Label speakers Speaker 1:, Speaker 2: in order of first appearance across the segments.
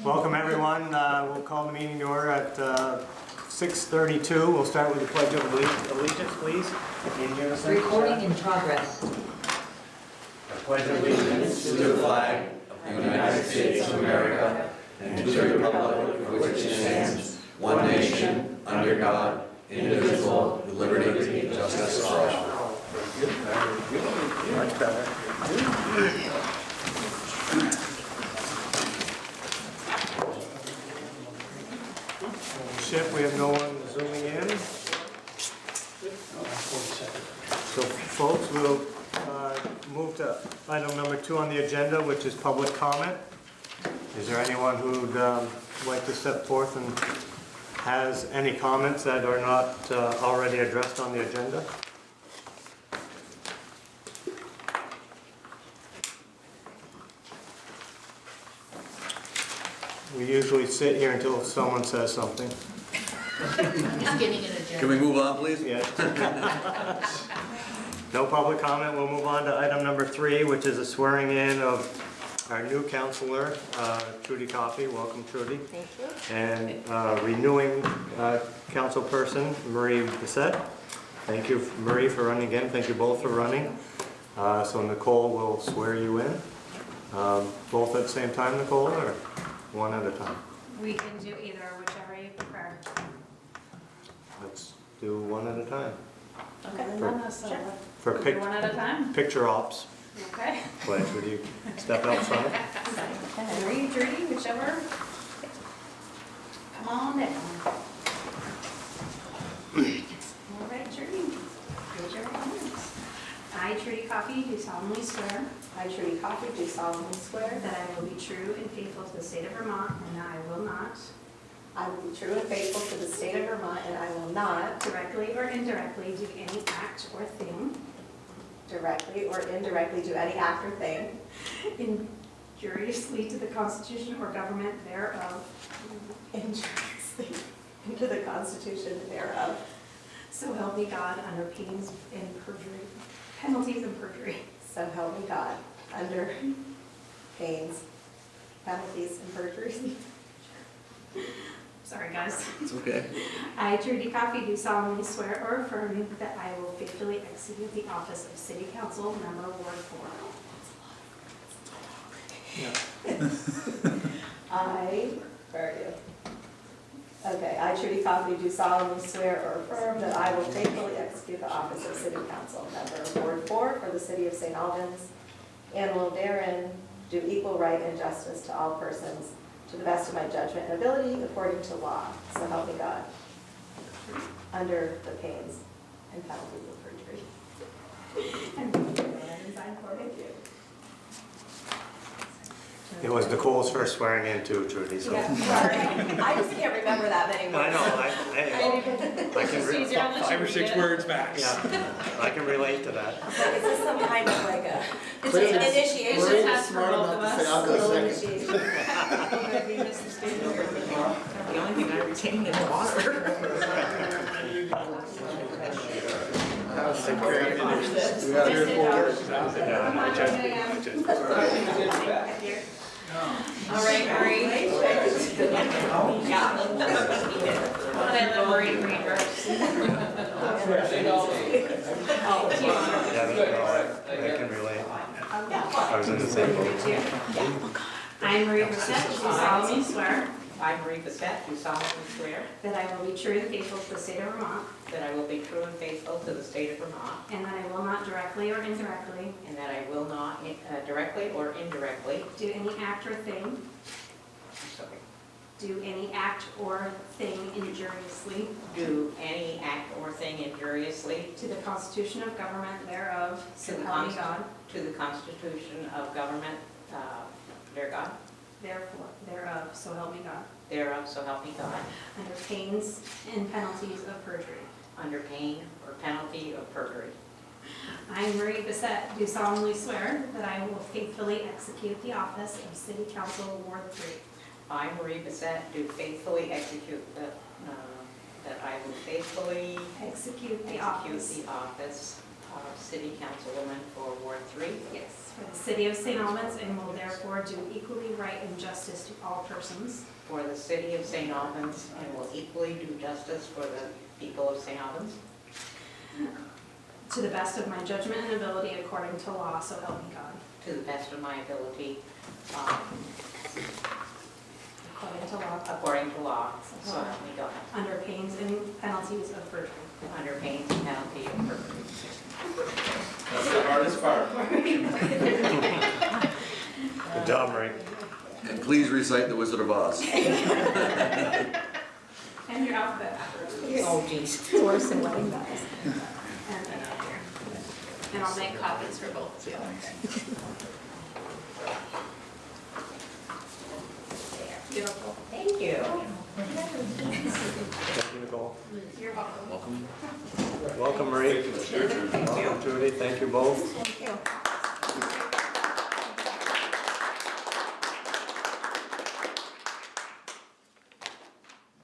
Speaker 1: Welcome everyone. We'll call the meeting to order at 6:32. We'll start with the Pledge of Allegiance, please. In unison.
Speaker 2: Recording in progress.
Speaker 1: I pledge allegiance
Speaker 3: to the flag of the United States of America and to the republic for which it stands, one nation, under God, indivisible, with liberty and justice for all.
Speaker 1: Much better. Ship, we have no one zooming in. So folks, we'll move to item number 2 on the agenda, which is public comment. Is there anyone who'd like to step forth and has any comments that are not already addressed on the agenda? We usually sit here until someone says something.
Speaker 2: Just getting it adjourned.
Speaker 3: Can we move on, please?
Speaker 1: Yeah. No public comment. We'll move on to item number 3, which is a swearing in of our new counselor, Trudy Coffey. Welcome, Trudy.
Speaker 2: Thank you.
Speaker 1: And renewing councilperson, Marie Bissett. Thank you, Marie, for running again. Thank you both for running. So Nicole will swear you in. Both at the same time, Nicole, or one at a time?
Speaker 4: We can do either, whichever you prefer.
Speaker 1: Let's do one at a time.
Speaker 4: Okay.
Speaker 1: For
Speaker 4: One at a time?
Speaker 1: picture ops.
Speaker 4: Okay.
Speaker 1: Pledge, would you step out front?
Speaker 4: Henry, Trudy, whichever. Come on down. All right, Trudy. Raise your hands. I, Trudy Coffey, do solemnly swear
Speaker 5: I, Trudy Coffey, do solemnly swear
Speaker 4: that I will be true and faithful to the state of Vermont, and that I will not,
Speaker 5: I will be true and faithful to the state of Vermont, and I will not
Speaker 4: directly or indirectly, do any act or thing
Speaker 5: directly or indirectly do any act or thing
Speaker 4: injuriously to the Constitution or government thereof,
Speaker 5: injuriously into the Constitution thereof.
Speaker 4: so help me God, under pains and perjury, penalties and perjury.
Speaker 5: So help me God, under pains, penalties, and perjuries.
Speaker 4: Sorry, guys.
Speaker 3: It's okay.
Speaker 4: I, Trudy Coffey, do solemnly swear or affirm that I will faithfully execute the office of City Council Member Ward 4.
Speaker 5: I, where are you? Okay, I, Trudy Coffey, do solemnly swear or affirm that I will faithfully execute the office of City Council Member Ward 4 for the City of St. Albans, and will therein do equal right and justice to all persons to the best of my judgment and ability according to law. So help me God, under the pains and penalties of perjury.
Speaker 4: And go ahead and sign for me.
Speaker 5: Thank you.
Speaker 1: It was Nicole's first swearing in too, Trudy, so.
Speaker 5: Yeah, sorry. I just can't remember that many
Speaker 1: I
Speaker 5: words.
Speaker 1: know, I can,
Speaker 4: Easier unless you
Speaker 6: 5 or
Speaker 4: read
Speaker 6: 6
Speaker 4: it.
Speaker 6: words max.
Speaker 1: yeah, I can relate to that.
Speaker 5: Is this some kind of like a, it's
Speaker 7: Clearly,
Speaker 5: an initiation?
Speaker 4: We're in- test for
Speaker 7: smart
Speaker 4: both
Speaker 7: enough
Speaker 4: of
Speaker 7: to say,
Speaker 4: us.
Speaker 7: I'll go
Speaker 5: Little
Speaker 7: second.
Speaker 5: initiation.
Speaker 2: The only thing I retain is water.
Speaker 7: I was like, we got 3 or 4 words.
Speaker 1: Yeah, I just-
Speaker 4: All right, Marie. Yeah. I'll let Marie read hers.
Speaker 1: I can relate. I was in the same boat.
Speaker 4: I, Marie Bissett, do solemnly swear
Speaker 2: I, Marie Bissett, do solemnly swear
Speaker 4: that I will be true and faithful to the state of Vermont,
Speaker 2: that I will be true and faithful to the state of Vermont,
Speaker 4: and that I will not directly or indirectly
Speaker 2: and that I will not directly or indirectly,
Speaker 4: do any act or thing injuriously
Speaker 2: do any act or thing injuriously
Speaker 4: to the Constitution of government thereof,
Speaker 2: To
Speaker 4: so
Speaker 2: the
Speaker 4: help me God,
Speaker 2: to the Constitution of government,
Speaker 4: thereof, so help me God,
Speaker 2: thereof, so help me God,
Speaker 4: under pains and penalties of perjury.
Speaker 2: under pain or penalty of perjury.
Speaker 4: I, Marie Bissett, do solemnly swear that I will faithfully execute the office of City Council Ward 3.
Speaker 2: I, Marie Bissett, do faithfully execute that I will faithfully
Speaker 4: Execute the
Speaker 2: execute
Speaker 4: office
Speaker 2: the office of City Councilwoman for Ward 3
Speaker 4: Yes, for the city of St. Albans, and will therefore do equally right and justice to all persons
Speaker 2: for the City of St. Albans and will equally do justice for the people of St. Albans
Speaker 4: to the best of my judgment and ability according to law, so help me God.
Speaker 2: to the best of my ability,
Speaker 4: According to law,
Speaker 2: according to law, so help me God,
Speaker 4: under pains and penalties of perjury.
Speaker 2: under pains and penalty of perjury.
Speaker 7: That's the hardest part.
Speaker 1: Good job, Marie.
Speaker 3: And please recite the Wizard of Oz.
Speaker 4: And your alphabet afterwards.
Speaker 2: Oh, geez.
Speaker 5: It's worse than wedding vows.
Speaker 4: And I'll make copies for both of you. Beautiful.
Speaker 2: Thank you.
Speaker 1: Thank you, Nicole.
Speaker 4: You're welcome.
Speaker 3: Welcome.
Speaker 1: Welcome, Marie. Welcome, Judy. Thank you both.
Speaker 5: Thank you.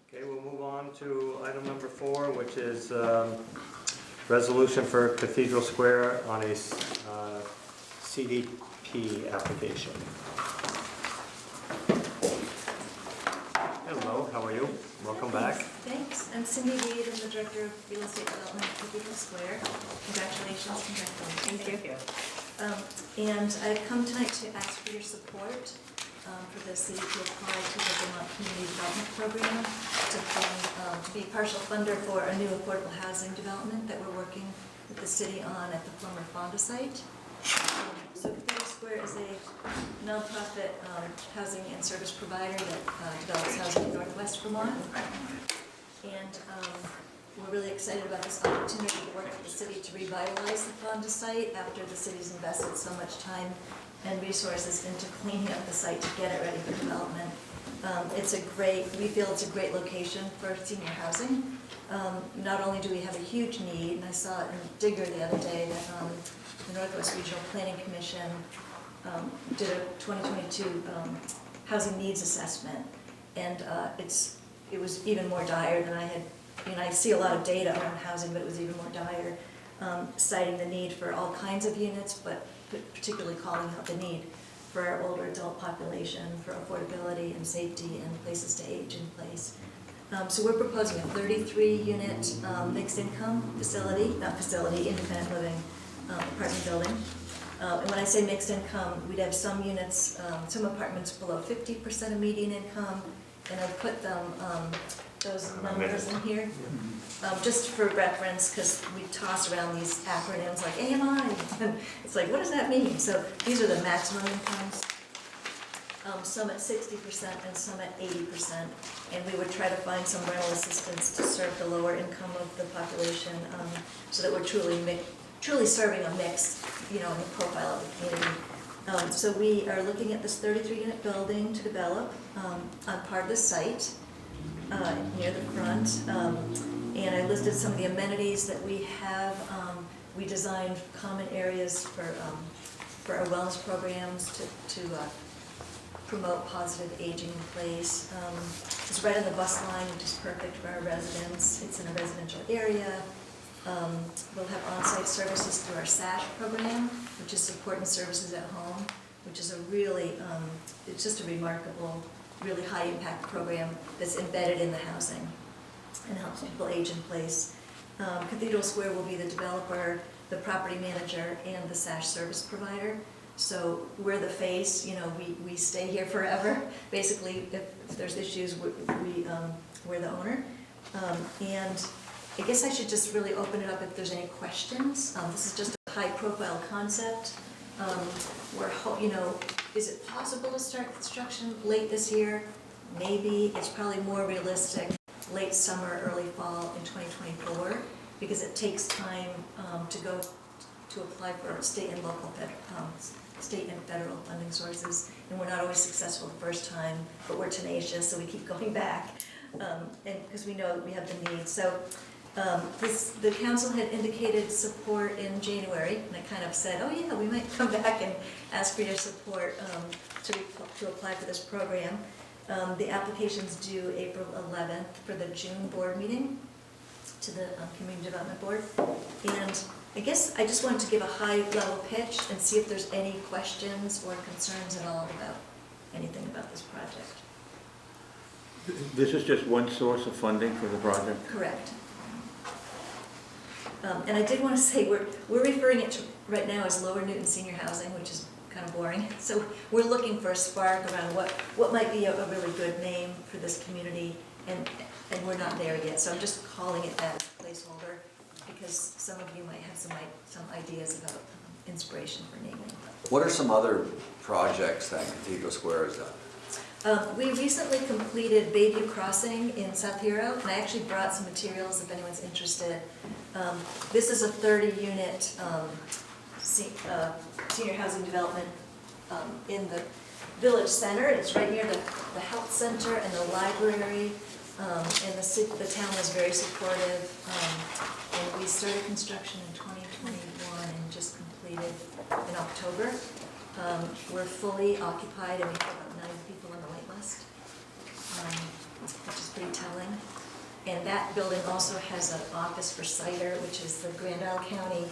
Speaker 1: Okay, we'll move on to item number 4, which is resolution for Cathedral Square on a CDP application. Hello, how are you? Welcome back.
Speaker 6: Thanks. I'm Cindy Reed. I'm the Director of Real Estate Development at Cathedral Square. Congratulations.
Speaker 2: Thank you.
Speaker 6: And I've come tonight to ask for your support for the city to apply to the Vermont Community Development Program to be partial funder for a new affordable housing development that we're working with the city on at the former Fonda site. So Cathedral Square is a nonprofit housing and service provider that develops housing in Northwest Vermont. And we're really excited about this opportunity to work with the city to revitalize the Fonda site after the city's invested so much time and resources into cleaning up the site to get it ready for development. We feel it's a great location for senior housing. Not only do we have a huge need, and I saw it in Digger the other day, that the Northwest Regional Planning Commission did a 2022 housing needs assessment, and it was even more dire than I had. I see a lot of data around housing, but it was even more dire, citing the need for all kinds of units, but particularly calling out the need for our older adult population, for affordability and safety and places to age in place. So we're proposing a 33-unit mixed income independent living apartment building. And when I say mixed income, we'd have some units, some apartments below 50% of median income, and I've put those numbers in here, just for reference, because we toss around these acronyms like AMI. It's like, what does that mean? So these are the maximum incomes, some at 60% and some at 80%. And we would try to find some rental assistance to serve the lower income of the population, so that we're truly serving a mix, in the profile of the community. So we are looking at this 33-unit building to develop on part of the site near the front. And I listed some of the amenities that we have. We designed common areas for our wellness programs to promote positive aging in place. It's right on the bus line, which is perfect for our residents. It's in a residential area. We'll have on-site services through our SASH program, which is support and services at home, which is a really, it's just a remarkable, really high-impact program that's embedded in the housing and helps people age in place. Cathedral Square will be the developer, the property manager, and the SASH service provider. So we're the face, we stay here forever. Basically, if there's issues, we're the owner. And I guess I should just really open it up if there's any questions. This is just a high-profile concept. Is it possible to start construction late this year? Maybe. It's probably more realistic late summer, early fall in 2024, because it takes time to apply for state and federal funding sources, and we're not always successful the first time, but we're tenacious, so we keep going back, and because we know that we have the need. So the council had indicated support in January, and I kind of said, oh yeah, we might come back and ask for your support to apply for this program. The application's due April 11th for the June board meeting to the Community Development Board. And I guess I just wanted to give a high-level pitch and see if there's any questions or concerns at all about anything about this project.
Speaker 8: This is just one source of funding for the project?
Speaker 6: Correct. And I did want to say, we're referring it to right now as Lower Newton Senior Housing, which is kind of boring. So we're looking for a spark around what might be a really good name for this community, and we're not there yet. So I'm just calling it that placeholder, because some of you might have some ideas about inspiration for naming.
Speaker 3: What are some other projects that Cathedral Square has done?
Speaker 6: We recently completed Bayview Crossing in South Hero, and I actually brought some materials if anyone's interested. This is a 30-unit senior housing development in the village center. It's right near the health center and the library, and the town was very supportive. And we started construction in 2021 and just completed in October. We're fully occupied, and we have about 9 people on the wait list, which is pretty telling. And that building also has an office for Cider, which is the Grand Isle County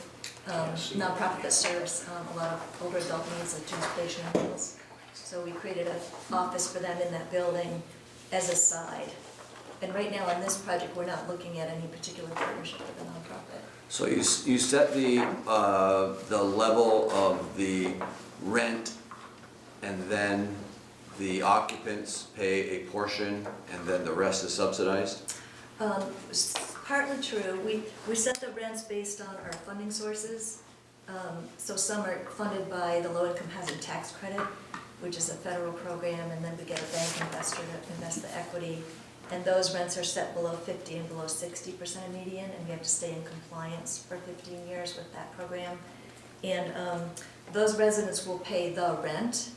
Speaker 6: nonprofit that serves a lot of older adult needs like transportation and meals. So we created an office for them in that building as a side. And right now on this project, we're not looking at any particular partnership with a nonprofit.
Speaker 3: So you set the level of the rent, and then the occupants pay a portion, and then the rest is subsidized?
Speaker 6: Partly true. We set the rents based on our funding sources. So some are funded by the low-income housing tax credit, which is a federal program, and then we get a bank investor to invest the equity. And those rents are set below 50 and below 60% of median, and we have to stay in compliance for 15 years with that program. And those residents will pay the rent.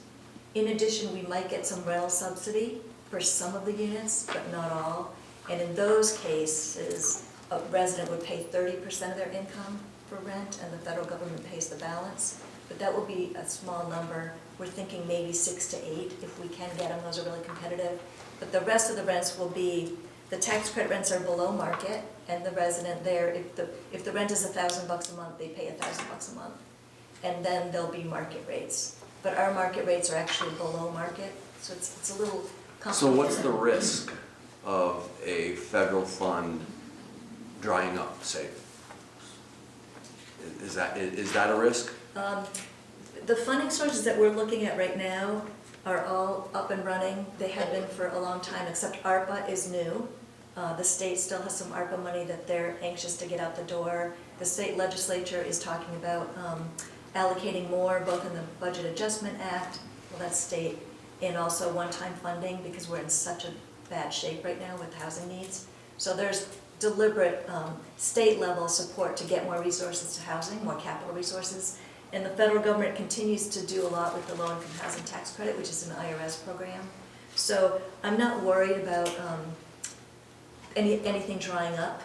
Speaker 6: In addition, we might get some rental subsidy for some of the units, but not all. And in those cases, a resident would pay 30% of their income for rent, and the federal government pays the balance. But that will be a small number. We're thinking maybe 6 to 8 if we can get them. Those are really competitive. But the rest of the rents will be, the tax credit rents are below market, and the resident there, if the rent is $1,000 a month, they pay $1,000 a month. And then there'll be market rates. But our market rates are actually below market, so it's a little complicated.
Speaker 3: So what's the risk of a federal fund drying up, say? Is that a risk?
Speaker 6: The funding sources that we're looking at right now are all up and running. They have been for a long time, except ARPA is new. The state still has some ARPA money that they're anxious to get out the door. The state legislature is talking about allocating more, both in the Budget Adjustment Act, well that's state, and also one-time funding, because we're in such a bad shape right now with housing needs. So there's deliberate state-level support to get more resources to housing, more capital resources. And the federal government continues to do a lot with the low-income housing tax credit, which is an IRS program. So I'm not worried about anything drying up.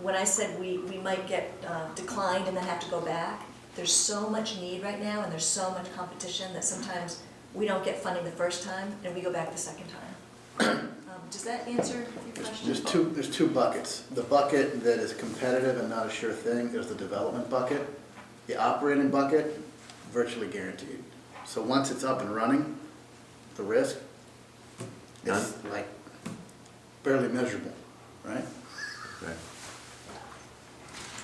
Speaker 6: When I said we might get declined and then have to go back, there's so much need right now, and there's so much competition that sometimes we don't get funding the first time and we go back the second time. Does that answer your question?
Speaker 7: There's two buckets. The bucket that is competitive and not a sure thing is the development bucket. The operating bucket, virtually guaranteed. So once it's up and running, the risk is like barely measurable, right?
Speaker 3: Okay.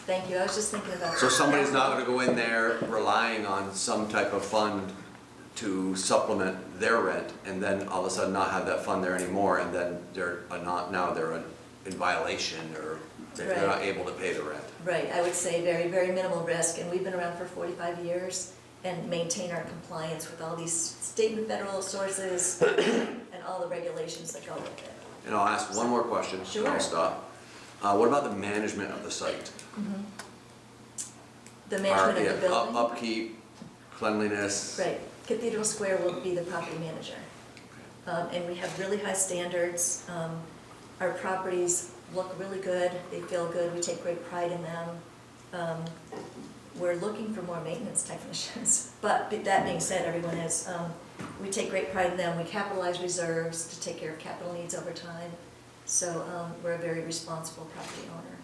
Speaker 6: Thank you, I was just thinking about.
Speaker 3: So somebody's not gonna go in there relying on some type of fund to supplement their rent, and then all of a sudden not have that fund there anymore, and then they're in violation, or they're not able to pay the rent.
Speaker 6: Right, I would say very, very minimal risk, and we've been around for 45 years and maintain our compliance with all these state and federal sources and all the regulations that go with it.
Speaker 3: And I'll ask one more question, and I'll stop. What about the management of the site?
Speaker 6: The management of the building?
Speaker 3: Upkeep, cleanliness?
Speaker 6: Right, Cathedral Square will be the property manager. And we have really high standards. Our properties look really good, they feel good, we take great pride in them. We're looking for more maintenance technicians, but that being said, everyone is, we take great pride in them. We capitalize reserves to take care of capital needs over time. So we're a very responsible property owner.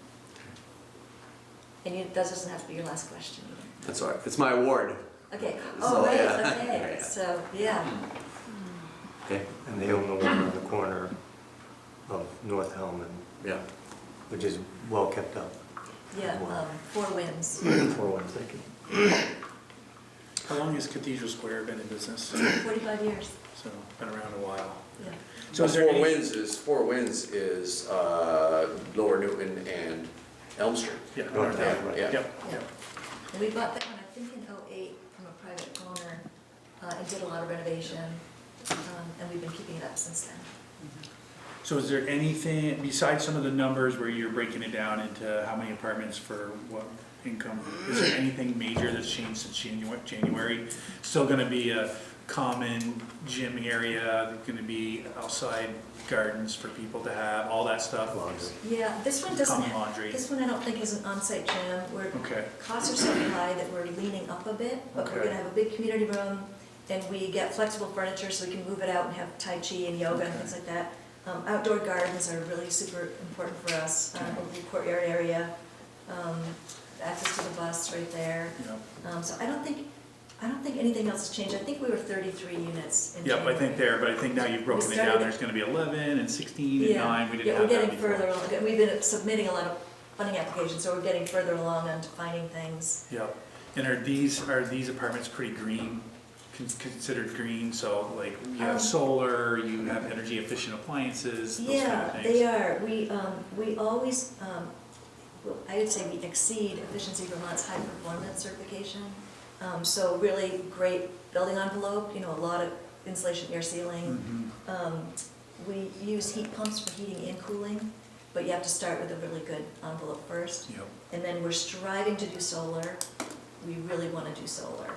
Speaker 6: And that doesn't have to be your last question either.
Speaker 3: That's all right. It's my award.
Speaker 6: Okay,
Speaker 3: So,
Speaker 6: oh, right,
Speaker 3: yeah.
Speaker 6: okay, so, yeah,
Speaker 3: Okay.
Speaker 1: And they own the one on the corner of North Helm, and
Speaker 3: Yeah.
Speaker 1: which is well kept up.
Speaker 6: yeah, 4 wins,
Speaker 1: 4-1, thank you.
Speaker 9: How long has Cathedral Square been in business?
Speaker 6: 45 years,
Speaker 9: So, been around a while.
Speaker 6: yeah.
Speaker 9: So is there
Speaker 3: Four
Speaker 9: any-
Speaker 3: Winds is Lower Newton and Elm Street.
Speaker 9: Yeah,
Speaker 1: North
Speaker 9: yeah,
Speaker 1: End, right.
Speaker 9: Yep,
Speaker 6: Yeah.
Speaker 9: yep.
Speaker 6: And we bought that one, I think in '08 from a private owner, and did a lot of renovation, and we've been keeping it up since then.
Speaker 9: So is there anything, besides some of the numbers where you're breaking it down into how many apartments for what income, is there anything major that's changed since January? Still gonna be a common gym area, gonna be outside gardens for people to have, all that stuff?
Speaker 6: Yeah, this one doesn't,
Speaker 9: Common laundry.
Speaker 6: this one I don't think is an on-site gym,
Speaker 9: Okay,
Speaker 6: costs are so high that we're leaning up a bit, but we're
Speaker 9: Okay.
Speaker 6: gonna have a big community room, and we get flexible furniture so we can move it out and have Tai Chi and yoga and things like that. Outdoor gardens are really super important for us, over the courtyard area, access to the bus right there.
Speaker 9: yep.
Speaker 6: So I don't think anything else has changed. I think we were 33 units in
Speaker 9: Yep, I think
Speaker 6: January.
Speaker 9: there, but I think now you've broken it down,
Speaker 6: started-
Speaker 9: there's gonna be 11 and 16 and
Speaker 6: Yeah.
Speaker 9: 9, we didn't
Speaker 6: Yeah, we're
Speaker 9: have that
Speaker 6: getting
Speaker 9: before.
Speaker 6: further along. We've been submitting a lot of funding applications, so we're getting further along on finding things.
Speaker 9: Yep, and are these apartments pretty green, considered green, so like you have solar, you have energy efficient appliances, those kind of
Speaker 6: Yeah,
Speaker 9: things?
Speaker 6: they are. We always, well, I would say we exceed Efficiency Vermont's high performance certification. So really great building envelope, a lot of insulation, air sealing.
Speaker 9: Mhm.
Speaker 6: We use heat pumps for heating and cooling, but you have to start with a really good envelope first.
Speaker 9: Yep,
Speaker 6: And then we're striving to do solar. We really want to do solar.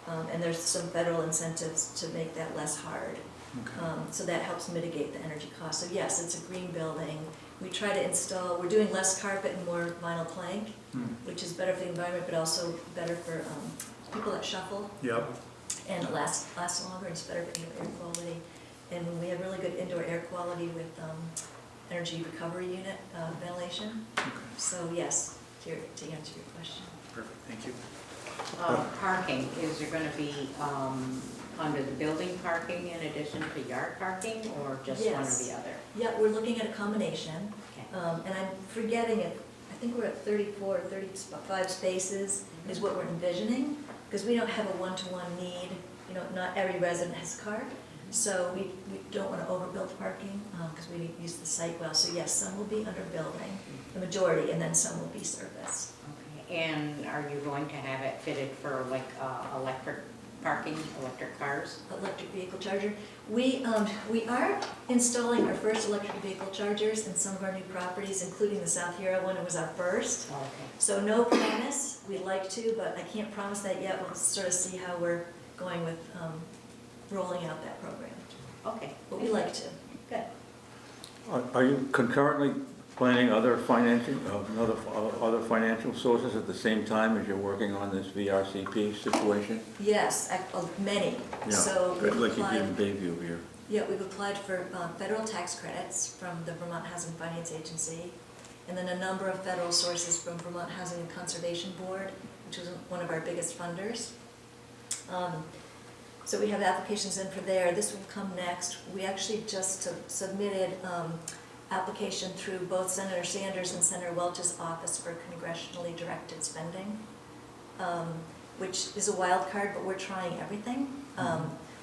Speaker 6: And there's some federal incentives to make that less hard.
Speaker 9: okay.
Speaker 6: So that helps mitigate the energy cost. So yes, it's a green building. We try to install, we're doing less carpet and more vinyl plank,
Speaker 9: Hmm.
Speaker 6: which is better for the environment, but also better for people that shuffle,
Speaker 9: Yep,
Speaker 6: and lasts longer, and it's better for indoor air quality. And we have really good indoor air quality with energy recovery unit ventilation.
Speaker 9: okay,
Speaker 6: So yes, to answer your question.
Speaker 9: perfect, thank you.
Speaker 2: Parking, is there gonna be, under the building parking in addition to yard parking, or just one or
Speaker 6: Yes.
Speaker 2: the other?
Speaker 6: Yeah, we're looking at a combination.
Speaker 2: Okay.
Speaker 6: And I'm forgetting it, I think we're at 34, 35 spaces is what we're envisioning, because we don't have a one-to-one need, not every resident has a car, so we don't want to overbuild parking, because we use the site well, so yes, some will be under building, the majority, and then some will be service.
Speaker 2: Okay, and are you going to have it fitted for like electric parking, electric cars?
Speaker 6: Electric vehicle charger. We are installing our first electric vehicle chargers in some of our new properties, including the South Hero one, it was our first.
Speaker 2: Okay.
Speaker 6: So no promise, we'd like to, but I can't promise that yet. We'll sort of see how we're going with rolling out that program.
Speaker 2: Okay.
Speaker 6: But we like to.
Speaker 2: Good.
Speaker 8: Are you concurrently planning other other financial sources at the same time as you're working on this VRCP situation?
Speaker 6: Yes, many. So we've
Speaker 8: Like you did in
Speaker 6: applied,
Speaker 8: Bayview here.
Speaker 6: yeah, we've applied for federal tax credits from the Vermont Housing Finance Agency, and then a number of federal sources from Vermont Housing and Conservation Board, which is one of our biggest funders. So we have applications in for there. This will come next. We actually just submitted application through both Senator Sanders and Senator Welch's office for congressionally directed spending, which is a wild card, but we're trying everything.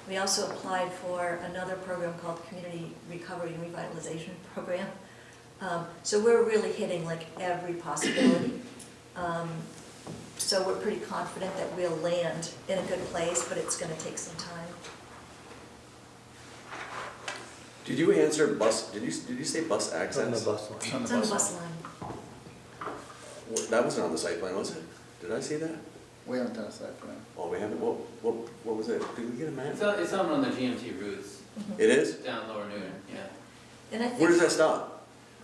Speaker 6: We also applied for another program called Community Recovery and Revitalization Program. So we're really hitting like every possibility. So we're pretty confident that we'll land in a good place, but it's going to take some time.
Speaker 3: Did you answer bus, did you say bus
Speaker 1: On the
Speaker 3: access?
Speaker 1: bus line.
Speaker 9: It's on the
Speaker 6: It's on the
Speaker 9: bus.
Speaker 6: bus line.
Speaker 3: That wasn't on the site plan, was it? Did I see that?
Speaker 7: We haven't done a site plan.
Speaker 3: Oh, we haven't, what was it? Did we get a map?
Speaker 10: It's on the GMT routes,
Speaker 3: It is?
Speaker 10: down Lower Newton, yeah.
Speaker 6: And I think
Speaker 3: Where does that stop?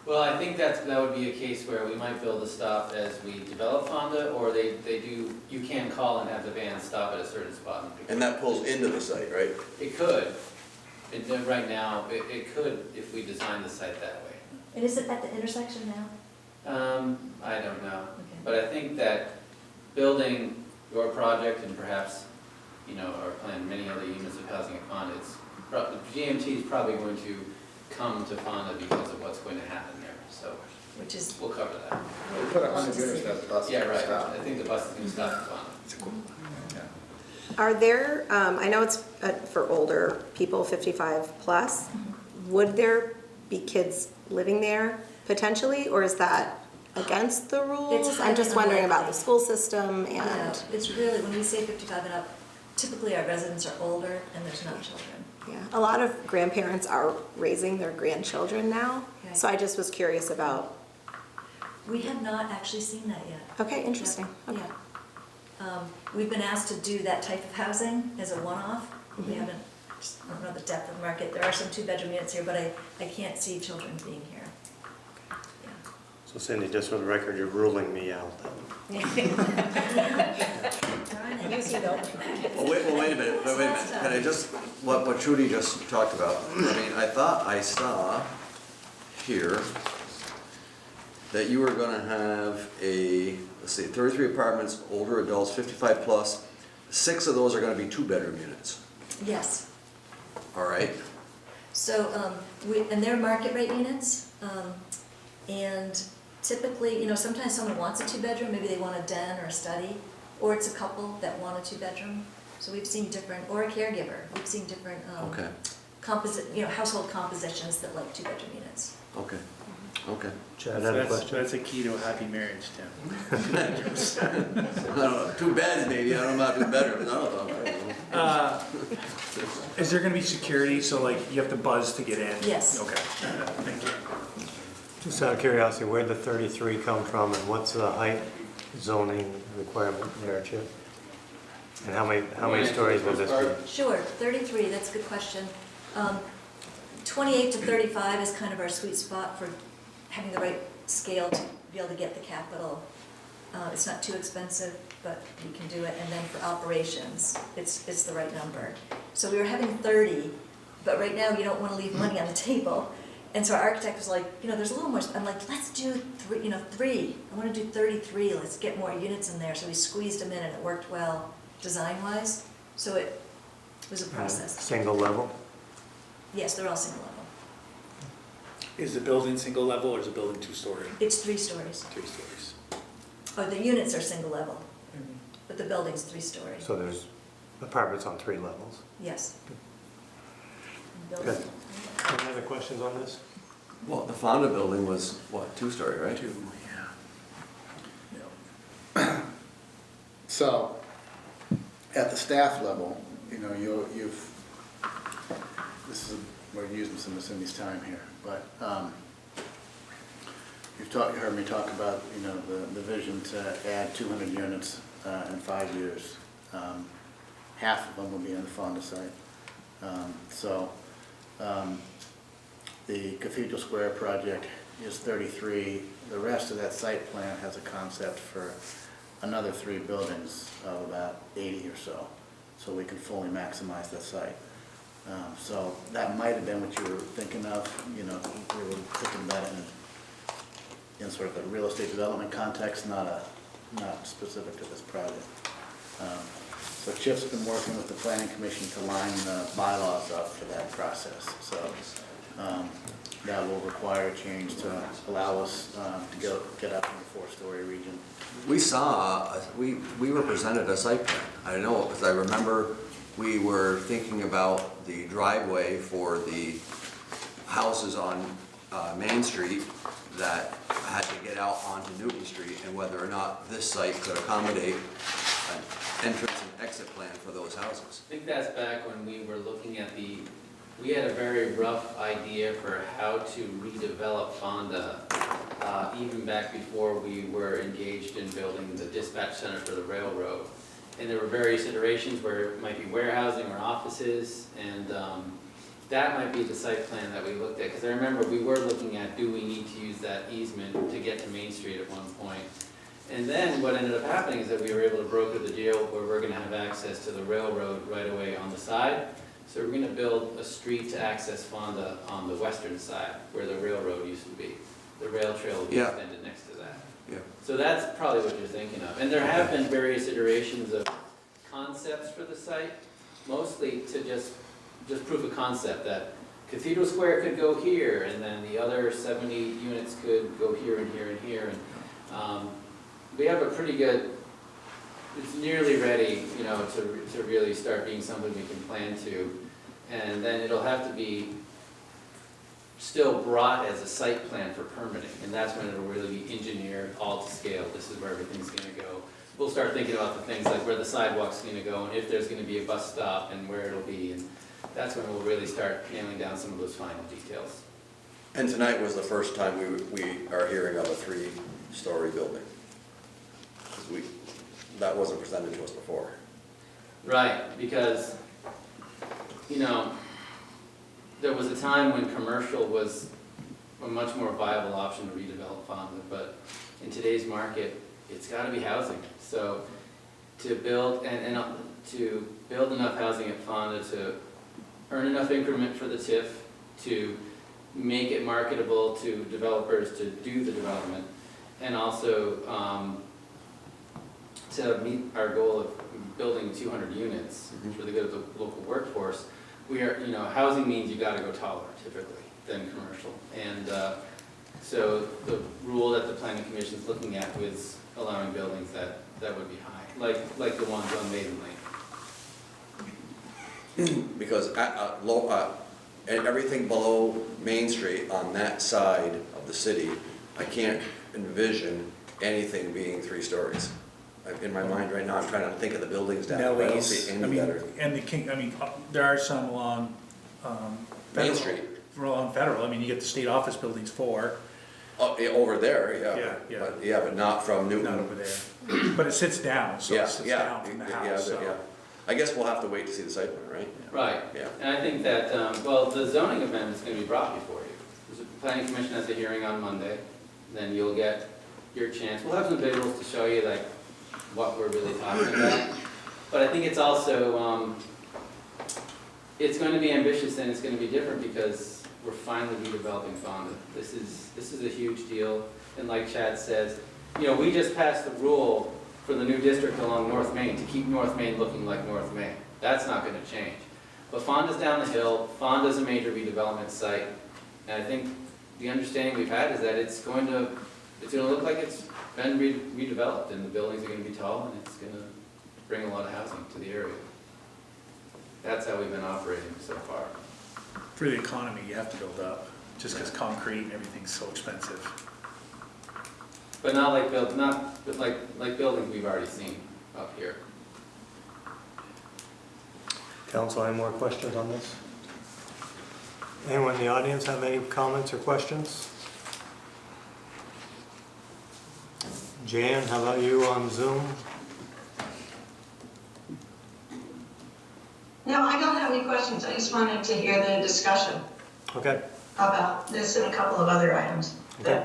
Speaker 10: Well, I think that would be a case where we might build a stop as we develop Fonda, or they do, you can call and have the van stop at a certain spot. And pick
Speaker 3: And that pulls into the site, right?
Speaker 10: It could, right now, it could if we design the site that way.
Speaker 6: And is it at the intersection now?
Speaker 10: I don't know,
Speaker 6: Okay.
Speaker 10: but I think that building your project and perhaps, you know, our plan, many other units of housing at Fonda, GMT is probably going to come to Fonda because of what's going to happen there, so
Speaker 6: Which is,
Speaker 10: we'll cover that.
Speaker 7: We put 100 units at the bus
Speaker 10: Yeah, right,
Speaker 7: stop.
Speaker 10: I think the bus is gonna stop at Fonda.
Speaker 5: Are there, I know it's for older people, 55 plus, would there be kids living there potentially, or is that against the rules? I'm just wondering about the school system
Speaker 6: yeah,
Speaker 5: and,
Speaker 6: it's really, when we say 55 and up, typically our residents are older and there's not children.
Speaker 5: yeah, a lot of grandparents are raising their grandchildren now,
Speaker 6: Okay.
Speaker 5: so I just was curious about,
Speaker 6: We have not actually seen that yet.
Speaker 5: okay, interesting,
Speaker 6: Yeah.
Speaker 5: okay.
Speaker 6: We've been asked to do that type of housing as a one-off. We
Speaker 5: Mhm.
Speaker 6: haven't, just don't know the depth of the market. There are some two-bedroom units here, but I can't see children being here.
Speaker 1: So Cindy, just for the record, you're ruling me out then.
Speaker 6: Darn it.
Speaker 5: You see, though.
Speaker 3: Well, wait a minute, can I just, what Trudy just talked about, I mean, I thought I saw here that you were gonna have let's see, 33 apartments, older adults, 55 plus, 6 of those are gonna be 2-bedroom units,
Speaker 6: Yes.
Speaker 3: all right?
Speaker 6: So, and they're market rate units, and typically, you know, sometimes someone wants a 2-bedroom, maybe they want a den or a study, or it's a couple that want a 2-bedroom. So we've seen different, or a caregiver, we've seen different,
Speaker 3: Okay,
Speaker 6: household compositions that like 2-bedroom units.
Speaker 3: okay, okay.
Speaker 1: Chad had a question?
Speaker 9: That's a key to a happy marriage, Tim.
Speaker 3: I don't know, 2 beds maybe, I don't know about 2 bedrooms, I don't know.
Speaker 9: Is there gonna be security, so like you have to buzz to get in?
Speaker 6: Yes.
Speaker 9: Okay, thank you.
Speaker 1: Just out of curiosity, where'd the 33 come from and what's the height zoning requirement there, Chip? And how many stories will this be?
Speaker 6: Sure, 33, that's a good question. 28 to 35 is kind of our sweet spot for having the right scale to be able to get the capital. It's not too expensive, but we can do it. And then for operations, it's the right number. So we were having 30, but right now you don't want to leave money on the table. And so our architect was like, you know, there's a little more, I'm like, let's do 3, 3. I want to do 33, let's get more units in there. So we squeezed them in and it worked well design-wise. So it was a process.
Speaker 1: Single level?
Speaker 6: Yes, they're all single level.
Speaker 9: Is the building single level or is the building 2-story?
Speaker 6: It's 3 stories.
Speaker 9: 3 stories.
Speaker 6: Oh, the units are single level, but the building's 3 stories.
Speaker 1: So there's apartments on 3 levels.
Speaker 6: Yes.
Speaker 1: Good. Any other questions on this?
Speaker 3: Well, the Fonda building was, what, 2-story, right?
Speaker 9: 2, yeah.
Speaker 7: So, at the staff level, you know, we're using some of Cindy's time here, but you heard me talk about, you know, the vision to add 200 units in 5 years. Half of them will be on the Fonda site. The Cathedral Square project is 33. The rest of that site plan has a concept for another 3 buildings of about 80 or so, so we can fully maximize that site. So that might have been what you were thinking of, you know, we were thinking about it in sort of a real estate development context, not specific to this project. So Chip's been working with the planning commission to line the bylaws up for that process. So that will require a change to allow us to get up in the 4-story region.
Speaker 3: We were presented a site plan. I know, because I remember we were thinking about the driveway for the houses on Main Street that had to get out onto Newton Street, and whether or not this site could accommodate an entrance and exit plan for those houses.
Speaker 10: I think that's back when we were looking at we had a very rough idea for how to redevelop Fonda, even back before we were engaged in building the dispatch center for the railroad. And there were various iterations where it might be warehousing or offices, and that might be the site plan that we looked at. Because I remember we were looking at, do we need to use that easement to get to Main Street at one point? And then what ended up happening is that we were able to broker the deal where we're going to have access to the railroad right away on the side. So we're going to build a street to access Fonda on the western side where the railroad used to be. The rail trail will be
Speaker 3: Yeah.
Speaker 10: extended next to that. So that's probably what you're thinking of. And there have been various iterations of concepts for the site, mostly to just proof of concept that Cathedral Square could go here, and then the other 70 units could go here and here and here. And we have a pretty good, it's nearly ready, you know, to really start being something we can plan to. And then it'll have to be still brought as a site plan for permitting, and that's when it'll really be engineered all to scale. This is where everything's gonna go. We'll start thinking about the things like where the sidewalk's gonna go, and if there's gonna be a bus stop, and where it'll be, and that's when we'll really start nailing down some of those final details.
Speaker 3: And tonight was the first time we are hearing of a 3-story building. 'Cause that wasn't presented to us before.
Speaker 10: Right, because, you know, there was a time when commercial was a much more viable option to redevelop Fonda, but in today's market, it's gotta be housing. So to build, to build enough housing at Fonda to earn enough increment for the TIF, to make it marketable to developers to do the development, and also to meet our goal of building 200 units for the good of the local workforce, we are, you know, housing means you gotta go taller typically than commercial. And so the rule that the planning commission is looking at was allowing buildings that would be high, like the ones on Maiden Lane.
Speaker 3: Because everything below Main Street on that side of the city, I can't envision anything being 3 stories. In my mind right now, I'm trying to think of the buildings down there. I don't see any that are.
Speaker 9: And there are some along,
Speaker 3: Main
Speaker 9: Federal.
Speaker 3: Street.
Speaker 9: Along Federal, I mean, you get the state office buildings for,
Speaker 3: Oh, yeah, over there, yeah.
Speaker 9: Yeah.
Speaker 3: But not from Newton.
Speaker 9: not over there. But it sits down, so
Speaker 3: Yeah,
Speaker 9: it sits
Speaker 3: yeah,
Speaker 9: down from the
Speaker 3: yeah,
Speaker 9: house, so.
Speaker 3: yeah. I guess we'll have to wait to see the site plan, right?
Speaker 10: Right.
Speaker 3: Yeah.
Speaker 10: And I think that, well, the zoning amendment is gonna be brought before you. The planning commission has a hearing on Monday, then you'll get your chance. We'll have some visuals to show you like what we're really talking about. But I think it's also, it's going to be ambitious and it's gonna be different because we're finally redeveloping Fonda. This is a huge deal, and like Chad says, you know, we just passed the rule for the new district along North Main to keep North Main looking like North Main. That's not gonna change. But Fonda's down the hill, Fonda's a major redevelopment site, and I think the understanding we've had is that it's gonna look like it's been redeveloped, and the buildings are gonna be tall, and it's gonna bring a lot of housing to the area. That's how we've been operating so far.
Speaker 9: For the economy, you have to build up, just because concrete and everything's so expensive.
Speaker 10: But not like buildings we've already seen up here.
Speaker 1: Council, any more questions on this? Anyone in the audience have any comments or questions? Jan, how about you on Zoom?
Speaker 11: No, I don't have any questions. I just wanted to hear the discussion
Speaker 1: Okay,
Speaker 11: about this and a couple of other items.
Speaker 1: Okay.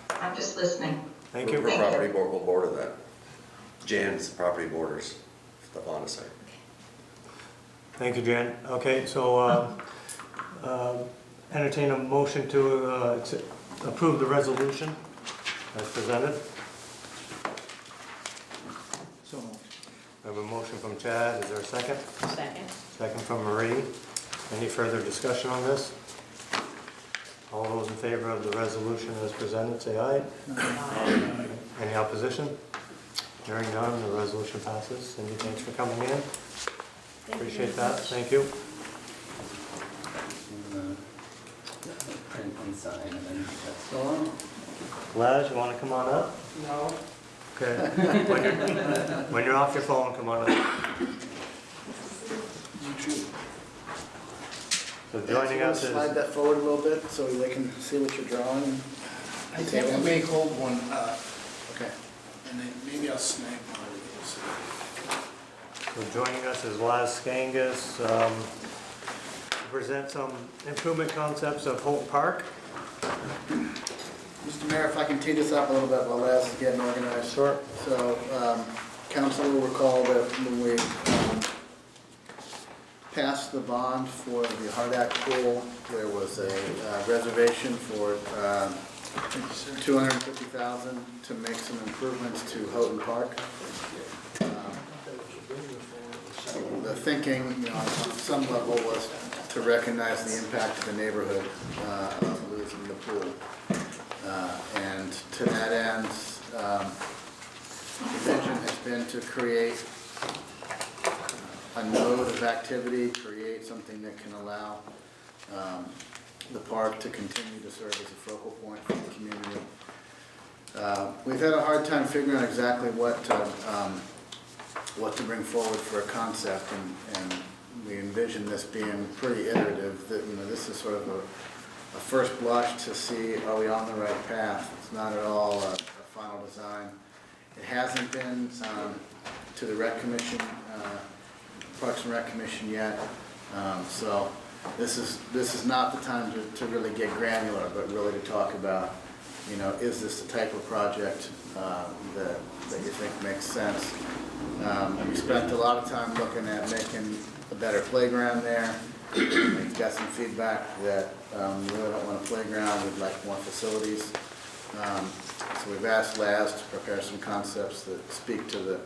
Speaker 11: But I'm just listening.
Speaker 1: thank you.
Speaker 3: Her property board will border that. Jan's property borders the Fonda site.
Speaker 1: Thank you, Jan. Okay, so entertain a motion to approve the resolution as presented.
Speaker 9: So moved.
Speaker 1: We have a motion from Chad. Is there a second?
Speaker 2: Second?
Speaker 1: Second from Marie. Any further discussion on this? All those in favor of the resolution as presented, say aye. Any opposition? Hearing none, the resolution passes. Cindy, thanks for coming in.
Speaker 6: Thank you
Speaker 1: Appreciate
Speaker 6: very
Speaker 1: that.
Speaker 6: much.
Speaker 1: Thank you.
Speaker 10: Print and sign and then that's all.
Speaker 1: Laz, you want to come on up?
Speaker 11: No.
Speaker 1: Okay. When you're off your phone, come on up. So joining us
Speaker 7: Slide
Speaker 1: is,
Speaker 7: that forward a little bit so they can see what you're drawing.
Speaker 12: I think I may hold one,
Speaker 7: Okay.
Speaker 12: and then maybe I'll snag one of
Speaker 1: so joining us is Laz Skangas, to present some improvement concepts of Holt Park.
Speaker 7: Mr. Mayor, if I can tee this up a little bit while Les is getting organized.
Speaker 1: Sure.
Speaker 7: So, council will recall that when we passed the bond for the Hard Act pool, there was a reservation for $250,000 $500,000 to make some improvements to Houghton Park. The thinking, on some level, was to recognize the impact of the neighborhood of losing the pool. And to that end, the vision has been to create a node of activity, create something that can allow the park to continue to serve as a focal point for the community. We've had a hard time figuring out exactly what to bring forward for a concept, and we envision this being pretty iterative. That this is sort of a first blush to see, are we on the right path? It's not at all a final design. It hasn't been to the Rec Commission, Parks and Rec Commission yet, so this is not the time to really get granular, but really to talk about, is this the type of project that you think makes sense? We spent a lot of time looking at making a better playground there. We've got some feedback that we really don't want a playground, we'd like more facilities. So we've asked Laz to prepare some concepts that speak to the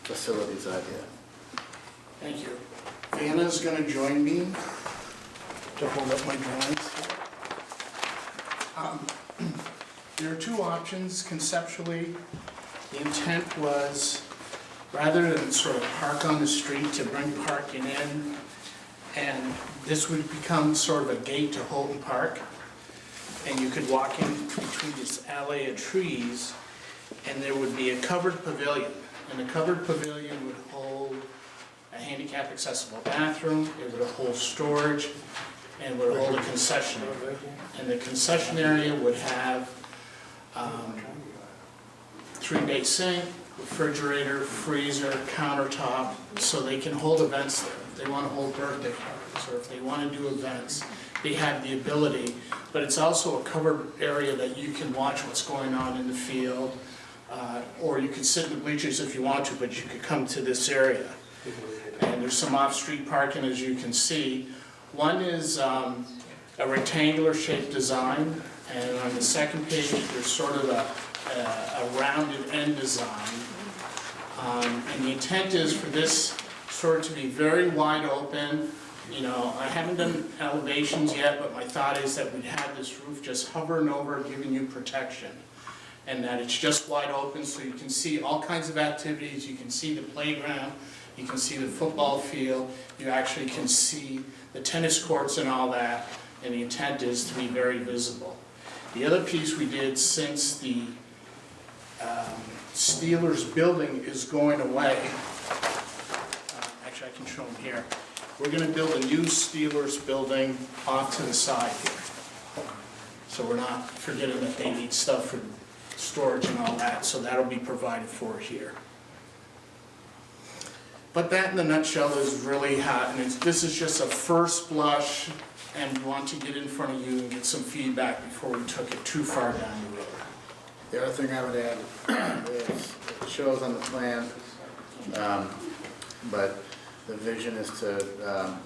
Speaker 7: facilities idea.
Speaker 12: Thank you. Vanna's going to join me to hold up my drawings. There are two options conceptually. The intent was, rather than sort of park on the street, to bring parking in, and this would become sort of a gate to Houghton Park, and you could walk in between this alley of trees, and there would be a covered pavilion, and the covered pavilion would hold a handicap accessible bathroom, it would hold storage, and would hold a concession area. And the concession area would have 3-bay sink, refrigerator, freezer, countertop, so they can hold events there. If they want to hold birthday parties, or if they want to do events, they have the ability. But it's also a covered area that you can watch what's going on in the field, or you can sit in the bleachers if you want to, but you could come to this area. And there's some off-street parking, as you can see. One is a rectangular shaped design, and on the second page there's sort of a rounded end design. And the intent is for this sort of to be very wide open. I haven't done elevations yet, but my thought is that we'd have this roof just hovering over, giving you protection. And that it's just wide open so you can see all kinds of activities. You can see the playground, you can see the football field, you actually can see the tennis courts and all that, and the intent is to be very visible. The other piece we did, since the Steelers building is going away, actually I can show them here, we're going to build a new Steelers building off to the side here. So we're not forgetting that they need stuff for storage and all that, so that'll be provided for here. But that in a nutshell is really hot, and this is just a first blush, and we want to get in front of you and get some feedback before we took it too far down the road.
Speaker 7: The other thing I would add is, it shows on the plan, but the vision is to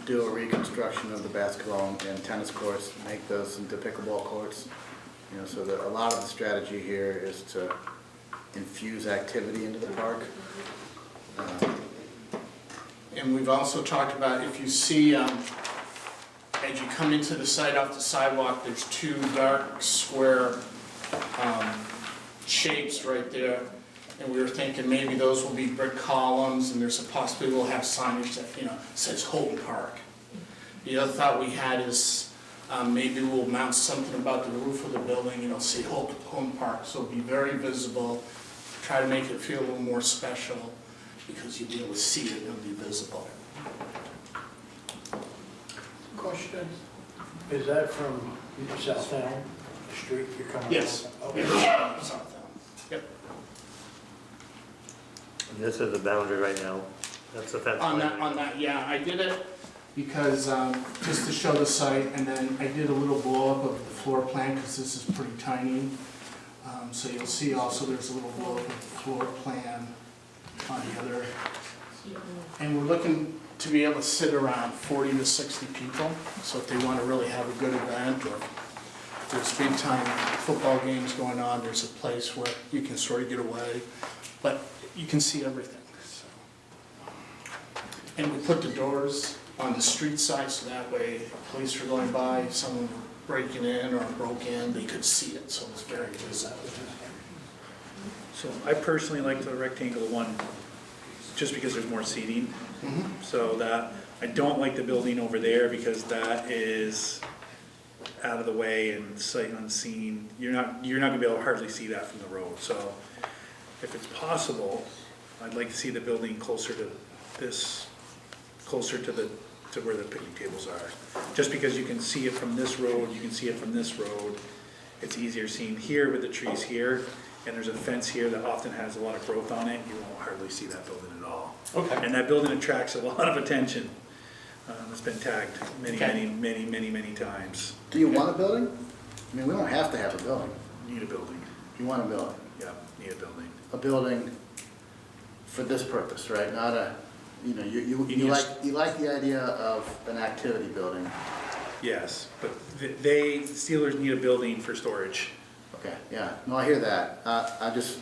Speaker 7: do a reconstruction of the basketball and tennis courts, make those into pickleball courts. So that a lot of the strategy here is to infuse activity into the park.
Speaker 12: And we've also talked about, if you see, as you come into the site off the sidewalk, there's two dark square shapes right there. And we were thinking maybe those will be brick columns, and there's a possibility we'll have signage that says Houghton Park. The other thought we had is maybe we'll mount something about the roof of the building, say Houghton Park, so it'll be very visible. Try to make it feel a little more special, because you'll be able to see it, it'll be visible.
Speaker 13: Question, is that from South Elm, the street you're coming from?
Speaker 12: Yes.
Speaker 13: Okay.
Speaker 12: Yep.
Speaker 1: This is the boundary right now. That's the fence line.
Speaker 12: On that, yeah, I did it because, just to show the site, and then I did a little blow up of the floor plan, because this is pretty tiny. So you'll see also there's a little blow up of the floor plan on the other. And we're looking to be able to sit around 40 to 60 people. So if they want to really have a good event, or there's big time football games going on, there's a place where you can sort of get away, but you can see everything, so. And we put the doors on the street side, so that way police are going by, if someone breaking in or broke in, they could see it, so it's very visible.
Speaker 9: So I personally like the rectangle one, just because there's more seating. So that, I don't like the building over there because that is out of the way and sight unseen. You're not gonna be able to hardly see that from the road. So if it's possible, I'd like to see the building closer to this, closer to where the picnic tables are. Just because you can see it from this road, you can see it from this road. It's easier seen here with the trees here, and there's a fence here that often has a lot of growth on it. You won't hardly see that building at all.
Speaker 12: Okay.
Speaker 9: And that building attracts a lot of attention. It's been tagged many times.
Speaker 7: Do you want a building? I mean, we don't have to have a building.
Speaker 9: Need a building.
Speaker 7: You want a building?
Speaker 9: Yeah, need a building.
Speaker 7: A building for this purpose, right? Not a, you know, you like the idea of an activity building.
Speaker 9: Yes, but Steelers need a building for storage.
Speaker 7: Okay, yeah, no, I hear that. I just,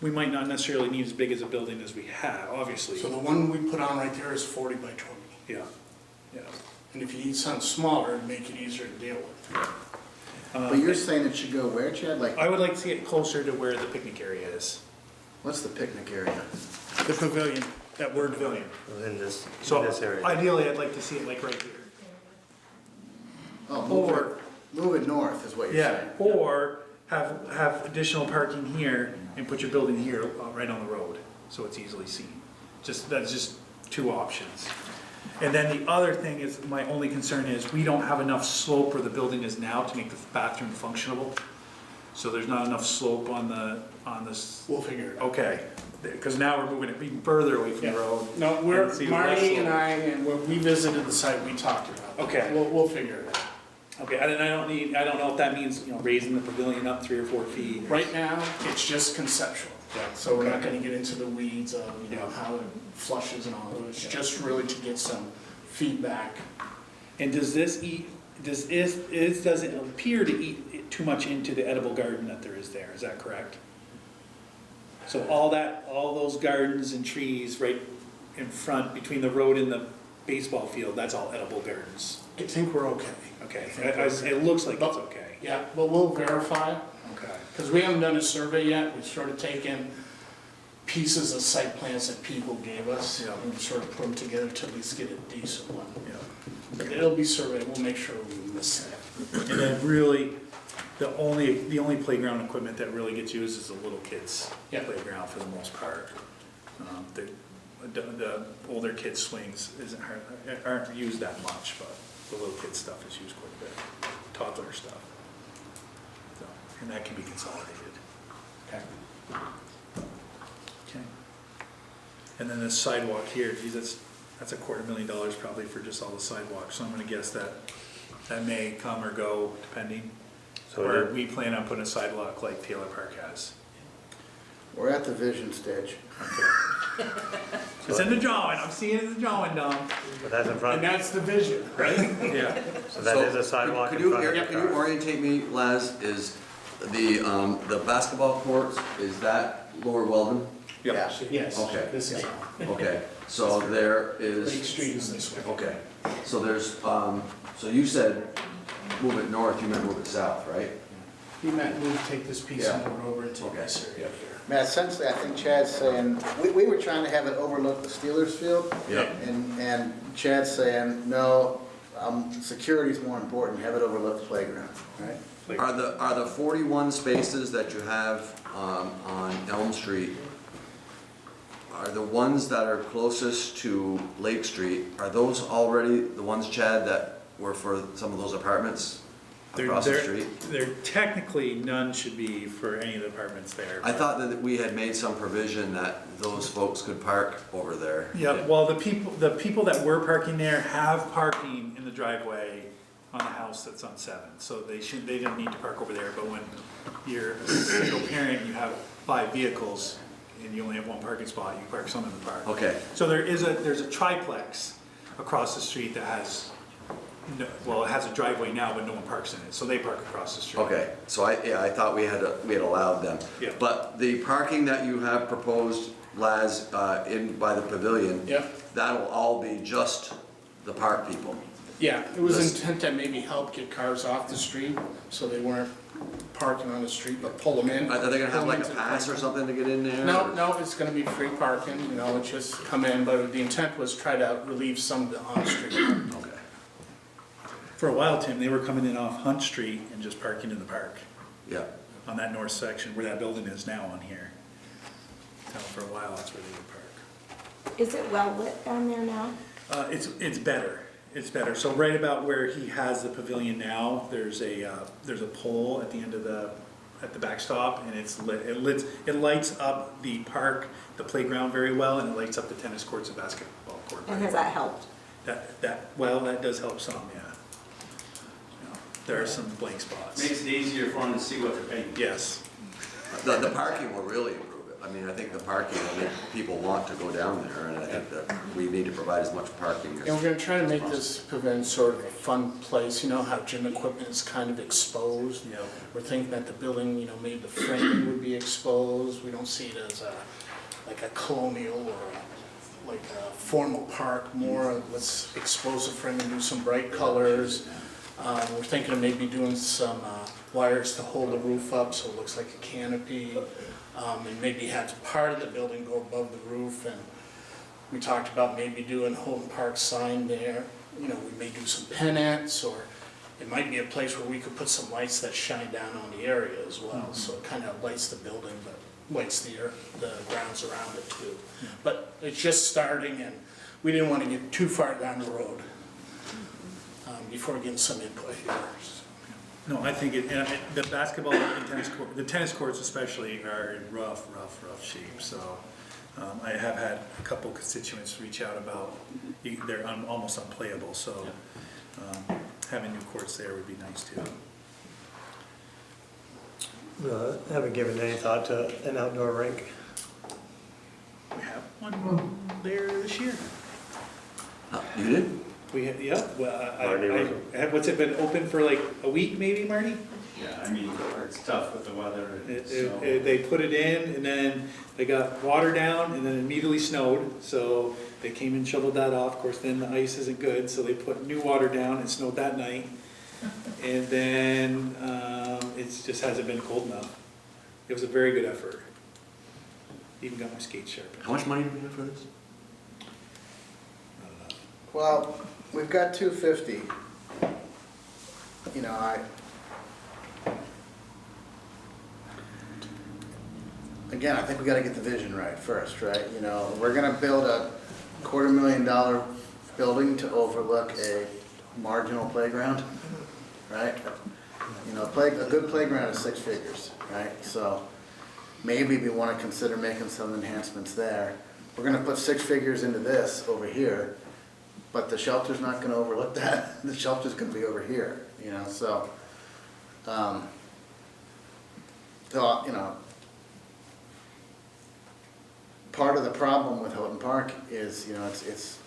Speaker 9: We might not necessarily need as big as a building as we have, obviously.
Speaker 12: So the one we put on right there is 40 by 20.
Speaker 9: Yeah, yeah.
Speaker 12: And if you need something smaller, it'd make it easier to deal with.
Speaker 7: but you're saying it should go where, Chad? Like,
Speaker 9: I would like to see it closer to where the picnic area is.
Speaker 7: what's the picnic area?
Speaker 9: The pavilion, that word pavilion.
Speaker 1: In this
Speaker 9: So
Speaker 1: area.
Speaker 9: ideally, I'd like to see it like right here.
Speaker 7: Oh,
Speaker 9: Or-
Speaker 7: move it north is what you're
Speaker 9: Yeah,
Speaker 7: saying.
Speaker 9: or have additional parking here and put your building here, right on the road, so it's easily seen. That's just two options. And then the other thing is, my only concern is, we don't have enough slope where the building is now to make the bathroom functionable. So there's not enough slope on the.
Speaker 12: We'll figure it out.
Speaker 9: Okay, because now we're moving it even further away from the road.
Speaker 12: No,
Speaker 9: And see less
Speaker 12: Marty and
Speaker 9: slope.
Speaker 12: and when we visited the site, we talked about it.
Speaker 9: Okay.
Speaker 12: We'll figure it out.
Speaker 9: Okay, I don't know if that means, raising the pavilion up 3 or 4 feet.
Speaker 12: Right now, it's just conceptual. So we're not gonna get into the weeds of, how it flushes and all of it. It's just really to get some feedback.
Speaker 9: And does it appear to eat too much into the edible garden that there is there, is that correct? So all those gardens and trees right in front, between the road and the baseball field, that's all edible gardens?
Speaker 12: I think we're okay.
Speaker 9: Okay, it looks like it's okay.
Speaker 12: Yeah, but we'll verify,
Speaker 9: Okay.
Speaker 12: because we haven't done a survey yet. We've sort of taken pieces of site plans that people gave us
Speaker 9: Yeah.
Speaker 12: and sort of put them together to at least get a decent one.
Speaker 9: Yeah.
Speaker 12: But it'll be surveyed, we'll make sure we miss that.
Speaker 9: And then really, the only playground equipment that really gets used is the little kids'
Speaker 12: Yeah.
Speaker 9: playground for the most part. The older kids' swings aren't used that much, but the little kids' stuff is used quite a bit, toddler stuff. So, and that can be consolidated.
Speaker 12: Okay.
Speaker 9: Okay. And then this sidewalk here, geez, that's $250,000 probably for just all the sidewalks, so I'm gonna guess that may come or go depending. Or we plan on putting a sidewalk like Taylor Park has.
Speaker 7: We're at the vision stage.
Speaker 9: Okay. It's in the drawing, I'm seeing it in the drawing, Dom.
Speaker 1: But that's in front,
Speaker 12: And that's the vision, right?
Speaker 9: Yeah.
Speaker 1: so that is a sidewalk in front of the
Speaker 3: Could you
Speaker 1: car.
Speaker 3: orientate me, Laz, is the basketball courts, is that Lower Weldon?
Speaker 7: Yeah.
Speaker 12: Yes.
Speaker 3: Okay.
Speaker 12: This is,
Speaker 3: Okay, so there is.
Speaker 12: Lake Street is this way.
Speaker 3: Okay, so there's, so you said move it north, you meant move it south, right?
Speaker 12: He meant we'd take this piece
Speaker 3: Yeah.
Speaker 12: and move it over into
Speaker 3: Okay.
Speaker 12: this area here.
Speaker 7: Matt, essentially, I think Chad's saying, we were trying to have it overlook the Steelers field.
Speaker 3: Yeah.
Speaker 7: And Chad's saying, no, security's more important, have it overlook the playground, right?
Speaker 3: Are the 41 spaces that you have on Elm Street, are the ones that are closest to Lake Street, are those already the ones, Chad, that were for some of those apartments across the street?
Speaker 9: There technically, none should be for any of the apartments there.
Speaker 3: I thought that we had made some provision that those folks could park over there.
Speaker 9: Yeah, well, the people that were parking there have parking in the driveway on the house that's on 7, so they didn't need to park over there, but when you're a single parent, you have 5 vehicles, and you only have 1 parking spot, you park some in the park.
Speaker 3: Okay,
Speaker 9: So there's a triplex across the street that has No, well, it has a driveway now, but no one parks in it, so they park across the street.
Speaker 3: Okay, so I thought we had allowed them.
Speaker 9: Yeah.
Speaker 3: But the parking that you have proposed, Laz, in by the pavilion,
Speaker 12: Yep.
Speaker 3: that'll all be just the park people.
Speaker 12: Yeah, it was
Speaker 3: This-
Speaker 12: intent to maybe help get cars off the street, so they weren't parking on the street, but pull them in.
Speaker 3: Are they gonna have
Speaker 12: pull
Speaker 3: like
Speaker 12: them
Speaker 3: a
Speaker 12: into the
Speaker 3: pass or
Speaker 12: parking.
Speaker 3: something to get in there?
Speaker 12: No,
Speaker 3: or-
Speaker 12: no, it's gonna be free parking, you know, it's just come in, but the intent was try to relieve some of the on-street.
Speaker 3: Okay.
Speaker 9: For a while, Tim, they were coming in off Hunt Street and just parking in the park
Speaker 3: Yeah.
Speaker 9: on that north section where that building is now on here. So for a while, that's where they would park.
Speaker 5: Is it well lit down there now?
Speaker 9: It's better. It's better. So right about where he has the pavilion now, there's a pole at the end of at the backstop, and it's lit. It lights up the park, the playground very well, and it lights up the tennis courts and basketball court.
Speaker 5: And has that helped?
Speaker 9: That does help some, yeah. There are some blank spots.
Speaker 14: Makes it easier for them to see what they're paying.
Speaker 9: Yes.
Speaker 3: The parking will really improve it. I mean, I think the parking will make people want to go down there, and I think that we need to provide as much parking as.
Speaker 12: And we're gonna try to make this pavilion sort of a fun place, you know how gym equipment is kind of exposed?
Speaker 9: Yeah.
Speaker 12: We're thinking that the building, you know, maybe the framing would be exposed, we don't see it as like a colonial or like a formal park, more let's expose the framing, do some bright colors. We're thinking of maybe doing some wires to hold the roof up so it looks like a canopy. And maybe have part of the building go above the roof, and we talked about maybe doing Holton Park sign there. You know, we may do some pennants, or it might be a place where we could put some lights that shine down on the area as well. So it kind of lights the building, but lights the grounds around it too. But it's just starting, and we didn't want to get too far down the road before getting some input here.
Speaker 9: No, I think the basketball and the tennis courts especially are in rough shape, so I have had a couple constituents reach out about, they're almost unplayable, so having new courts there would be nice too.
Speaker 1: Haven't given any thought to an outdoor rink.
Speaker 9: We have one there this year.
Speaker 3: You did?
Speaker 9: We had, yeah, well,
Speaker 1: Marty,
Speaker 9: what's it been open for like a week maybe, Marty?
Speaker 14: Yeah, I mean, it's tough with the weather. So.
Speaker 9: They put it in and then they got water down and then immediately snowed. So they came and shoveled that off. Of course, then the ice isn't good. So they put new water down and snowed that night. And then it just hasn't been cold enough. It was a very good effort. Even got my skates sharpened.
Speaker 3: How much money do we have for this?
Speaker 9: Not enough.
Speaker 7: Well, we've got 250. You know, again, I think we gotta get the vision right first, right? You know, we're gonna build a $250,000 building to overlook a marginal playground, right? You know, a good playground is 6 figures, right? So maybe we wanna consider making some enhancements there. We're gonna put 6 figures into this over here, but the shelter's not gonna overlook that. The shelter's gonna be over here, you know, so, you know, part of the problem with Houghton Park is, you know, it's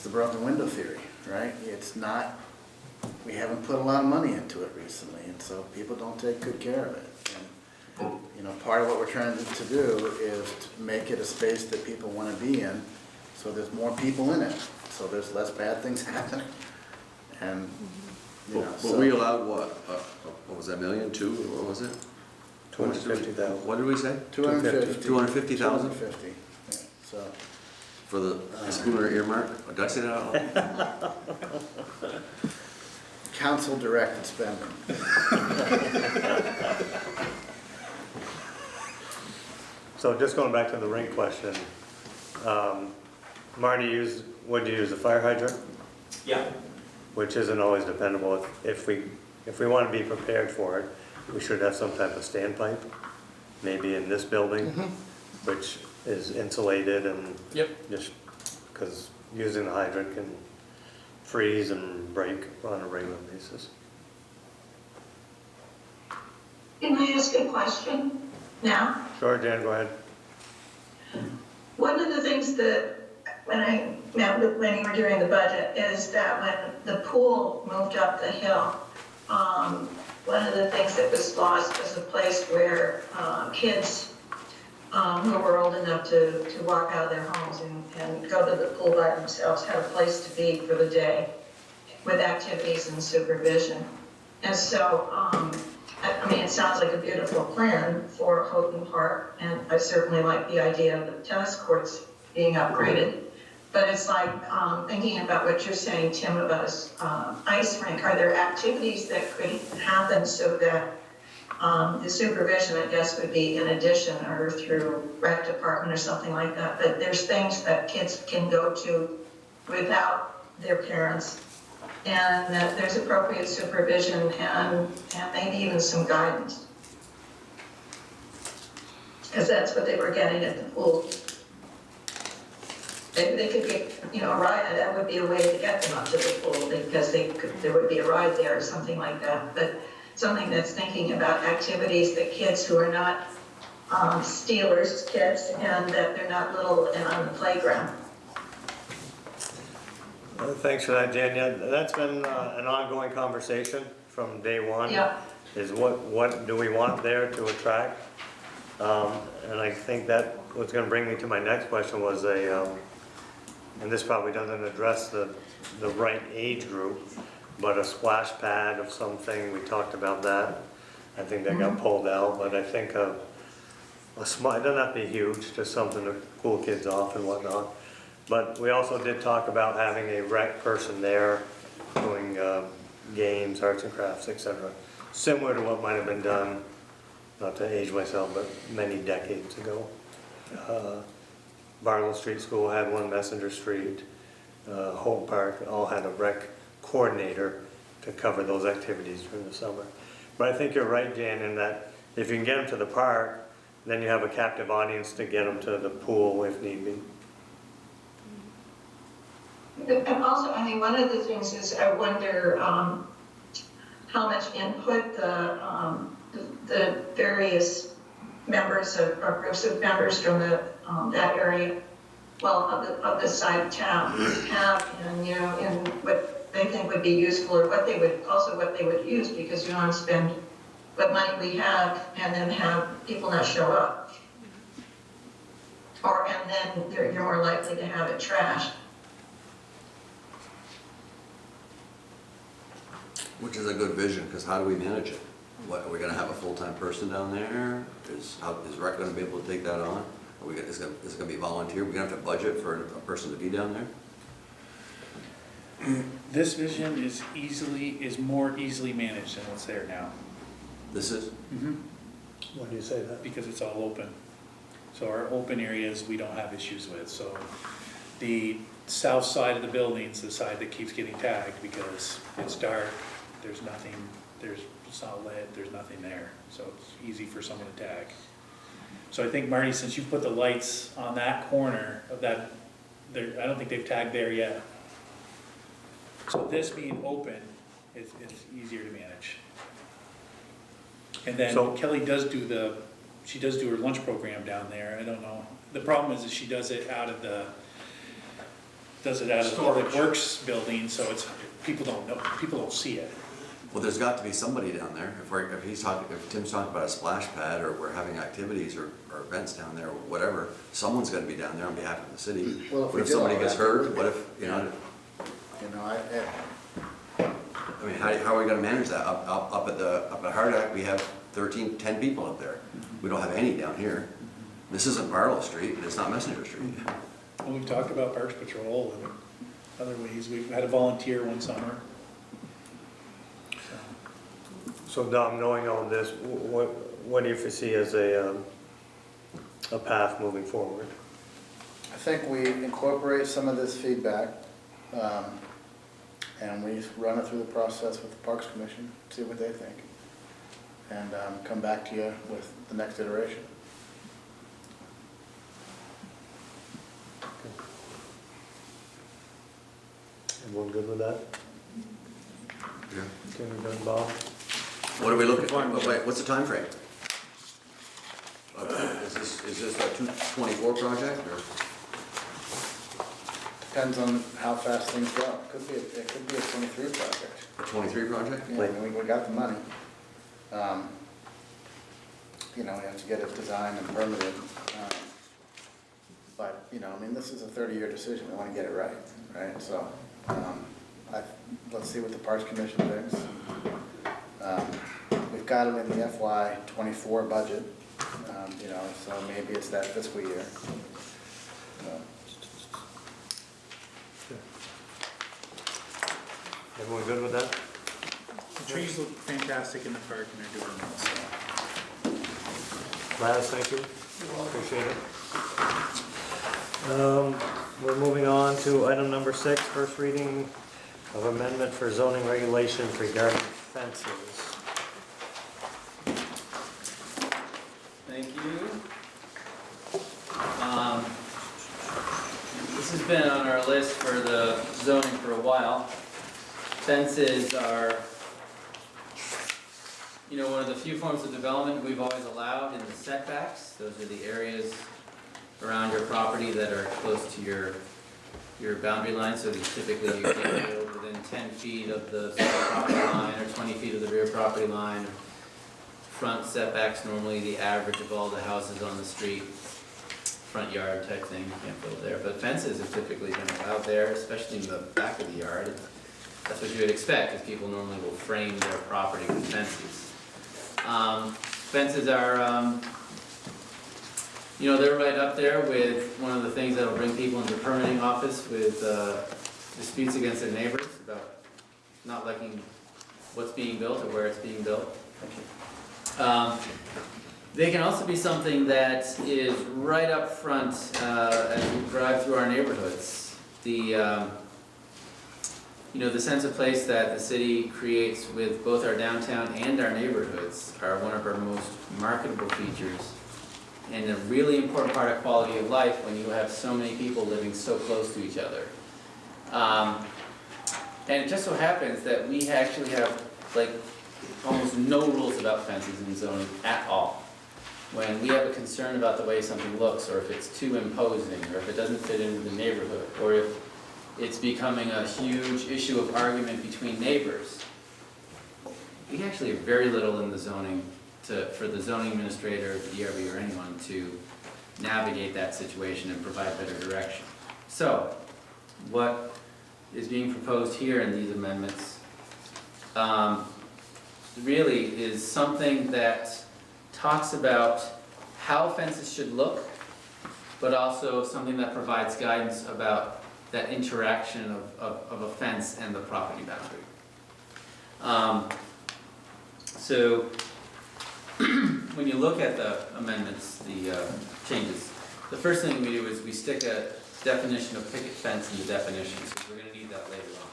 Speaker 7: the broken window theory, right? It's not, we haven't put a lot of money into it recently, and so people don't take good care of it. And, you know, part of what we're trying to do is to make it a space that people want to be in, so there's more people in it, so there's less bad things happening. And, you know,
Speaker 3: But we allowed what was that, $1 million, $2 million, or what was it?
Speaker 1: 250,000.
Speaker 3: What did we say?
Speaker 7: 250.
Speaker 3: 250,000?
Speaker 7: 250, yeah, so.
Speaker 3: For the Spooner earmark? Did I say that out loud?
Speaker 7: Council directed spending.
Speaker 1: So just going back to the rink question, Marty would you use a fire hydrant?
Speaker 14: Yeah.
Speaker 1: Which isn't always dependable. If we want to be prepared for it, we should have some type of standpipe, maybe in this building, which is insulated and just because using the hydrant can freeze and break on a regular basis.
Speaker 11: Can I ask a question now?
Speaker 1: Sure, Jan, go ahead.
Speaker 11: One of the things that when I met with, when you were doing the budget, is that when the pool moved up the hill, one of the things that was lost was a place where kids who were old enough to walk out of their homes and go to the pool by themselves had a place to be for the day with activities and supervision. And so, I mean, it sounds like a beautiful plan for Houghton Park, and I certainly like the idea of the tennis courts being upgraded. But it's like thinking about what you're saying, Tim, about ice rink. Are there activities that could happen so that the supervision, I guess, would be in addition or through rec department or something like that? But there's things that kids can go to without their parents, and that there's appropriate supervision and maybe even some guidance. Because that's what they were getting at the pool. They could get, you know, a ride, that would be a way to get them up to the pool, because there would be a ride there or something like that. But something that's thinking about activities that kids who are not Steelers kids, and that they're not little and on the playground.
Speaker 1: Thanks for that, Jan. Yeah, that's been an ongoing conversation from day one.
Speaker 11: Yeah.
Speaker 1: Is what do we want there to attract? And I think that what's going to bring me to my next question was and this probably doesn't address the right age group, but a splash pad of something. We talked about that. I think that got pulled out, but I think a small, it doesn't have to be huge, just something to cool kids off and whatnot. But we also did talk about having a rec person there doing games, arts and crafts, etc. Similar to what might have been done, not to age myself, but many decades ago. Barlow Street School had one, Messenger Street, Hope Park, all had a rec coordinator to cover those activities during the summer. But I think you're right, Jan, in that if you can get them to the park, then you have a captive audience to get them to the pool if need be.
Speaker 11: And also, I mean, one of the things is I wonder how much input the various members or groups of members from that area, well, of the side of town have, and you know, in what they think would be useful, or what they would use, because you don't want to spend what money we have and then have people not show up, and then you're more likely to have it trashed.
Speaker 3: Which is a good vision, because how do we manage it? What, are we gonna have a full-time person down there? Is rec gonna be able to take that on? Is it gonna be volunteer? We're gonna have to budget for a person to be down there?
Speaker 9: This vision is more easily managed than what's there now.
Speaker 3: This is?
Speaker 9: Mm-hmm.
Speaker 1: Why do you say that?
Speaker 9: Because it's all open. So our open areas, we don't have issues with. So the south side of the building's the side that keeps getting tagged because it's dark, there's nothing, it's not lit, there's nothing there. So it's easy for someone to tag. So I think, Marty, since you put the lights on that corner of that, I don't think they've tagged there yet. So this being open, it's easier to manage. And then Kelly does do her lunch program down there. I don't know. The problem is that she does it out of the Public Works building, so it's, people don't see it.
Speaker 3: Well, there's got to be somebody down there. If Tim's talking about a splash pad, or we're having activities or events down there, or whatever, someone's gonna be down there on behalf of the city.
Speaker 7: Well,
Speaker 3: What if somebody gets hurt? What if, you know? I mean, how are we gonna manage that? Up at Hardak, we have 10 people up there. We don't have any down here. This isn't Barlow Street, and it's not Messenger Street.
Speaker 9: Well, we've talked about Parks Patrol and other ways. We've had a volunteer one summer.
Speaker 1: So Dom, knowing all this, what do you foresee as a path moving forward?
Speaker 7: I think we incorporate some of this feedback, and we run it through the process with the Parks Commission, see what they think, and come back to you with the next iteration.
Speaker 1: Everyone good with that?
Speaker 3: Yeah.
Speaker 1: Okay, we're done, Bob?
Speaker 3: What are we looking for? Wait, what's the time frame? Is this a 224 project, or?
Speaker 7: Depends on how fast things go. It could be a 23 project.
Speaker 3: A 23 project?
Speaker 7: Yeah, I mean, we got the money. You know, we have to get it designed and permitted. But, you know, I mean, this is a 30-year decision. We want to get it right, right? So, let's see what the Parks Commission thinks. We've got it in the FY '24 budget, you know, so maybe it's that fiscal year.
Speaker 1: Everyone good with that?
Speaker 9: The trees look fantastic in the park and they're doing well, so.
Speaker 1: Gladys, thank you. Appreciate it. We're moving on to item number 6, first reading of amendment for zoning regulations regarding fences.
Speaker 10: Thank you. This has been on our list for the zoning for a while. Fences are, you know, one of the few forms of development we've always allowed in the setbacks. Those are the areas around your property that are close to your boundary line. So typically you can build within 10 feet of the side property line or 20 feet of the rear property line. Front setbacks, normally the average of all the houses on the street, front yard type thing, you can't build there. But fences have typically been allowed there, especially in the back of the yard. That's what you would expect, because people normally will frame their property with fences. Fences are, you know, they're right up there with one of the things that'll bring people into the permitting office with disputes against their neighbors about not liking what's being built or where it's being built. They can also be something that is right up front as we drive through our neighborhoods. You know, the sense of place that the city creates with both our downtown and our neighborhoods are one of our most marketable features and a really important part of quality of life when you have so many people living so close to each other. And it just so happens that we actually have like almost no rules about fences in zoning at all. When we have a concern about the way something looks, or if it's too imposing, or if it doesn't fit into the neighborhood, or if it's becoming a huge issue of argument between neighbors, we actually have very little in the zoning for the zoning administrator, the DRB, or anyone to navigate that situation and provide better direction. So, what is being proposed here in these amendments really is something that talks about how fences should look, but also something that provides guidance about that interaction of a fence and the property boundary. So when you look at the amendments, the changes, the first thing we do is we stick a definition of picket fence in the definitions, because we're going to need that later on.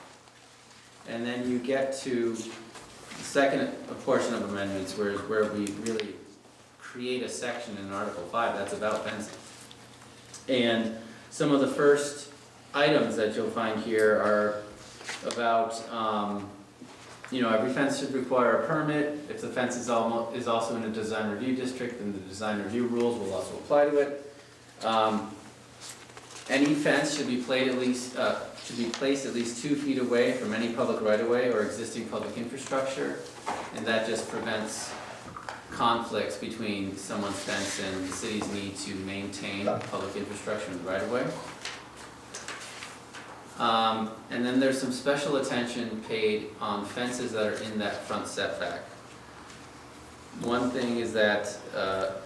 Speaker 10: And then you get to the second portion of amendments, where we really create a section in Article 5 that's about fencing. And some of the first items that you'll find here are about, you know, every fence should require a permit. If the fence is also in a design review district, then the design review rules will also apply to it. Any fence should be placed at least 2 feet away from any public right-of-way or existing public infrastructure, and that just prevents conflicts between someone's fence and the city's need to maintain public infrastructure in the right-of-way. And then there's some special attention paid on fences that are in that front setback. One thing is that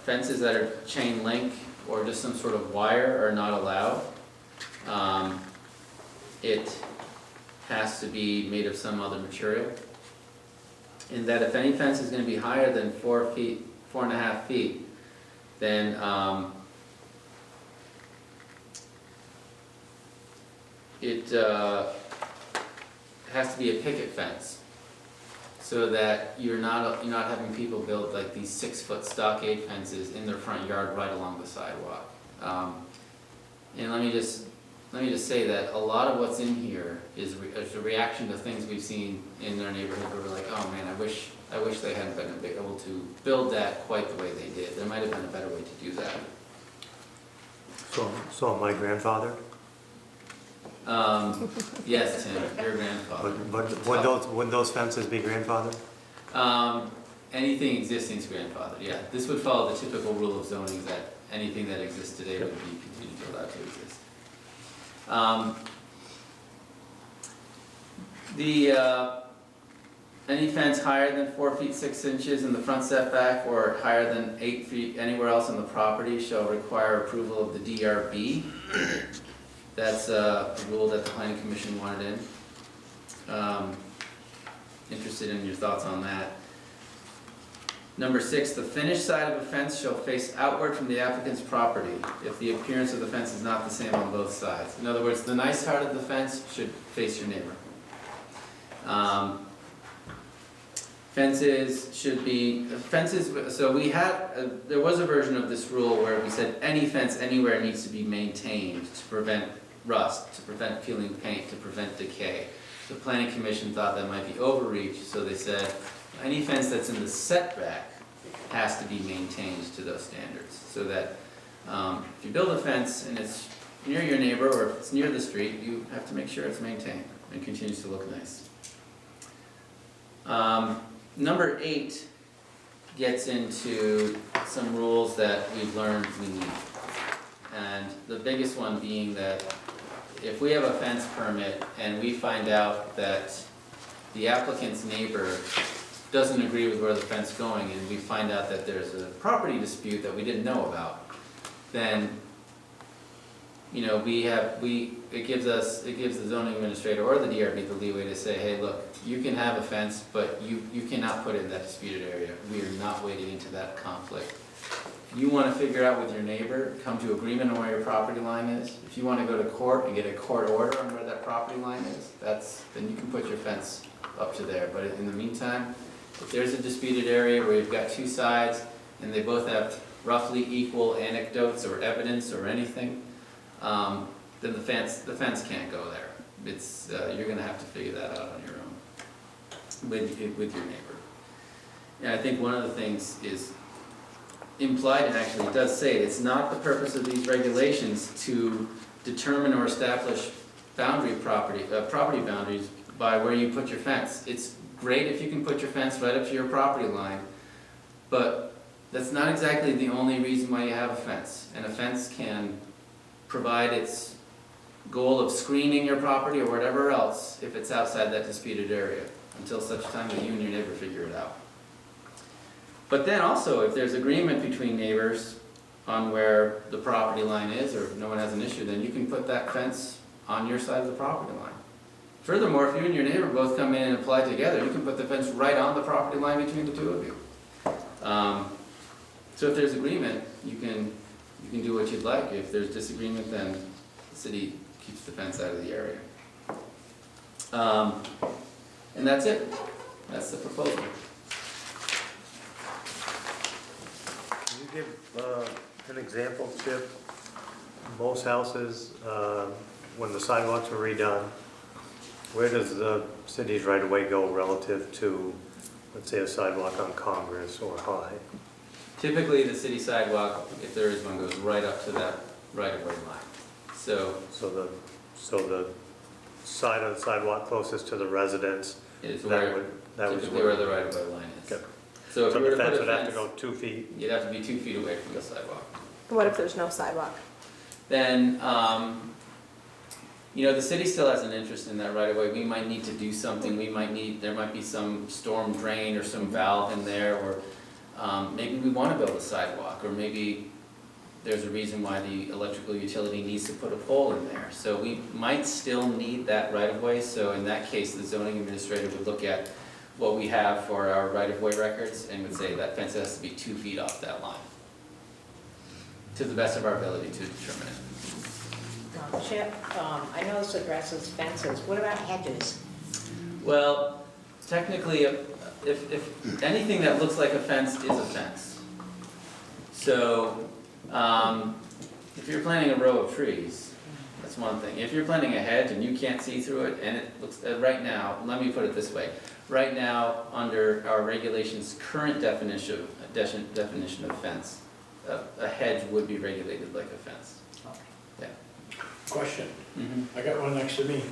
Speaker 10: fences that are chain link or just some sort of wire are not allowed. It has to be made of some other material. And that if any fence is going to be higher than 4.5 feet, then it has to be a picket fence, so that you're not having people build like these 6-foot stockade fences in their front yard right along the sidewalk. And let me just say that a lot of what's in here is a reaction to things we've seen in our neighborhood where we're like, oh man, I wish they hadn't been able to build that quite the way they did. There might have been a better way to do that.
Speaker 1: So my grandfather?
Speaker 10: Yes, Tim, your grandfather.
Speaker 1: Would those fences be grandfathered?
Speaker 10: Anything existing is grandfathered, yeah. This would follow the typical rule of zoning that anything that exists today would be continued to allow to exist. Any fence higher than 4 feet 6 inches in the front setback or higher than 8 feet anywhere else on the property shall require approval of the DRB. That's a rule that the planning commission wanted in. Interested in your thoughts on that. Number 6, the finished side of a fence shall face outward from the applicant's property if the appearance of the fence is not the same on both sides. In other words, the nice part of the fence should face your neighbor. Fences should be, so we had, there was a version of this rule where we said any fence anywhere needs to be maintained to prevent rust, to prevent peeling paint, to prevent decay. The planning commission thought that might be overreach, so they said any fence that's in the setback has to be maintained to those standards. So that if you build a fence and it's near your neighbor or if it's near the street, you have to make sure it's maintained and continues to look nice. Number 8 gets into some rules that we've learned we need. And the biggest one being that if we have a fence permit and we find out that the applicant's neighbor doesn't agree with where the fence is going and we find out that there's a property dispute that we didn't know about, then it gives the zoning administrator or the DRB the leeway to say, hey, look, you can have a fence, but you cannot put it in that disputed area. We are not wading into that conflict. If you want to figure out with your neighbor, come to agreement on where your property line is. If you want to go to court and get a court order on where that property line is, then you can put your fence up to there. But in the meantime, if there's a disputed area where you've got two sides and they both have roughly equal anecdotes or evidence or anything, then the fence can't go there. It's you're going to have to figure that out on your own with your neighbor. And I think one of the things is implied, and actually it does say it's not the purpose of these regulations to determine or establish property boundaries by where you put your fence. It's great if you can put your fence right up to your property line, but that's not exactly the only reason why you have a fence. And a fence can provide its goal of screening your property or whatever else if it's outside that disputed area, until such time that you and your neighbor figure it out. But then also, if there's agreement between neighbors on where the property line is, or if no one has an issue, then you can put that fence on your side of the property line. Furthermore, if you and your neighbor both come in and apply together, you can put the fence right on the property line between the two of you. So if there's agreement, you can do what you'd like. If there's disagreement, then the city keeps the fence out of the area. And that's it. That's the proposal.
Speaker 1: Can you give an example, Chip? Most houses, when the sidewalks were redone, where does the city's right-of-way go relative to, let's say, a sidewalk on Congress or High?
Speaker 10: Typically, the city sidewalk, if there is one, goes right up to that right-of-way line. So
Speaker 1: the side of the sidewalk closest to the residence,
Speaker 10: is
Speaker 1: typically
Speaker 10: where the right-of-way line is.
Speaker 1: Okay.
Speaker 10: So if you were to put
Speaker 1: fence
Speaker 10: a
Speaker 1: would have to
Speaker 10: fence,
Speaker 1: go 2 feet.
Speaker 10: you'd have to be 2 feet away from the sidewalk.
Speaker 5: What if there's no sidewalk?
Speaker 10: Then, the city still has an interest in that right-of-way. We might need to do something. There might be some storm drain or some valve in there, or maybe we want to build a sidewalk, or maybe there's a reason why the electrical utility needs to put a pole in there. So we might still need that right-of-way. So in that case, the zoning administrator would look at what we have for our right-of-way records and would say that fence has to be 2 feet off that line, to the best of our ability to determine it.
Speaker 2: Chip, I know this addresses fences. What about hedges?
Speaker 10: Well, technically, if anything that looks like a fence is a fence. So, if you're planting a row of trees, that's one thing. If you're planting a hedge and you can't see through it, and it looks, right now, let me put it this way. Right now, under our regulations' current definition of fence, a hedge would be regulated like a fence.
Speaker 2: Okay.
Speaker 10: Yeah.
Speaker 13: Question,
Speaker 10: Mhm.
Speaker 13: I got one next to me.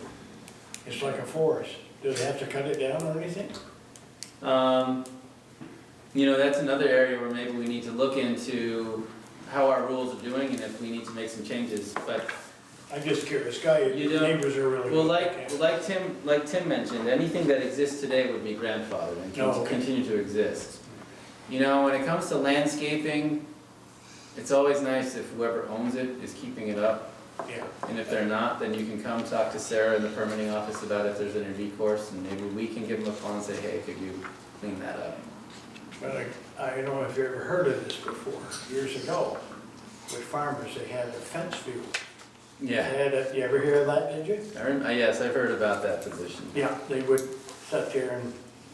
Speaker 13: It's like a forest. Does it have to cut it down or anything?
Speaker 10: You know, that's another area where maybe we need to look into how our rules are doing and if we need to make some changes, but,
Speaker 13: I'm just curious, Guy,
Speaker 10: You
Speaker 13: your
Speaker 10: don't-
Speaker 13: neighbors are really
Speaker 10: well,
Speaker 13: good.
Speaker 10: like Tim mentioned, anything that exists today would be grandfathered and
Speaker 13: Oh, okay.
Speaker 10: continue to exist. You know, when it comes to landscaping, it's always nice if whoever owns it is keeping it up.
Speaker 13: Yeah,
Speaker 10: And if they're not, then you can come talk to Sarah in the permitting office about if there's any recourse, and maybe we can give them a call and say, hey, could you clean that up?
Speaker 13: but I don't know if you ever heard of this before, years ago, with farmers, they had a fence view.
Speaker 10: Yeah,
Speaker 13: You ever hear of that, did you?
Speaker 10: yes, I've heard about that position.
Speaker 13: Yeah, they would sit there and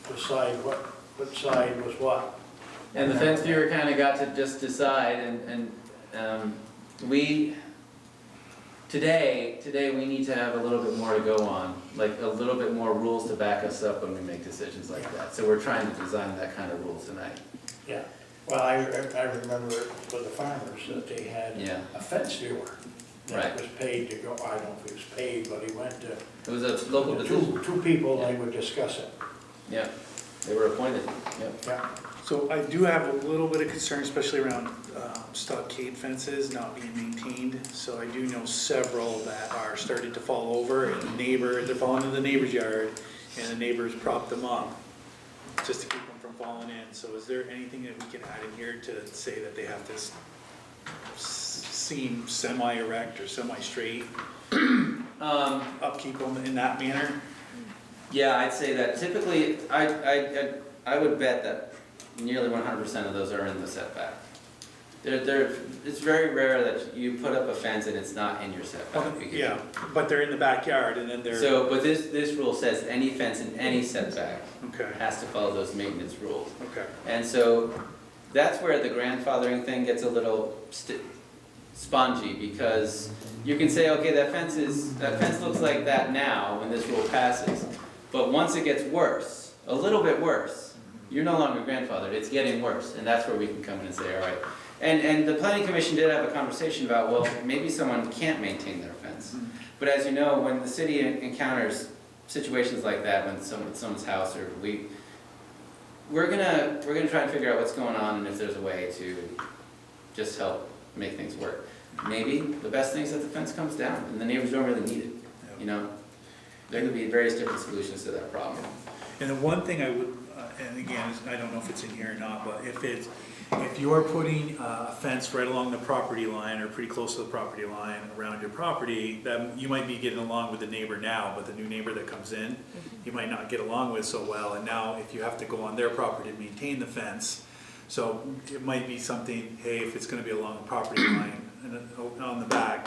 Speaker 13: decide what side was what.
Speaker 10: And the fence viewer kinda got to just decide, and today, we need to have a little bit more to go on, like a little bit more rules to back us up when we make decisions like that. So we're trying to design that kind of rule tonight.
Speaker 13: Yeah, well, I remember with the farmers that they had
Speaker 10: Yeah.
Speaker 13: a fence viewer.
Speaker 10: Right.
Speaker 13: That was paid to go, I don't know if he was paid, but he went to.
Speaker 10: It was a local position.
Speaker 13: Two people, they would discuss it.
Speaker 10: Yeah, they were appointed, yep.
Speaker 13: Yeah.
Speaker 9: So I do have a little bit of concern, especially around stockade fences not being maintained. So I do know several that are starting to fall over, and they're falling in the neighbor's yard, and the neighbors prop them up just to keep them from falling in. So is there anything that we can add in here to say that they have to seem semi-erect or semi-straight, upkeep them in that manner?
Speaker 10: Yeah, I'd say that typically, I would bet that nearly 100% of those are in the setback. It's very rare that you put up a fence and it's not in your setback.
Speaker 9: Yeah, but they're in the backyard and then they're.
Speaker 10: So, but this rule says any fence in any setback
Speaker 9: Okay,
Speaker 10: has to follow those maintenance rules.
Speaker 9: okay.
Speaker 10: And so, that's where the grandfathering thing gets a little spongy, because you can say, okay, that fence looks like that now when this rule passes, but once it gets worse, a little bit worse, you're no longer grandfathered, it's getting worse, and that's where we can come in and say, all right. And the planning commission did have a conversation about, well, maybe someone can't maintain their fence. But as you know, when the city encounters situations like that, when someone's house, or we're gonna try and figure out what's going on and if there's a way to just help make things work. Maybe the best thing is that the fence comes down and the neighbors don't really need it, you know? There could be various different solutions to that problem.
Speaker 9: And the one thing I would, and again, I don't know if it's in here or not, but if you're putting a fence right along the property line or pretty close to the property line around your property, that you might be getting along with the neighbor now, but the new neighbor that comes in, you might not get along with so well. And now if you have to go on their property to maintain the fence, so it might be something, hey, if it's gonna be along the property line and on the back,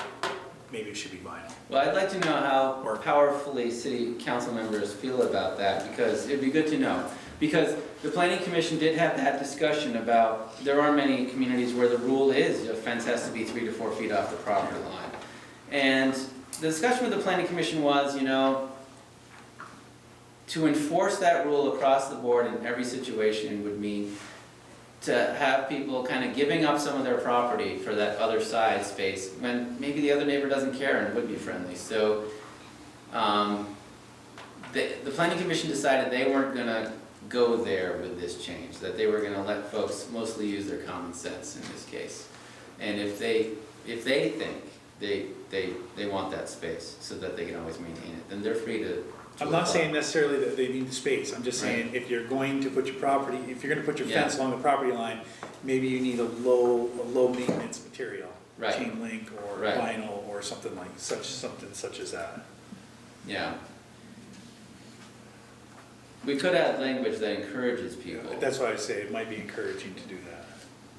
Speaker 9: maybe it should be vinyl.
Speaker 10: Well, I'd like to know how powerfully city council members feel about that, because it'd be good to know. Because the planning commission did have that discussion about, there are many communities where the rule is a fence has to be 3 to 4 feet off the property line. And the discussion with the planning commission was, you know, to enforce that rule across the board in every situation would mean to have people kind of giving up some of their property for that other side space when maybe the other neighbor doesn't care and would be friendly. So the planning commission decided they weren't gonna go there with this change, that they were gonna let folks mostly use their common sense in this case. And if they think they want that space so that they can always maintain it, then they're free to
Speaker 9: I'm not saying necessarily that they need the space, I'm just saying if you're going to put your property, if you're gonna put your fence along the property line, maybe you need a low maintenance material.
Speaker 10: Right.
Speaker 9: Chain link or vinyl or something such as that.
Speaker 10: Yeah. We could add language that encourages people.
Speaker 9: That's why I say it might be encouraging to do that.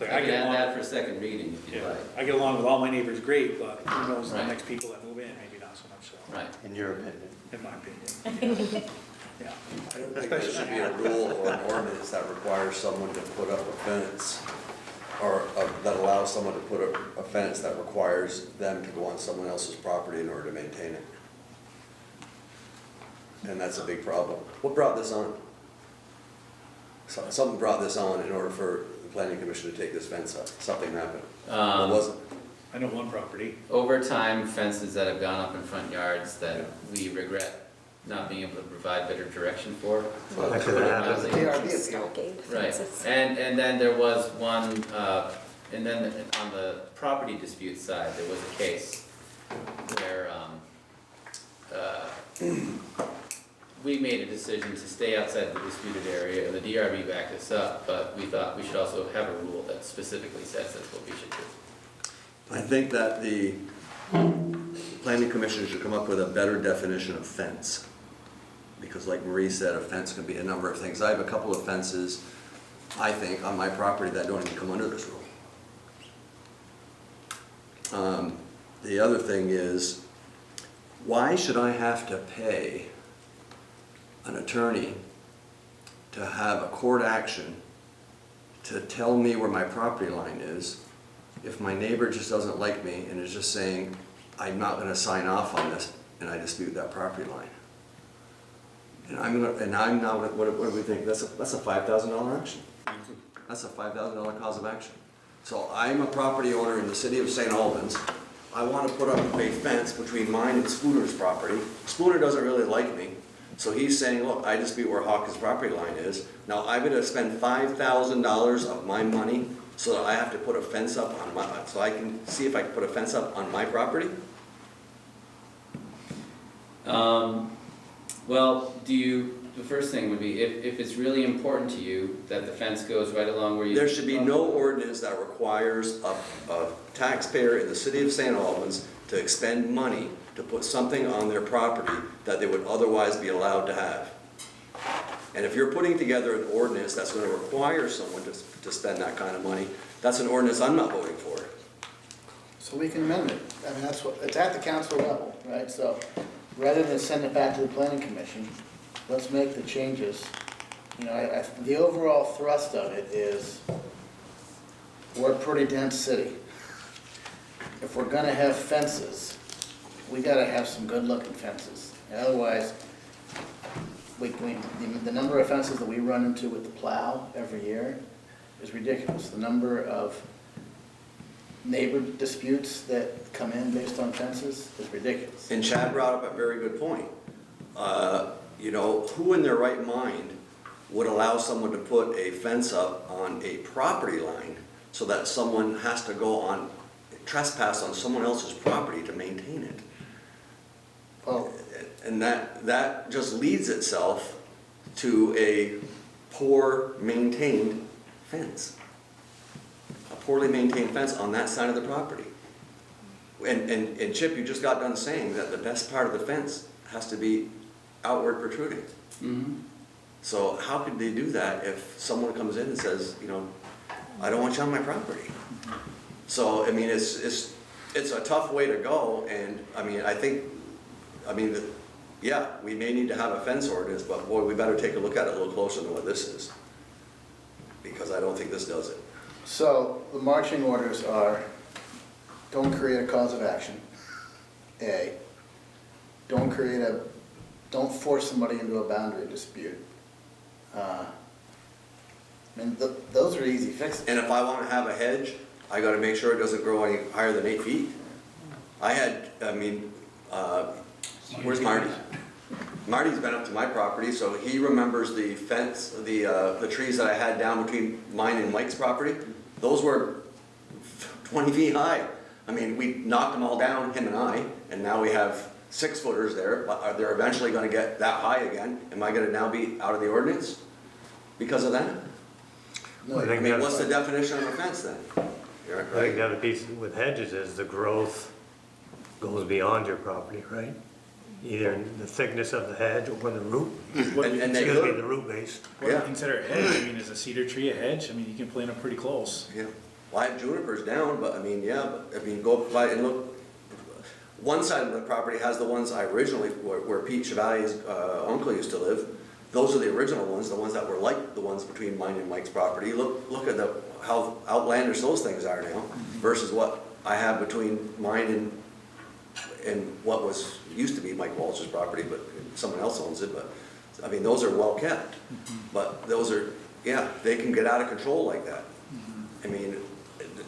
Speaker 9: Like
Speaker 10: I could add that for second reading if you'd like.
Speaker 9: I get along with all my neighbors great, but who knows the next people that move in, maybe not so much so.
Speaker 10: Right.
Speaker 3: In your opinion?
Speaker 9: In my opinion. Yeah.
Speaker 3: I don't think there should be a rule or an ordinance that requires someone to put up a fence, or that allows someone to put up a fence that requires them to go on someone else's property in order to maintain it. And that's a big problem. What brought this on? Something brought this on in order for the planning commission to take this fence up. Something happened. What was it?
Speaker 9: I know one property.
Speaker 10: Over time, fences that have gone up in front yards that we regret not being able to provide better direction for.
Speaker 1: That could happen.
Speaker 10: Right, and then there was one, and then on the property dispute side, there was a case where, we made a decision to stay outside the disputed area, and the DRB backed us up, but we thought we should also have a rule that specifically says that's what we should do.
Speaker 3: I think that the planning commission should come up with a better definition of fence. Because like Marie said, a fence can be a number of things. I have a couple of fences, I think, on my property that don't even come under this rule. The other thing is, why should I have to pay an attorney to have a court action to tell me where my property line is if my neighbor just doesn't like me and is just saying, I'm not gonna sign off on this, and I dispute that property line? And I'm now, what do we think? That's a $5,000 action. That's a $5,000 cause of action. So I'm a property owner in the city of St. Albans. I want to put up a fence between mine and Spooner's property. Spooner doesn't really like me. So he's saying, look, I dispute where Hawkins' property line is. Now I'm gonna spend $5,000 of my money so that I have to put a fence up on my, so I can see if I can put a fence up on my property?
Speaker 10: Well, the first thing would be, if it's really important to you that the fence goes right along where you...
Speaker 3: There should be no ordinance that requires a taxpayer in the city of St. Albans to expend money to put something on their property that they would otherwise be allowed to have. And if you're putting together an ordinance that's going to require someone to spend that kind of money, that's an ordinance I'm not voting for.
Speaker 7: So we can amend it. I mean, that's what, it's at the council level, right? So rather than send it back to the planning commission, let's make the changes. You know, the overall thrust of it is, we're a pretty dense city. If we're gonna have fences, we gotta have some good-looking fences. Otherwise, the number of fences that we run into with the plow every year is ridiculous. The number of neighbor disputes that come in based on fences is ridiculous.
Speaker 3: And Chad brought up a very good point. You know, who in their right mind would allow someone to put a fence up on a property line so that someone has to go on, trespass on someone else's property to maintain it?
Speaker 7: Well,
Speaker 3: and that just leads itself to a poor maintained fence. A poorly maintained fence on that side of the property. And Chip, you just got done saying that the best part of the fence has to be outward protruding.
Speaker 10: Mm-hmm.
Speaker 3: So how could they do that if someone comes in and says, you know, I don't want you on my property? So, I mean, it's a tough way to go, and I mean, yeah, we may need to have a fence ordinance, but boy, we better take a look at it a little closer than what this is. Because I don't think this does it.
Speaker 7: so the marching orders are, don't create a cause of action, A. Don't force somebody into a boundary dispute. I mean, those are easy fixes.
Speaker 3: And if I want to have a hedge, I got to make sure it doesn't grow any higher than 8 feet. Where's Marty? Marty's been up to my property, so he remembers the fence, the trees that I had down between mine and Mike's property. Those were 20 feet high. I mean, we knocked them all down, him and I, and now we have 6-footers there, but they're eventually going to get that high again. Am I going to now be out of the ordinance because of that?
Speaker 7: No,
Speaker 1: I think
Speaker 3: What's the definition of a fence then?
Speaker 1: I think the other piece with hedges is the growth goes beyond your property, right? Either the thickness of the hedge or the root.
Speaker 3: And they
Speaker 1: Excuse me,
Speaker 3: could.
Speaker 1: the root base.
Speaker 9: What do
Speaker 3: Yeah.
Speaker 9: you consider a hedge? I mean, is a cedar tree a hedge? I mean, you can plant them pretty close.
Speaker 3: Yeah, well, I have junipers down, but I mean, yeah, but I mean, go by and look. One side of the property has the ones I originally, where Pete Chevalier's uncle used to live. Those are the original ones, the ones that were like the ones between mine and Mike's property. Look at how outlandish those things are now versus what I have between mine and what used to be Mike Walsh's property, but someone else owns it. But I mean, those are well kept. But those are, yeah, they can get out of control like that. I mean,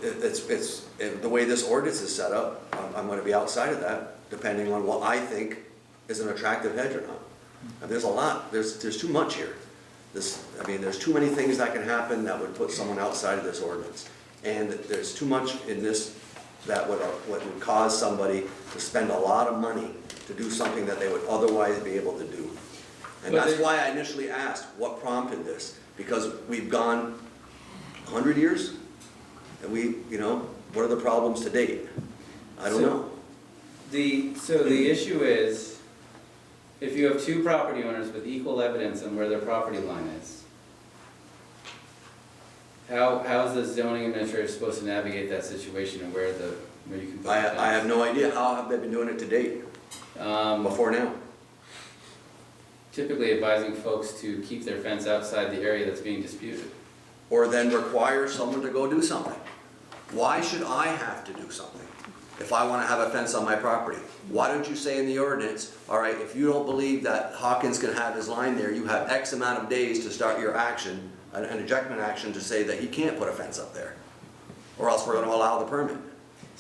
Speaker 3: the way this ordinance is set up, I'm gonna be outside of that, depending on what I think is an attractive hedge or not. And there's a lot, there's too much here. There's too many things that can happen that would put someone outside of this ordinance. And there's too much in this that would cause somebody to spend a lot of money to do something that they would otherwise be able to do. And that's why I initially asked, what prompted this? Because we've gone 100 years, and what are the problems to date? I don't know.
Speaker 10: So the issue is, if you have two property owners with equal evidence on where their property line is, how is the zoning administrator supposed to navigate that situation and where you can put the fence?
Speaker 3: I have no idea. How have they been doing it to date, before now?
Speaker 10: Typically advising folks to keep their fence outside the area that's being disputed.
Speaker 3: Or then require someone to go do something. Why should I have to do something if I want to have a fence on my property? Why don't you say in the ordinance, all right, if you don't believe that Hawkins can have his line there, you have X amount of days to start your action, an ejectment action to say that he can't put a fence up there, or else we're going to allow the permit.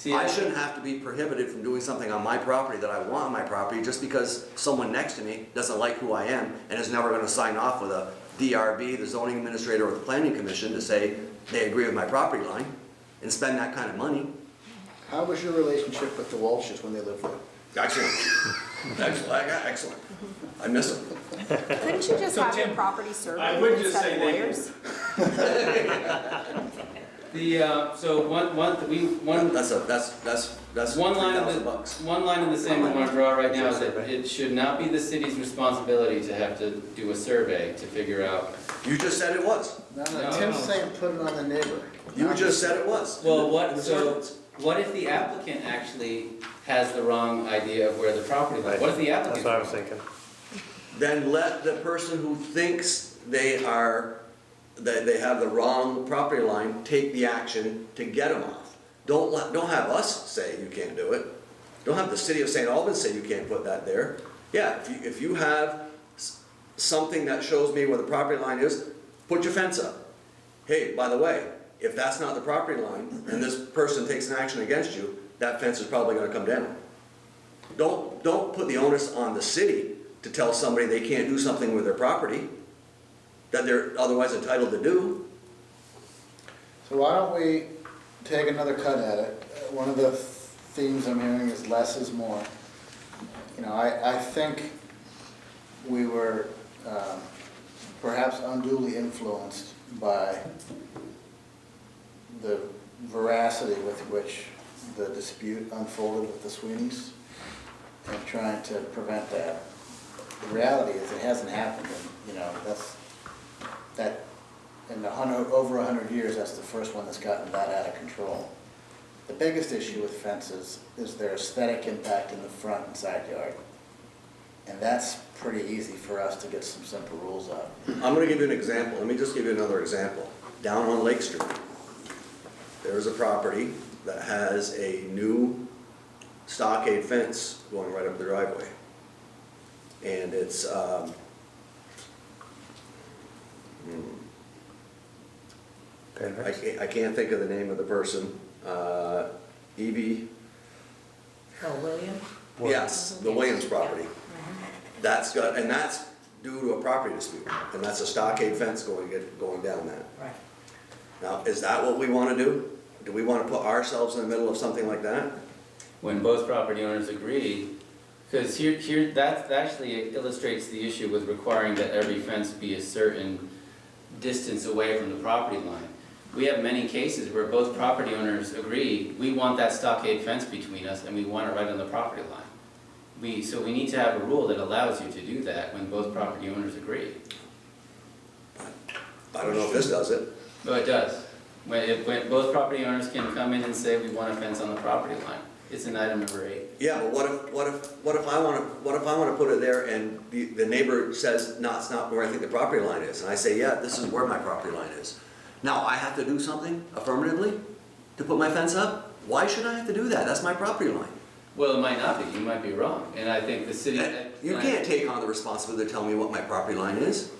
Speaker 3: I shouldn't have to be prohibited from doing something on my property that I want on my property just because someone next to me doesn't like who I am and is never going to sign off with a DRB, the zoning administrator, or the planning commission to say they agree with my property line and spend that kind of money.
Speaker 7: How was your relationship with the Walshes when they lived there?
Speaker 3: Excellent. Excellent. I miss them.
Speaker 5: Couldn't you just have your property
Speaker 14: I
Speaker 5: surveyed
Speaker 14: would just
Speaker 5: instead
Speaker 14: say
Speaker 5: of lawyers?
Speaker 10: So
Speaker 3: That's
Speaker 10: one line
Speaker 3: $3,000.
Speaker 10: one line in the sand we want to draw right now is that it should not be the city's responsibility to have to do a survey to figure out.
Speaker 3: You just said it was.
Speaker 7: No,
Speaker 10: No.
Speaker 7: Tim's saying put it on the neighbor.
Speaker 3: You just said it was.
Speaker 10: Well,
Speaker 3: So
Speaker 10: what if the applicant actually has the wrong idea of where the property line? What if the applicant?
Speaker 1: That's what I was thinking.
Speaker 3: then let the person who thinks that they have the wrong property line take the action to get them off. Don't have us say you can't do it. Don't have the city of St. Albans say you can't put that there. Yeah, if you have something that shows me where the property line is, put your fence up. Hey, by the way, if that's not the property line and this person takes an action against you, that fence is probably going to come down. Don't put the onus on the city to tell somebody they can't do something with their property that they're otherwise entitled to do.
Speaker 7: So why don't we take another cut at it? One of the themes I'm hearing is less is more. I think we were perhaps unduly influenced by the veracity with which the dispute unfolded with the Sweeneys and trying to prevent that. The reality is it hasn't happened, and in over 100 years, that's the first one that's gotten that out of control. The biggest issue with fences is their aesthetic impact in the front and side yard. And that's pretty easy for us to get some simple rules of.
Speaker 3: I'm going to give you an example. Let me just give you another example. Down on Lake Street, there's a property that has a new stockade fence going right up the driveway. And it's, I can't think of the name of the person. Evie.
Speaker 2: Oh, William?
Speaker 3: Yes, the Williams property. That's due to a property dispute, and that's a stockade fence going down that.
Speaker 2: Right.
Speaker 3: Now, is that what we want to do? Do we want to put ourselves in the middle of something like that?
Speaker 10: When both property owners agree, because that actually illustrates the issue with requiring that every fence be a certain distance away from the property line. We have many cases where both property owners agree, we want that stockade fence between us and we want it right on the property line. So we need to have a rule that allows you to do that when both property owners agree.
Speaker 3: I don't know if this does it.
Speaker 10: No, it does. When both property owners can come in and say we want a fence on the property line. It's in item number 8.
Speaker 3: Yeah, but what if I want to put it there and the neighbor says, no, it's not where I think the property line is, and I say, yeah, this is where my property line is. Now I have to do something affirmatively to put my fence up? Why should I have to do that? That's my property line.
Speaker 10: Well, it might not be. You might be wrong. And I think the city...
Speaker 3: You can't take on the responsibility to tell me what my property line is.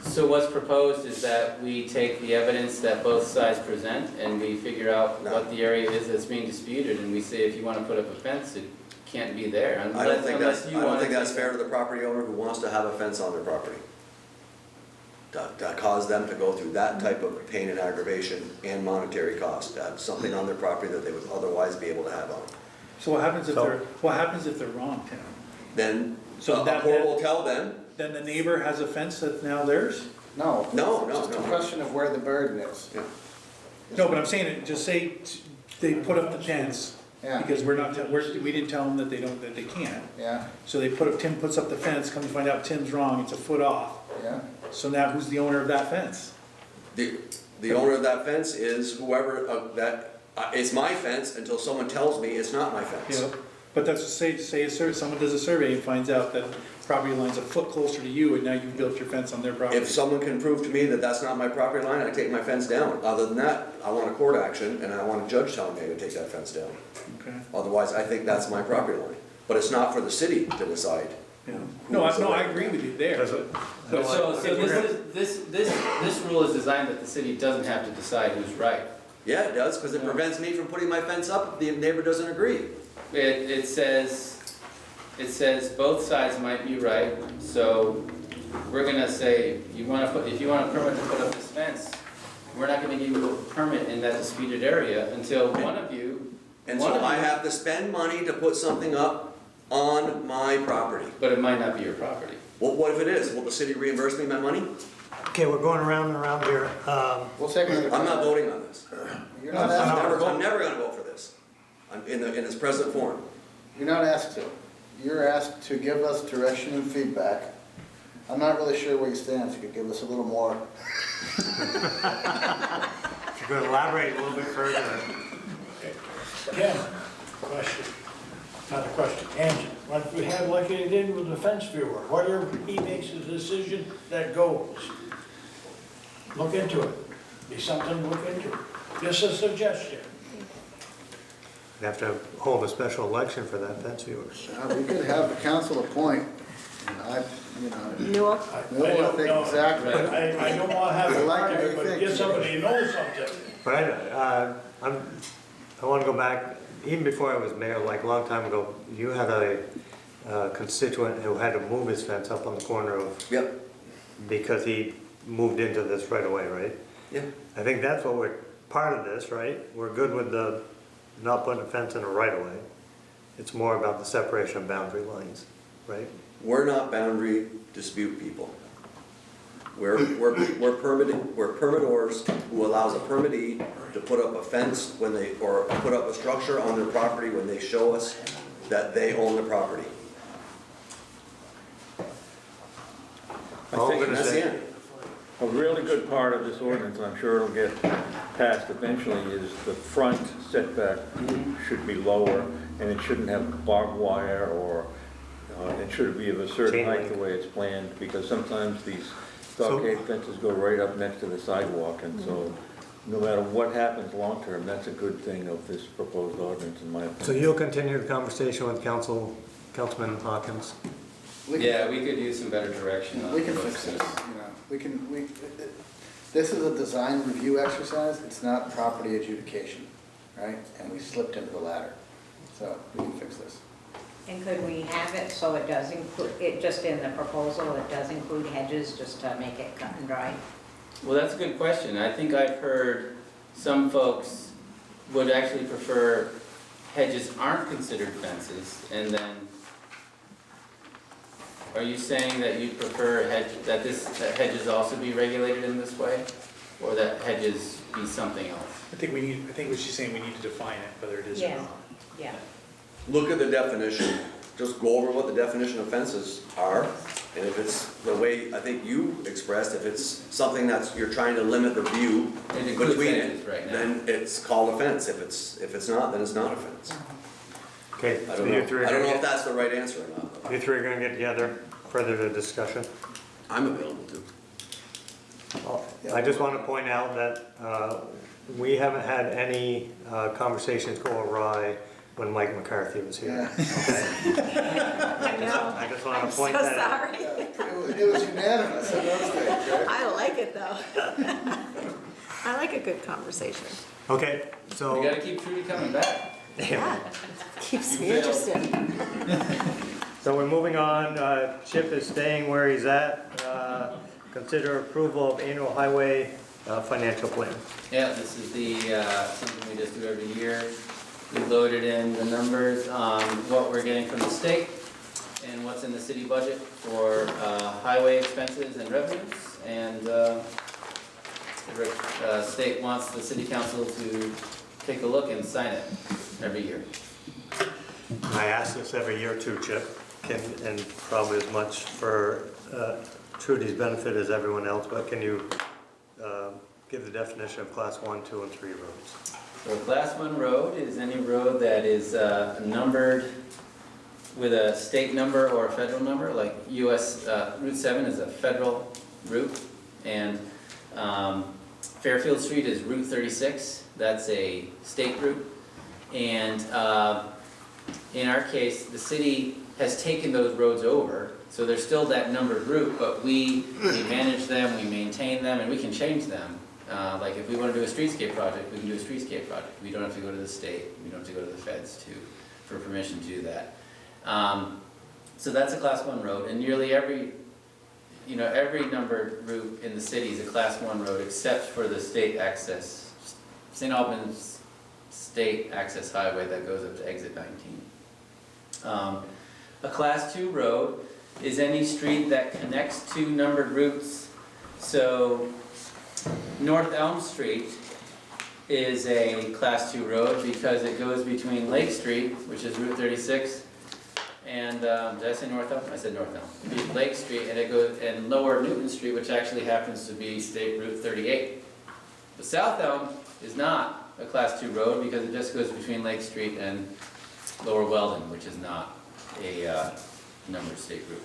Speaker 10: So what's proposed is that we take the evidence that both sides present and we figure out what the area is that's being disputed, and we say if you want to put up a fence, it can't be there.
Speaker 3: I don't think
Speaker 10: unless you want to
Speaker 3: that's fair to the property owner who wants to have a fence on their property. To cause them to go through that type of pain and aggravation and monetary cost, to have something on their property that they would otherwise be able to have on.
Speaker 9: So what happens if they're wrong, Tim?
Speaker 3: Then,
Speaker 9: So
Speaker 3: a
Speaker 9: that-
Speaker 3: court will tell them,
Speaker 9: Then the neighbor has a fence that's now theirs?
Speaker 3: no.
Speaker 13: It's just a question of where the burden is.
Speaker 3: Yeah.
Speaker 9: No, but I'm saying, just say they put up the fence,
Speaker 13: Yeah,
Speaker 9: because we didn't tell them that they can't.
Speaker 13: yeah,
Speaker 9: So Tim puts up the fence, come to find out Tim's wrong, it's a foot off.
Speaker 13: yeah.
Speaker 9: So now who's the owner of that fence?
Speaker 3: The owner of that fence is whoever, it's my fence until someone tells me it's not my fence.
Speaker 9: But that's, say someone does a survey and finds out that property line's a foot closer to you, and now you've built your fence on their property.
Speaker 3: If someone can prove to me that that's not my property line, I take my fence down. Other than that, I want a court action and I want a judge telling me to take that fence down.
Speaker 9: Okay.
Speaker 3: Otherwise, I think that's my property line. But it's not for the city to decide.
Speaker 9: Yeah. No, I agree with you there.
Speaker 10: But so this rule is designed that the city doesn't have to decide who's right.
Speaker 3: Yeah, it does, because it prevents me from putting my fence up if the neighbor doesn't agree.
Speaker 10: It says both sides might be right, so we're gonna say, if you want a permit to put up this fence, we're not gonna give you a permit in that disputed area until one of you.
Speaker 3: And so I have to spend money to put something up on my property.
Speaker 10: But it might not be your property.
Speaker 3: Well, what if it is? Will the city reimburse me my money?
Speaker 1: Okay, we're going around and around here.
Speaker 13: We'll take another.
Speaker 3: I'm not voting on this.
Speaker 13: You're not asked
Speaker 3: I'm
Speaker 13: to.
Speaker 3: never gonna vote for this, in its present form.
Speaker 13: You're not asked to. You're asked to give us direction and feedback. I'm not really sure where you stand, if you could give us a little more.
Speaker 1: If you could elaborate a little bit further.
Speaker 13: Ken, question, not a question, answer. What we have like he did with the fence viewer, whatever he makes a decision, that goes. Look into it. Be something to look into. Just a suggestion.
Speaker 1: We'd have to hold a special election for that fence viewer.
Speaker 7: We could have the council appoint, and
Speaker 5: Newell?
Speaker 7: I think exactly.
Speaker 13: I don't want to have
Speaker 7: I
Speaker 13: a
Speaker 7: like
Speaker 13: argument,
Speaker 7: what you
Speaker 13: but
Speaker 7: think.
Speaker 13: get somebody who knows something.
Speaker 1: But I want to go back, even before I was mayor, like a long time ago, you had a constituent who had to move his fence up on the corner of,
Speaker 3: Yep.
Speaker 1: because he moved into this right away, right?
Speaker 3: Yeah.
Speaker 1: I think that's what we're, part of this, right? We're good with the not putting a fence in a right of way. It's more about the separation of boundary lines, right?
Speaker 3: We're not boundary dispute people. We're permittors who allows a permittee to put up a fence or put up a structure on their property when they show us that they own the property.
Speaker 1: All I'm gonna
Speaker 3: That's
Speaker 1: say-
Speaker 3: the end.
Speaker 8: A really good part of this ordinance, and I'm sure it'll get passed eventually, is the front setback should be lower, and it shouldn't have barbed wire, or it should be of a certain
Speaker 1: Chain
Speaker 8: height
Speaker 1: link.
Speaker 8: the way it's planned, because sometimes these stockade fences go right up next to the sidewalk, and so no matter what happens long-term, that's a good thing of this proposed ordinance, in my opinion.
Speaker 1: So you'll continue the conversation with Councilman Hawkins?
Speaker 10: Yeah, we could use some better direction on
Speaker 7: We can
Speaker 10: those
Speaker 7: fix this,
Speaker 10: things.
Speaker 7: this is a design review exercise, it's not property adjudication, right? And we slipped into the ladder, so we can fix this.
Speaker 2: And could we have it so it does include, it just in the proposal, it does include hedges, just to make it cut and dry?
Speaker 10: Well, that's a good question. I think I've heard some folks would actually prefer hedges aren't considered fences, and then, are you saying that you prefer that hedges also be regulated in this way? Or that hedges be something else?
Speaker 9: I think what she's saying, we need to define it, whether it is or
Speaker 2: Yeah.
Speaker 9: not.
Speaker 2: Yeah.
Speaker 3: Look at the definition, just go over what the definition of fences are, and if it's the way I think you expressed, if it's something that's, you're trying to limit the view
Speaker 10: It includes
Speaker 3: between
Speaker 10: hedges
Speaker 3: it,
Speaker 10: right now.
Speaker 3: then it's called a fence. If it's not, then it's not a fence.
Speaker 1: Okay,
Speaker 3: I
Speaker 1: so
Speaker 3: don't
Speaker 1: you
Speaker 3: know,
Speaker 1: three
Speaker 3: I don't know if
Speaker 1: are
Speaker 3: that's the right answer or not.
Speaker 1: gonna get together, further to discussion?
Speaker 3: I'm available to.
Speaker 1: I just want to point out that we haven't had any conversations go awry when Mike McCarthy was here.
Speaker 7: Yeah.
Speaker 5: I know.
Speaker 1: I just want
Speaker 5: I'm
Speaker 1: to
Speaker 5: so
Speaker 1: point that out.
Speaker 5: sorry.
Speaker 7: It was unanimous in those days, right?
Speaker 5: I like it though. I like a good conversation.
Speaker 1: Okay,
Speaker 10: We
Speaker 1: so,
Speaker 10: gotta keep Trudy coming back.
Speaker 5: Yeah, keeps
Speaker 10: You
Speaker 5: me
Speaker 10: failed.
Speaker 5: interested.
Speaker 1: so we're moving on. Chip is staying where he's at. Consider approval of annual highway financial plan.
Speaker 10: Yeah, this is the, something we just do every year. We loaded in the numbers on what we're getting from the state and what's in the city budget for highway expenses and revenues. And the state wants the city council to take a look and sign it every year.
Speaker 1: I ask this every year too, Chip, and probably as much for Trudy's benefit as everyone else, but can you give the definition of class 1, 2, and 3 roads?
Speaker 10: So a class 1 road is any road that is numbered with a state number or a federal number, like US Route 7 is a federal route, and Fairfield Street is Route 36, that's a state route. And in our case, the city has taken those roads over, so they're still that numbered route, but we manage them, we maintain them, and we can change them. Like if we want to do a streetscape project, we can do a streetscape project. We don't have to go to the state, we don't have to go to the feds for permission to do that. So that's a class 1 road, and nearly every numbered route in the city is a class 1 road except for the state access, St. Albans State Access Highway that goes up to exit 19. A class 2 road is any street that connects two numbered routes. So North Elm Street is a class 2 road because it goes between Lake Street, which is Route 36, and did I say North Elm? I said North Elm. Lake Street, and it goes, and Lower Newton Street, which actually happens to be State Route 38. The South Elm is not a class 2 road because it just goes between Lake Street and Lower Weldon, which is not a numbered state route.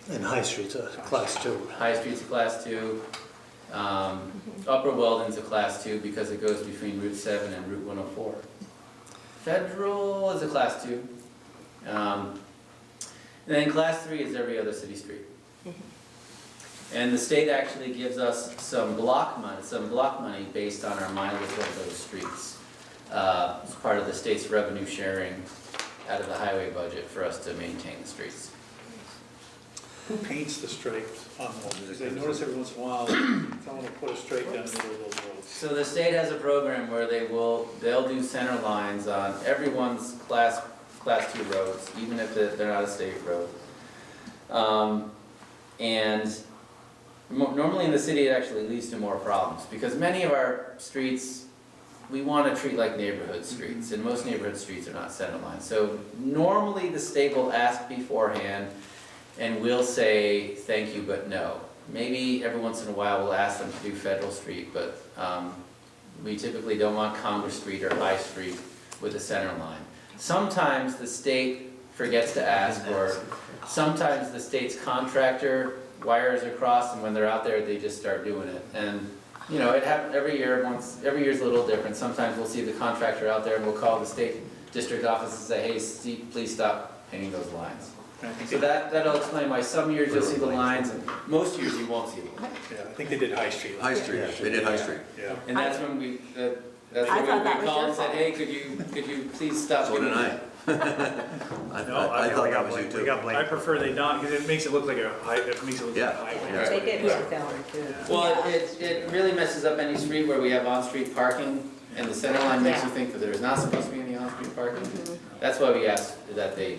Speaker 1: And High Street's a class 2.
Speaker 10: High Street's a class 2. Upper Weldon's a class 2 because it goes between Route 7 and Route 104. Federal is a class 2. And then class 3 is every other city street. And the state actually gives us some block money based on our mileage of those streets. It's part of the state's revenue sharing out of the highway budget for us to maintain the streets.
Speaker 9: Who paints the stripes on those? Because I notice every once in a while, someone will put a stripe down the middle of those roads.
Speaker 10: So the state has a program where they'll do center lines on everyone's class 2 roads, even if they're not a state road. And normally in the city it actually leads to more problems because many of our streets we want to treat like neighborhood streets, and most neighborhood streets are not center lines. So normally the state will ask beforehand and we'll say thank you but no. Maybe every once in a while we'll ask them to do Federal Street, but we typically don't want Congress Street or High Street with a center line. Sometimes the state forgets to ask, or sometimes the state's contractor wires across, and when they're out there they just start doing it. And you know, it happens every year. Every year's a little different. Sometimes we'll see the contractor out there and we'll call the state district office and say, hey, Steve, please stop painting those lines. So that'll explain why some years you'll see the lines and most years you won't see them.
Speaker 9: Yeah, I think they did High Street.
Speaker 3: High Street, they did High Street.
Speaker 9: Yeah.
Speaker 10: And that's when we
Speaker 5: I thought that was
Speaker 10: called
Speaker 5: your
Speaker 10: and said,
Speaker 5: fault.
Speaker 10: hey, could you please stop
Speaker 3: So
Speaker 10: doing
Speaker 3: did I.
Speaker 10: that?
Speaker 3: I
Speaker 1: we
Speaker 3: thought that
Speaker 1: got
Speaker 3: was you
Speaker 1: blamed. We
Speaker 3: too.
Speaker 1: got blamed.
Speaker 9: I prefer they not, because it makes it look like a highway.
Speaker 3: Yeah.
Speaker 2: They did with Elmer too.
Speaker 10: Well, it really messes up any street where we have on-street parking, and the center line makes you think that there's not supposed to be any on-street parking. That's why we ask that they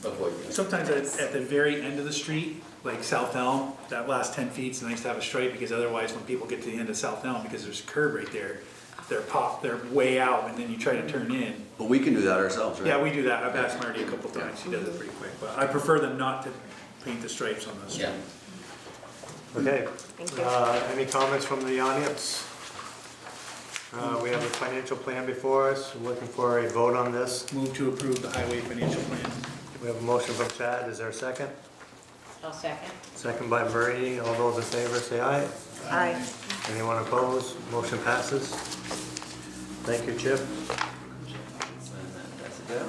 Speaker 10: avoid doing it.
Speaker 9: Sometimes at the very end of the street, like South Elm, that last 10 feet, it's nice to have a stripe, because otherwise when people get to the end of South Elm, because there's a curb right there, they're way out, and then you try to turn in.
Speaker 3: But we can do that ourselves, right?
Speaker 9: Yeah, we do that. I've asked Marty a couple times. She does it pretty quick, but I prefer them not to paint the stripes on the street.
Speaker 10: Yeah.
Speaker 1: Okay.
Speaker 5: Thank you.
Speaker 1: Any comments from the audience? We have a financial plan before us. We're looking for a vote on this.
Speaker 9: Move to approve the highway financial plan.
Speaker 1: We have a motion from Chad. Is there a second?
Speaker 2: I'll second.
Speaker 1: Second by Marie. All those in favor say aye.
Speaker 5: Aye.
Speaker 1: Anyone opposed? Motion passes. Thank you, Chip.
Speaker 10: Sign that, that's it.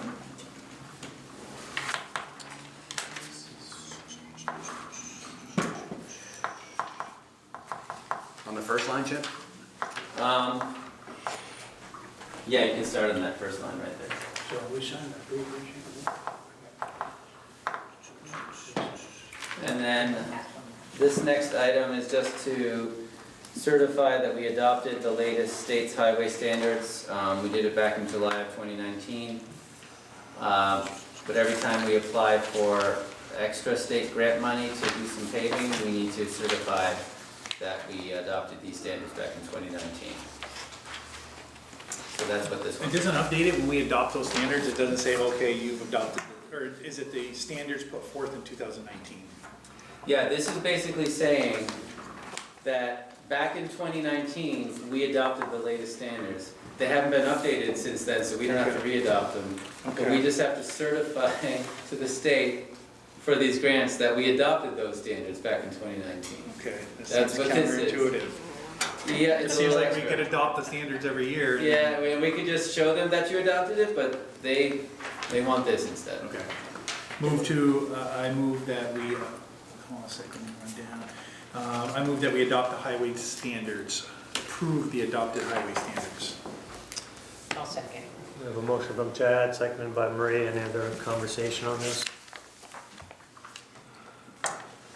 Speaker 10: Yeah, you can start on that first line right there.
Speaker 13: So we signed that, we appreciate it.
Speaker 10: And then this next item is just to certify that we adopted the latest state's highway standards. We did it back in July of 2019. But every time we apply for extra state grant money to do some paving, we need to certify that we adopted these standards back in 2019. So that's what this one
Speaker 9: It doesn't update it when we adopt those standards, it doesn't say, okay, you've adopted, or is it the standards put forth in 2019?
Speaker 10: Yeah, this is basically saying that back in 2019, we adopted the latest standards. They haven't been updated since then, so we don't have to re-adopt them. But we just have to certify to the state for these grants that we adopted those standards back in 2019.
Speaker 9: Okay, that
Speaker 10: That's
Speaker 9: seems
Speaker 10: what this is.
Speaker 9: counterintuitive.
Speaker 10: Yeah,
Speaker 9: It
Speaker 10: it's a
Speaker 9: seems
Speaker 10: little
Speaker 9: like we
Speaker 10: extra.
Speaker 9: could adopt the standards every year.
Speaker 10: Yeah, we could just show them that you adopted it, but they want this instead.
Speaker 9: Okay. Move to, I move that we, hold on a second, run down. I move that we adopt the highway standards, approve the adopted highway standards.
Speaker 2: I'll second.
Speaker 1: We have a motion from Chad, seconded by Marie. Any other conversation on this?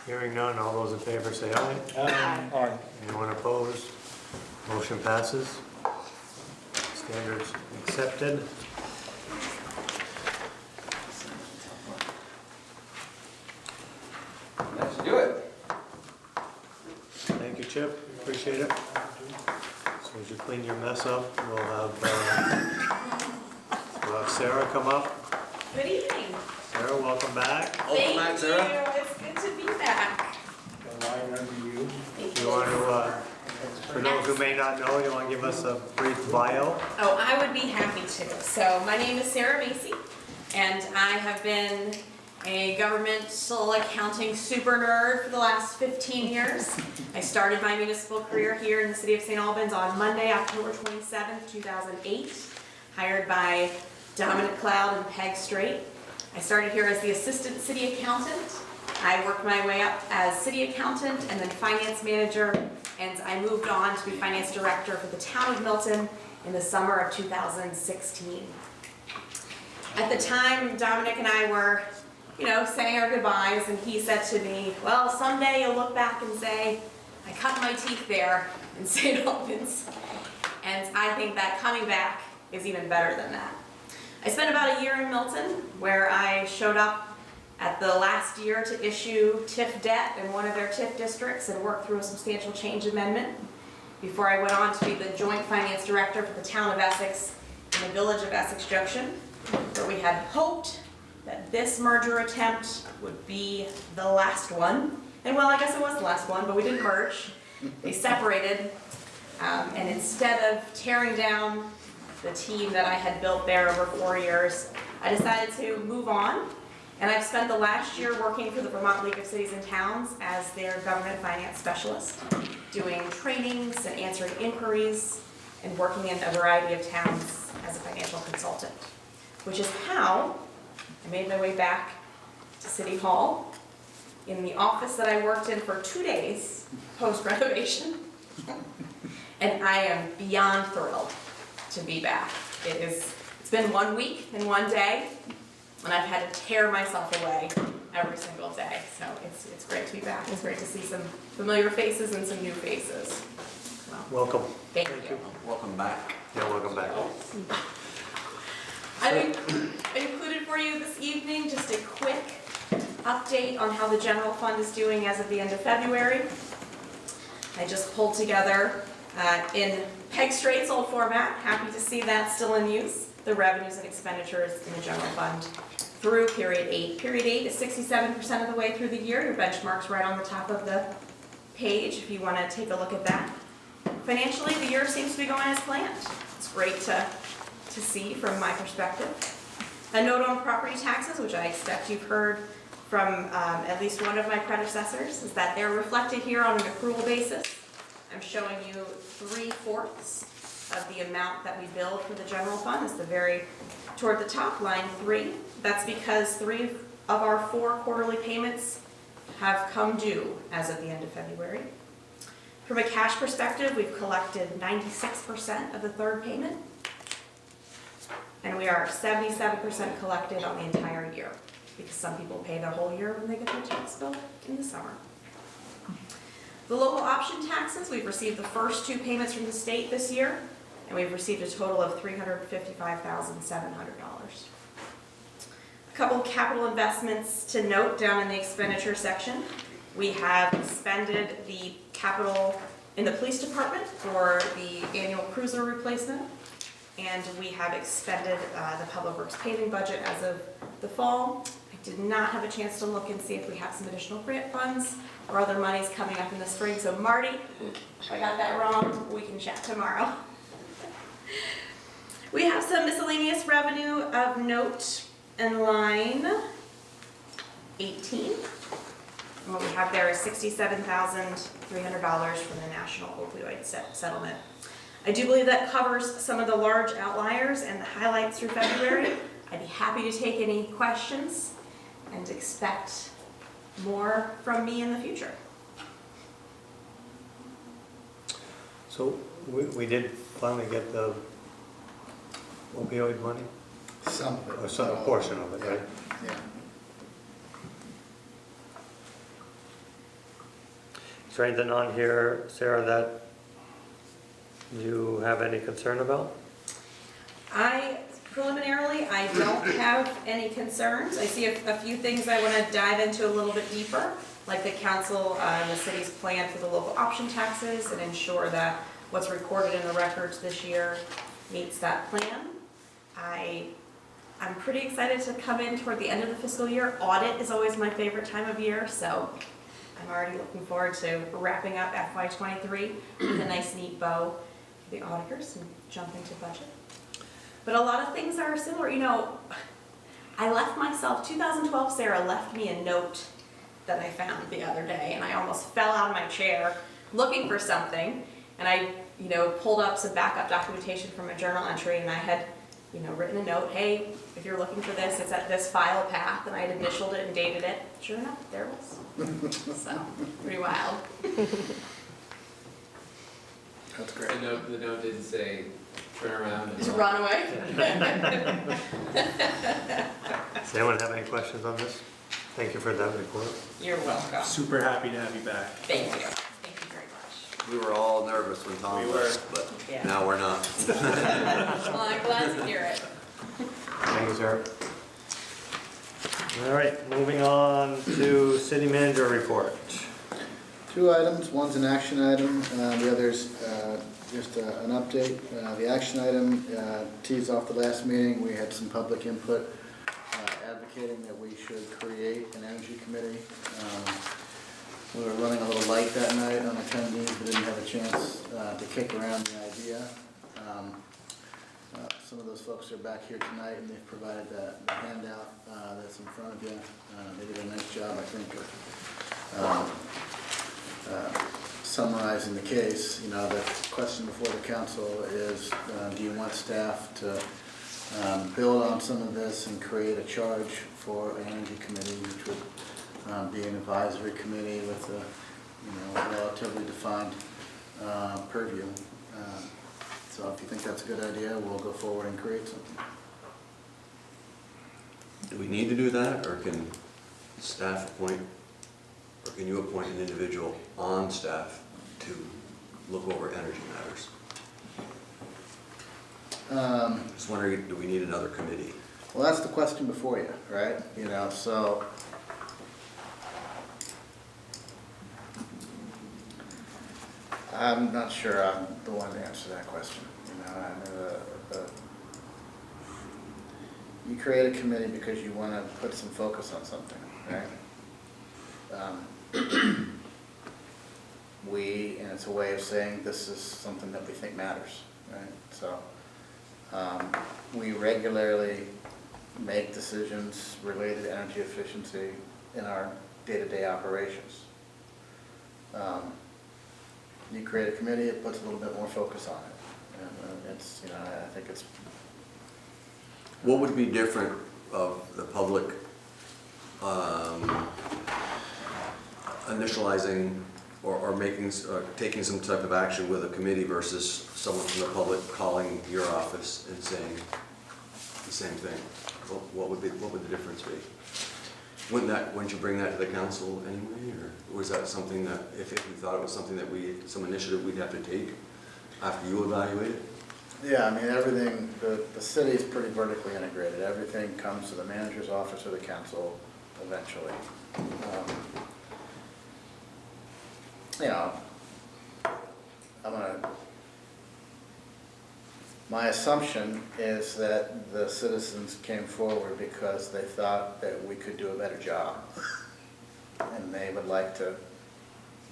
Speaker 1: Hearing none, all those in favor say aye.
Speaker 9: Aye.
Speaker 1: Anyone opposed? Motion passes. Standards accepted.
Speaker 10: That should do it.
Speaker 1: Thank you, Chip. Appreciate it. So as you clean your mess up, we'll have Sarah come up.
Speaker 15: Good evening.
Speaker 1: Sarah, welcome back.
Speaker 15: Thank you. It's good to be back.
Speaker 13: I remember you.
Speaker 15: Thank
Speaker 1: You want to, for those who may not know, you want to give us a brief bio?
Speaker 15: Oh, I would be happy to. So my name is Sarah Macy, and I have been a governmental accounting super nerd for the last 15 years. I started my municipal career here in the city of St. Albans on Monday, October 27th, 2008, hired by Dominic Cloud and Peg Strait. I started here as the assistant city accountant. I worked my way up as city accountant and then finance manager, and I moved on to be finance director for the town of Milton in the summer of 2016. At the time, Dominic and I were, saying our goodbyes, and he said to me, well, someday you'll look back and say, I cut my teeth there in St. Albans. And I think that coming back is even better than that. I spent about a year in Milton, where I showed up at the last year to issue TIF debt in one of their TIF districts and work through a substantial change amendment before I went on to be the joint finance director for the town of Essex and the village of Essex Junction, where we had hoped that this merger attempt would be the last one. And well, I guess it was the last one, but we didn't merge. They separated, and instead of tearing down the team that I had built there over 4 years, I decided to move on. And I've spent the last year working for the Vermont League of Cities and Towns as their government finance specialist, doing trainings and answering inquiries and working in a variety of towns as a financial consultant, which is how I made my way back to City Hall in the office that I worked in for 2 days post-renovation. And I am beyond thrilled to be back. It's been 1 week and 1 day, and I've had to tear myself away every single day. So it's great to be back. It's great to see some familiar faces and some new faces. Well,
Speaker 1: Welcome.
Speaker 15: thank you.
Speaker 3: Welcome back.
Speaker 1: Yeah, welcome back.
Speaker 15: I included for you this evening just a quick update on how the general fund is doing as of the end of February. I just pulled together in Peg Straight's old format, happy to see that still in use, the revenues and expenditures in the general fund through period 8. Period 8 is 67% of the way through the year. Your benchmark's right on the top of the page if you want to take a look at that. Financially, the year seems to be going as planned. It's great to see from my perspective. A note on property taxes, which I expect you've heard from at least one of my predecessors, is that they're reflected here on an accrual basis. I'm showing you 3/4 of the amount that we bill for the general fund. It's the very toward the top, line 3. That's because 3 of our 4 quarterly payments have come due as of the end of February. From a cash perspective, we've collected 96% of the third payment, and we are 77% collected on the entire year, because some people pay their whole year when they get their tax bill in the summer. The local option taxes, we've received the first 2 payments from the state this year, and we've received a total of $355,700. A couple capital investments to note down in the expenditure section. We have expended the capital in the police department for the annual cruiser replacement, and we have expended the public works paving budget as of the fall. I did not have a chance to look and see if we have some additional grant funds or other monies coming up in the spring. So Marty, if I got that wrong, we can chat tomorrow. We have some miscellaneous revenue of note in line 18. And what we have there is $67,300 from the National Opioid Settlement. I do believe that covers some of the large outliers and the highlights through February. I'd be happy to take any questions and expect more from me in the future.
Speaker 1: So we did finally get the opioid money?
Speaker 7: Some of it.
Speaker 1: Or some portion of it, right?
Speaker 7: Yeah.
Speaker 1: Is there anything on here, Sarah, that you have any concern about?
Speaker 15: Preliminarily, I don't have any concerns. I see a few things I want to dive into a little bit deeper, like the council and the city's plan for the local option taxes and ensure that what's recorded in the records this year meets that plan. I'm pretty excited to come in toward the end of the fiscal year. Audit is always my favorite time of year, so I'm already looking forward to wrapping up FY23 with a nice neat bow for the auditors and jump into budget. But a lot of things are similar. You know, I left myself, 2012, Sarah left me a note that I found the other day, and I almost fell out of my chair looking for something. And I, pulled up some backup documentation from a journal entry, and I had, written a note, hey, if you're looking for this, it's at this file path, and I had initialed it and dated it. Sure enough, there it was. So, pretty wild.
Speaker 7: That's great.
Speaker 10: The note didn't say, turn around and
Speaker 15: Just run away.
Speaker 1: Does anyone have any questions on this? Thank you for that report.
Speaker 15: You're welcome.
Speaker 9: Super happy to have you back.
Speaker 15: Thank you. Thank you very much.
Speaker 3: We were all nervous when Tom left, but
Speaker 15: Yeah.
Speaker 3: now we're not.
Speaker 15: Well, I'm glad to hear it.
Speaker 1: Thank you, sir. All right, moving on to city manager report.
Speaker 7: 2 items, one's an action item, the other's just an update. The action item tees off the last meeting. We had some public input advocating that we should create an energy committee. We were running a little light that night on attendees, but didn't have a chance to kick around the idea. Some of those folks are back here tonight, and they've provided the handout that's in front of you. They did a nice job, I think, of summarizing the case. The question before the council is, do you want staff to build on some of this and create a charge for an energy committee, which would be an advisory committee with a relatively defined purview. So if you think that's a good idea, we'll go forward and create something.
Speaker 3: Do we need to do that, or can staff appoint, or can you appoint an individual on staff to look over energy matters? Just wondering, do we need another committee?
Speaker 7: Well, that's the question before you, right? So I'm not sure I'm the one to answer that question. You create a committee because you want to put some focus on something, right? And it's a way of saying this is something that we think matters, right? So we regularly make decisions related to energy efficiency in our day-to-day operations. You create a committee, it puts a little bit more focus on it. And it's, I think it's...
Speaker 3: What would be different of the public initializing or taking some type of action with a committee versus someone from the public calling your office and saying the same thing? What would the difference be? Wouldn't you bring that to the council anyway, or was that something that, if you thought it was something that some initiative we'd have to take after you evaluate it?
Speaker 7: Yeah, I mean, everything, the city is pretty vertically integrated. Everything comes to the manager's office or the council eventually. You know, my assumption is that the citizens came forward because they thought that we could do a better job. And they would like to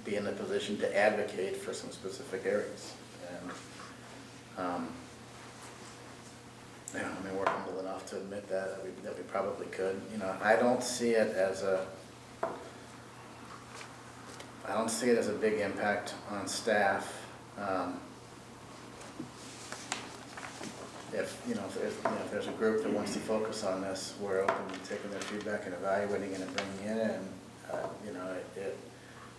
Speaker 7: be in a position to advocate for some specific areas. And, you know, I mean, we're humble enough to admit that we probably could. You know, I don't see it as a big impact on staff. If there's a group that wants to focus on this, we're open to taking their feedback and evaluating it and bringing it in. You know,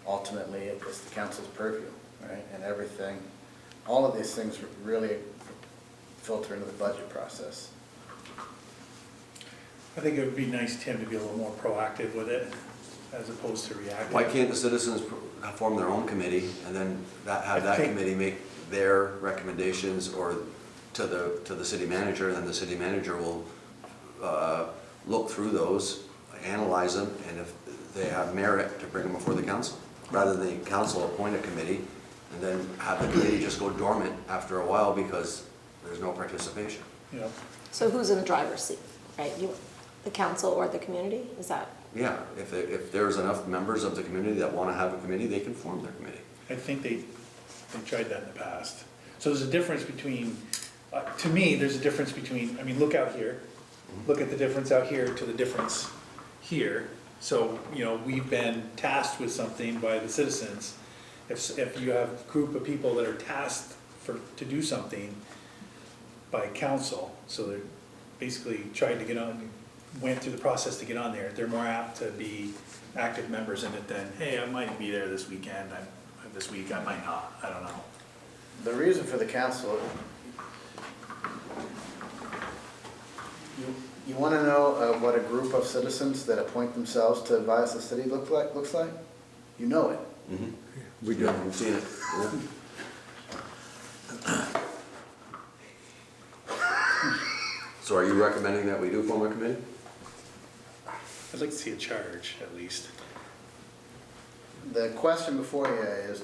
Speaker 7: ultimately it's the council's purview, right? And everything, all of these things really filter into the budget process.
Speaker 9: I think it would be nice, Tim, to be a little more proactive with it as opposed to reactive.
Speaker 3: Why can't the citizens form their own committee and then have that committee make their recommendations or to the city manager, and then the city manager will look through those, analyze them, and if they have merit, to bring them before the council, rather than the council appoint a committee and then have the committee just go dormant after a while because there's no participation.
Speaker 9: Yeah.
Speaker 5: So who's in the driver's seat, right? The council or the community, is that?
Speaker 3: Yeah, if there's enough members of the community that want to have a committee, they can form their committee.
Speaker 9: I think they tried that in the past. So there's a difference between, to me, there's a difference between, I mean, look out here. Look at the difference out here to the difference here. So, you know, we've been tasked with something by the citizens. If you have a group of people that are tasked to do something by council, so they're basically tried to get on, went through the process to get on there, they're more apt to be active members in it than, hey, I might be there this weekend, this week I might not, I don't know.
Speaker 7: The reason for the council, you want to know what a group of citizens that appoint themselves to advise the city looks like? You know it.
Speaker 3: Mm-hmm. We do. We've seen it. Yeah. So are you recommending that we do form a committee?
Speaker 9: I'd like to see a charge, at least.
Speaker 7: The question before you is,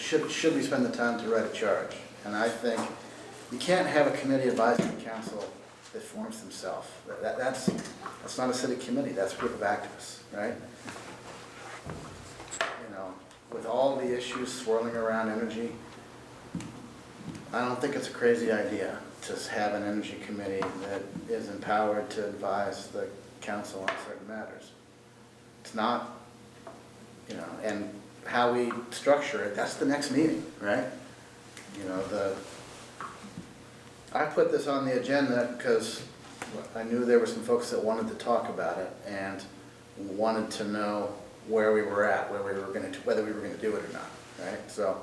Speaker 7: should we spend the time to write a charge? And I think you can't have a committee advising the council that forms themselves. That's not a city committee, that's a group of activists, right? You know, with all the issues swirling around energy, I don't think it's a crazy idea to have an energy committee that is empowered to advise the council on certain matters. It's not, you know, and how we structure it, that's the next meeting, right? You know, I put this on the agenda because I knew there were some folks that wanted to talk about it and wanted to know where we were at, whether we were going to do it or not, right? So,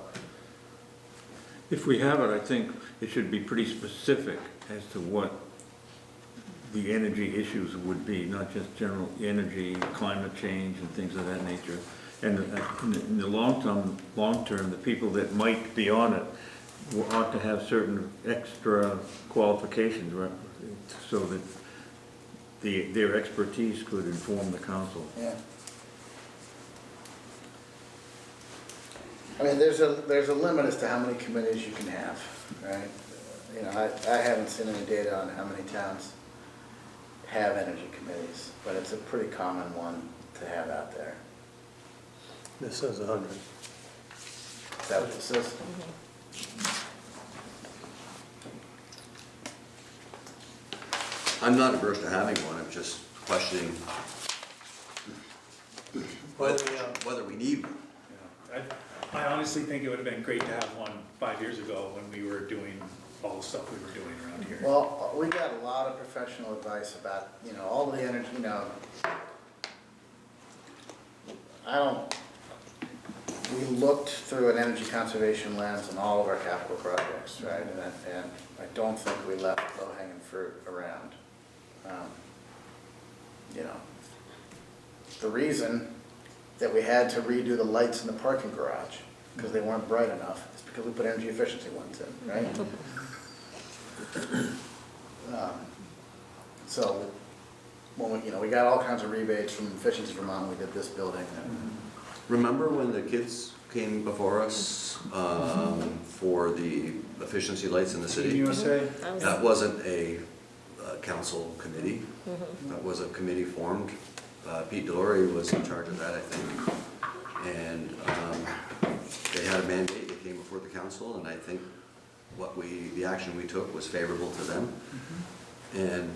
Speaker 8: if we have it, I think it should be pretty specific as to what the energy issues would be, not just general energy, climate change, and things of that nature. And in the long term, the people that might be on it ought to have certain extra qualifications, right, so that their expertise could inform the council.
Speaker 7: yeah. I mean, there's a limit as to how many committees you can have, right? You know, I haven't seen any data on how many towns have energy committees, but it's a pretty common one to have out there.
Speaker 1: This says 100.
Speaker 7: Is that what this is?
Speaker 3: I'm not averse to having one, I'm just questioning whether we need one.
Speaker 9: Yeah. I honestly think it would have been great to have one 5 years ago when we were doing all the stuff we were doing around here.
Speaker 7: Well, we got a lot of professional advice about, you know, all the energy, you know. we looked through an energy conservation lens on all of our capital projects, right? And I don't think we left low-hanging fruit around. You know, the reason that we had to redo the lights in the parking garage, because they weren't bright enough, is because we put energy efficiency ones in, right? So, when we, you know, we got all kinds of rebates from Efficiency Vermont when we did this building.
Speaker 3: Remember when the kids came before us for the efficiency lights in the city?
Speaker 9: USA?
Speaker 3: That wasn't a council committee. That was a committee formed. Pete Delory was in charge of that, I think. And they had a mandate, they came before the council, and I think the action we took was favorable to them. And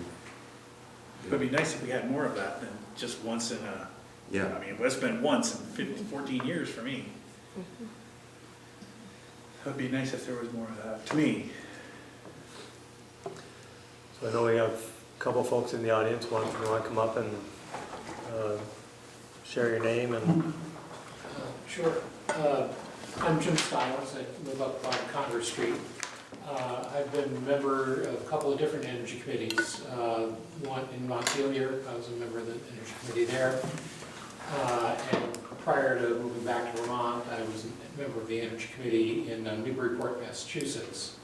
Speaker 9: It'd be nice if we had more of that than just once in a,
Speaker 3: yeah,
Speaker 9: I mean, it's been once in 15, 14 years for me. It'd be nice if there was more of that, to me.
Speaker 1: So I know we have a couple folks in the audience. One, if you want to come up and share your name and...
Speaker 16: Sure. I'm Jim Stiles. I live up on Congress Street. I've been a member of a couple of different energy committees. One in Montpelier, I was a member of the energy committee there. And prior to moving back to Vermont, I was a member of the energy committee in Newburyport, Massachusetts.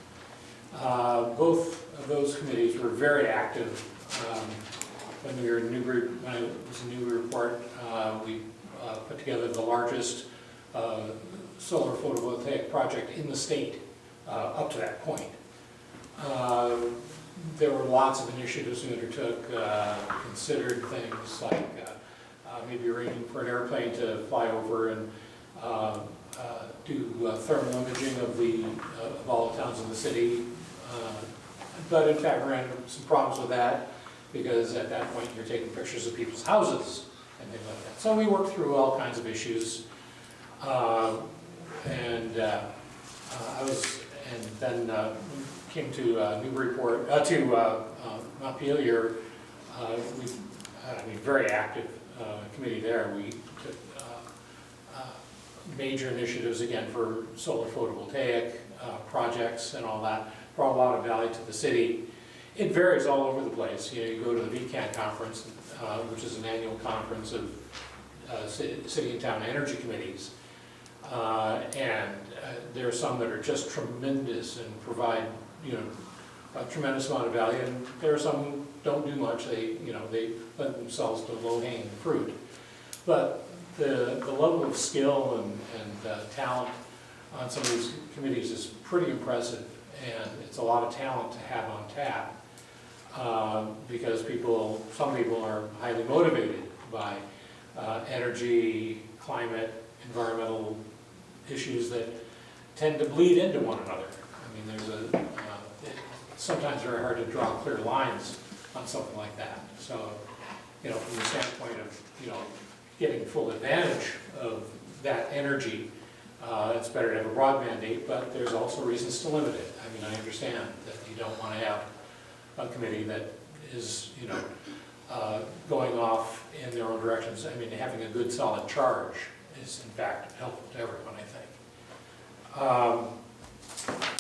Speaker 16: Both of those committees were very active. When we were in when I was in Newburyport, we put together the largest solar photovoltaic project in the state up to that point. There were lots of initiatives we undertook, considered things like maybe arranging for an airplane to fly over and do thermal imaging of all the towns in the city. But in fact, ran into some problems with that because at that point you're taking pictures of people's houses and things like that. So we worked through all kinds of issues. Then came to Newburyport, to Montpelier. We had a very active committee there. We took major initiatives again for solar photovoltaic projects and all that. Brought a lot of value to the city. It varies all over the place. You know, you go to the VCAN conference, which is an annual conference of city and town energy committees. There are some that are just tremendous and provide, you know, a tremendous amount of value, and there are some who don't do much. They lend themselves to low-hanging fruit. But the level of skill and talent on some of these committees is pretty impressive, and it's a lot of talent to have on tap because some people are highly motivated by energy, climate, environmental issues that tend to bleed into one another. I mean, it's sometimes very hard to draw clear lines on something like that. So, you know, from the standpoint of, you know, getting full advantage of that energy, it's better to have a broad mandate, but there's also reasons to limit it. I mean, I understand that you don't want to have a committee that is, you know, going off in their own directions. I mean, having a good solid charge is in fact helpful to everyone, I think.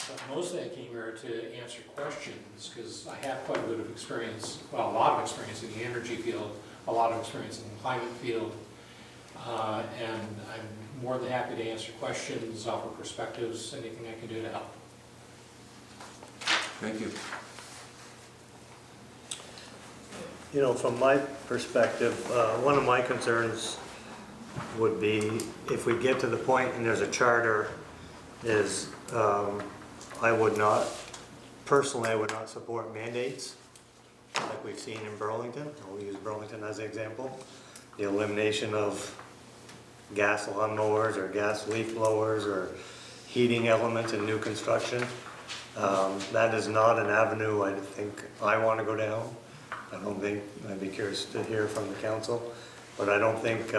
Speaker 16: But mostly I came here to answer questions because I have quite a bit of experience, well, a lot of experience in the energy field, a lot of experience in the climate field, and I'm more than happy to answer questions, offer perspectives, anything I can do to help.
Speaker 3: thank you.
Speaker 1: You know, from my perspective, one of my concerns would be if we get to the point and there's a charter, is I would not support mandates like we've seen in Burlington. We'll use Burlington as an example. The elimination of gas lawnmowers or gas leaf blowers or heating elements in new construction. That is not an avenue I think I want to go down. I don't think, I'd be curious to hear from the council, but I don't think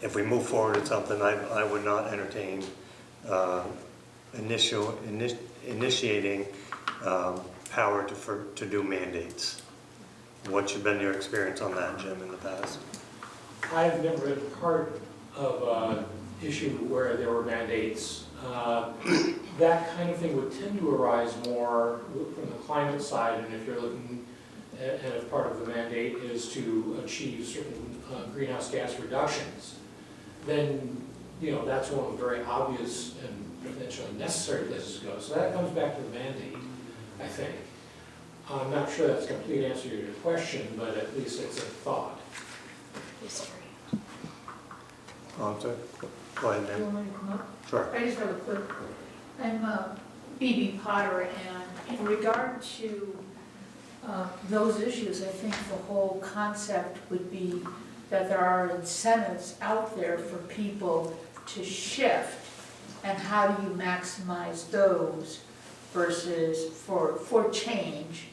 Speaker 1: if we move forward with something, I would not entertain initiating power to do mandates. What's been your experience on that, Jim, in the past?
Speaker 16: I've never been part of issue where there were mandates, that kind of thing would tend to arise more from the climate side, and if you're looking at if part of the mandate is to achieve certain greenhouse gas reductions, then, you know, that's one of the very obvious and potentially necessary places to go. So that comes back to the mandate, I think. I'm not sure that's a complete answer to your question, but at least it's a thought.
Speaker 1: Oh, I'm sorry. Go ahead,
Speaker 17: You
Speaker 1: ma'am.
Speaker 17: want me to come up?
Speaker 1: Sure.
Speaker 17: I just have a quick, I'm B.B. Potter, and in regard to those issues, I think the whole concept would be that there are incentives out there for people to shift, and how do you maximize those versus for change,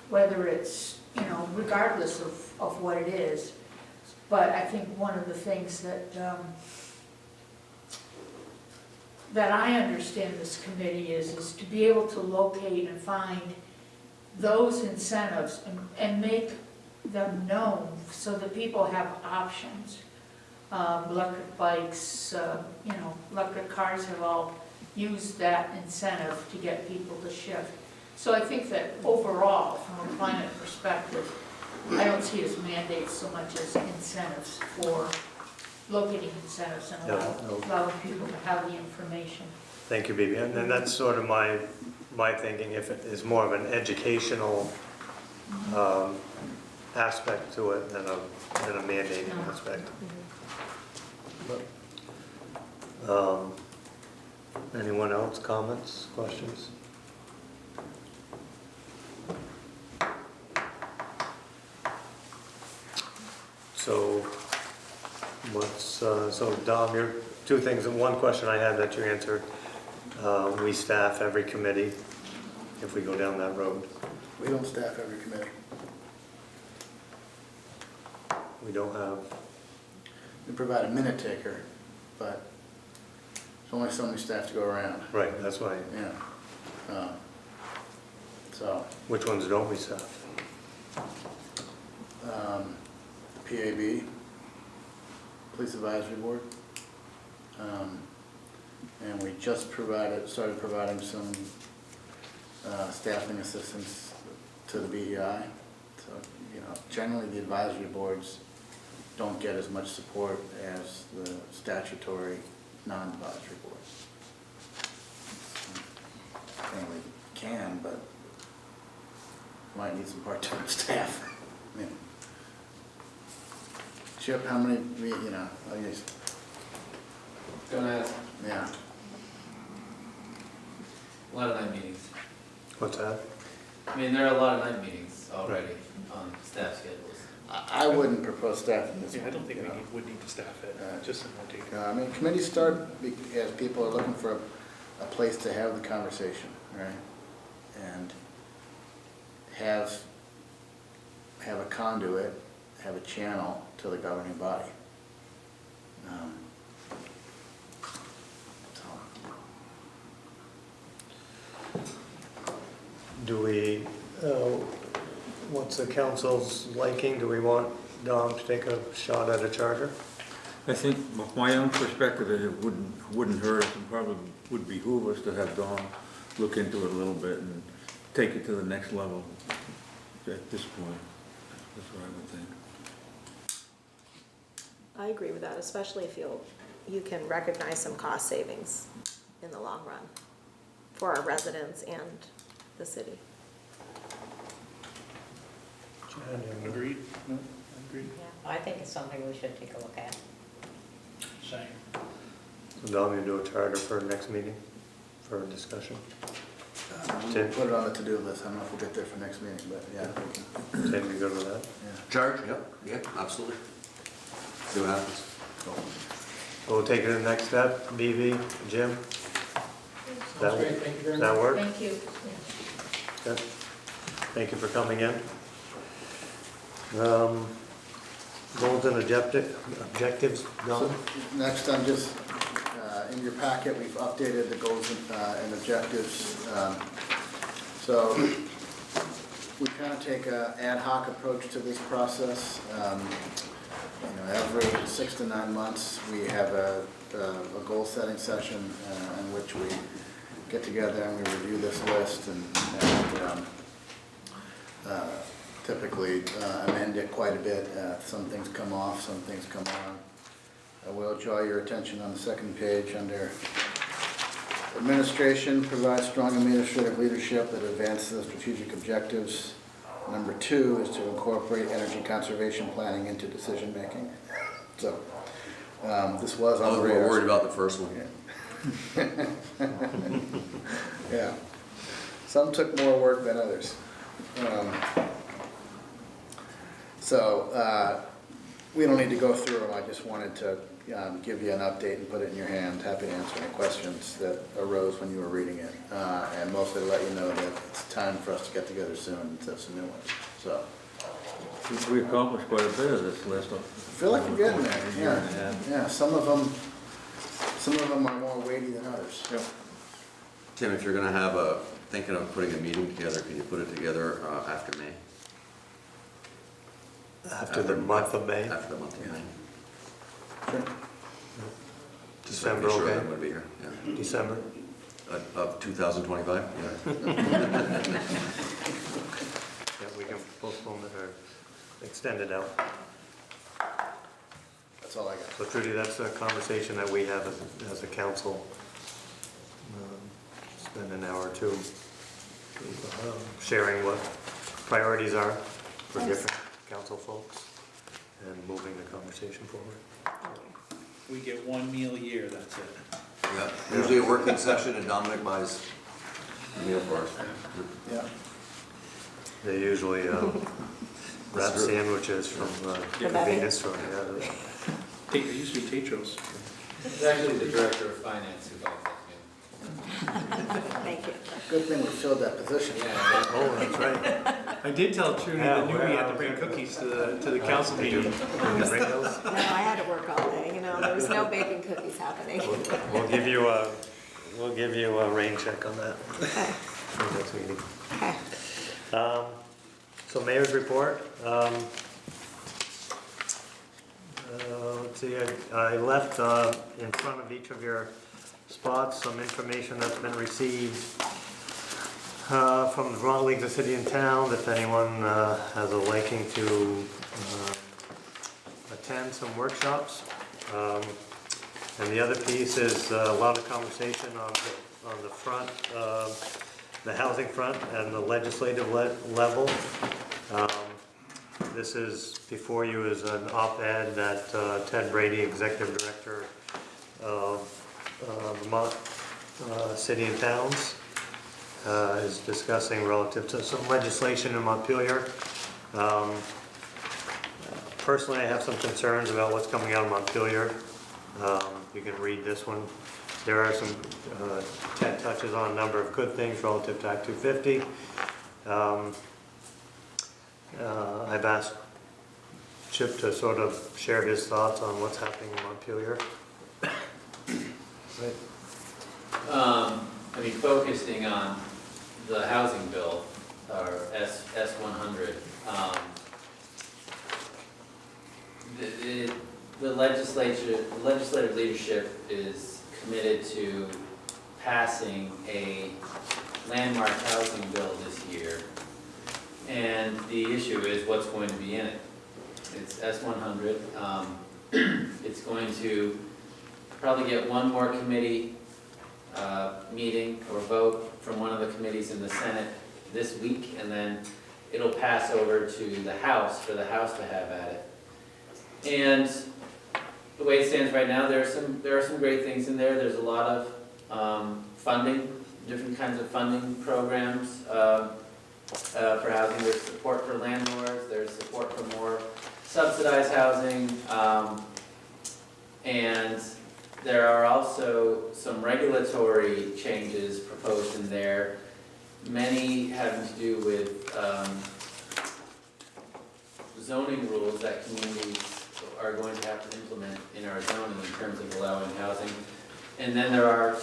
Speaker 17: whether it's, you know, regardless of what it is. But I think one of the things that that I understand this committee is to be able to locate and find those incentives and make them known so that people have options. Electric bikes, you know, electric cars have all used that incentive to get people to shift. So I think that overall, from a climate perspective, I don't see it as mandates so much as incentives for locating incentives and allowing people to have the information.
Speaker 1: Thank you, Bibi. And that's sort of my thinking, if it is more of an educational aspect to it than a mandating aspect. Anyone else, comments, questions? So so Dom, your two things, and one question I had that you answered. We staff every committee if we go down that road.
Speaker 7: We don't staff every committee.
Speaker 1: We don't have,
Speaker 7: We provide a minute taker, but there's only so many staff to go around.
Speaker 1: right, that's why.
Speaker 7: Yeah. So,
Speaker 1: Which ones don't we staff?
Speaker 7: PAB, Police Advisory Board. And we just started providing some staffing assistance to the BEI. So, you know, generally the advisory boards don't get as much support as the statutory non-advisory boards. Mainly can, but might need some part-time staff. I mean, Chip, how many, you know, I guess,
Speaker 10: Don't ask.
Speaker 7: yeah.
Speaker 10: A lot of night meetings.
Speaker 1: What's that?
Speaker 10: I mean, there are a lot of night meetings already on staff schedules.
Speaker 7: I wouldn't propose staffing this.
Speaker 9: Yeah, I don't think
Speaker 7: you know.
Speaker 9: we would need to staff it, just in one take.
Speaker 7: I mean, committees start as people are looking for a place to have the conversation, right? And have a conduit, have a channel to the governing body.
Speaker 1: Do we, what's the council's liking? Do we want Dom to take a shot at a charter?
Speaker 8: I think, from my own perspective, it wouldn't hurt, and probably would behoove us to have Dawn look into it a little bit and take it to the next level at this point. That's what I would think.
Speaker 5: I agree with that, especially if you can recognize some cost savings in the long run for our residents and the city.
Speaker 9: Agreed? No, agreed.
Speaker 2: Yeah, I think it's something we should take a look at.
Speaker 13: Same.
Speaker 1: So Dom, you do a charter for next meeting for discussion?
Speaker 7: We'll
Speaker 1: Tim?
Speaker 7: put it on the to-do list. I don't know if we'll get there for next meeting, but yeah. we can.
Speaker 1: Tim, you good with that?
Speaker 7: Yeah.
Speaker 3: Charge, yeah, absolutely. See what happens.
Speaker 1: So we'll take it to the next step. BB, Jim?
Speaker 16: Sounds great, thank you very
Speaker 1: Does
Speaker 16: much.
Speaker 1: that work?
Speaker 17: Thank you.
Speaker 1: Good. Thank you for coming in. Goals and objectives, Dom?
Speaker 7: So next, I'm just, in your packet, we've updated the goals and objectives. So we kind of take an ad hoc approach to this process. You know, every 6 to 9 months, we have a a goal-setting session in which we get together and we review this list and typically amend it quite a bit. Some things come off, some things come on. I will draw your attention on the second page under administration, provide strong administrative leadership that advances the strategic objectives. Number 2 is to incorporate energy conservation planning into decision-making. So this was on the radar.
Speaker 3: We're worried about the first one.
Speaker 7: Yeah. Some took more work than others. We don't need to go through them. I just wanted to give you an update and put it in your hand. Happy to answer any questions that arose when you were reading it. And mostly to let you know that it's time for us to get together soon and set some new ones. So.
Speaker 8: We accomplished quite a bit of this list.
Speaker 7: I feel like we're getting there. Yeah. Yeah. Some of them are more weighty than others.
Speaker 8: Yep.
Speaker 3: Tim, if you're gonna have thinking of putting a meeting together, can you put it together after May?
Speaker 1: After the month of May?
Speaker 3: After the month of May.
Speaker 7: Sure.
Speaker 3: Just to be sure that I'm gonna be here. Yeah.
Speaker 1: December?
Speaker 3: Of 2025, yeah.
Speaker 1: Yeah, we can postpone it or extend it out.
Speaker 7: That's all I got.
Speaker 1: So Trudy, that's a conversation that we have as a council. Spend an hour or two sharing what priorities are for different council folks and moving the conversation forward.
Speaker 9: We get one meal a year, that's it.
Speaker 3: Yeah. Usually a working session and Dominic buys a meal for us.
Speaker 7: Yeah.
Speaker 1: They usually wrap sandwiches from convenience store.
Speaker 9: It used to be Tetros.
Speaker 10: It's actually the director of finance who buys that
Speaker 5: Thank you.
Speaker 7: Good thing we filled that position.
Speaker 10: meal.
Speaker 1: Oh, that's right.
Speaker 9: I did tell Trudy
Speaker 1: Yeah,
Speaker 9: that we had to bring cookies to the council meeting.
Speaker 1: Did you bring those?
Speaker 5: No, I had to work all day, there was no baking cookies happening.
Speaker 1: We'll give you a rain check on that
Speaker 5: Okay.
Speaker 1: for next meeting.
Speaker 5: Okay.
Speaker 1: So mayor's report. Let's see, I left in front of each of your spots some information that's been received from the Vermont League of City and Town, if anyone has a liking to attend some workshops. And the other piece is a lot of conversation on the front, the housing front and the legislative level. This is before you is an op-ed that Ted Brady, Executive Director of Vermont City and Towns, is discussing relative to some legislation in Montpelier. Personally, I have some concerns about what's coming out of Montpelier. You can read this one. There are some, Ted touches on a number of good things relative to Act 250. I've asked Chip to sort of share his thoughts on what's happening in Montpelier. Right.
Speaker 10: Focusing on the housing bill, or S100, the legislative leadership is committed to passing a landmark housing bill this year. And the issue is what's going to be in it. It's S100. It's going to probably get one more committee meeting or vote from one of the committees in the Senate this week, and then it'll pass over to the House for the House to have at it. And the way it stands right now, there are some great things in there. There's a lot of funding, different kinds of funding programs for housing. There's support for landlords. There's support for more subsidized housing, and there are also some regulatory changes proposed in there, many having to do with zoning rules that communities are going to have to implement in our zoning in terms of allowing housing. And then there are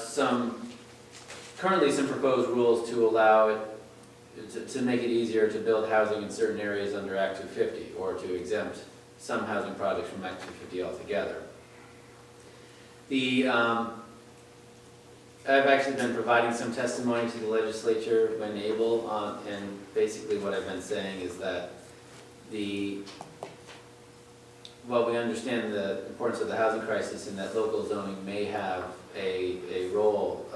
Speaker 10: currently some proposed rules to allow it, to make it easier to build housing in certain areas under Act 250, or to exempt some housing projects from Act 250 altogether. I've actually been providing some testimony to the legislature when able, and basically what I've been saying is that while we understand the importance of the housing crisis and that local zoning may have a role,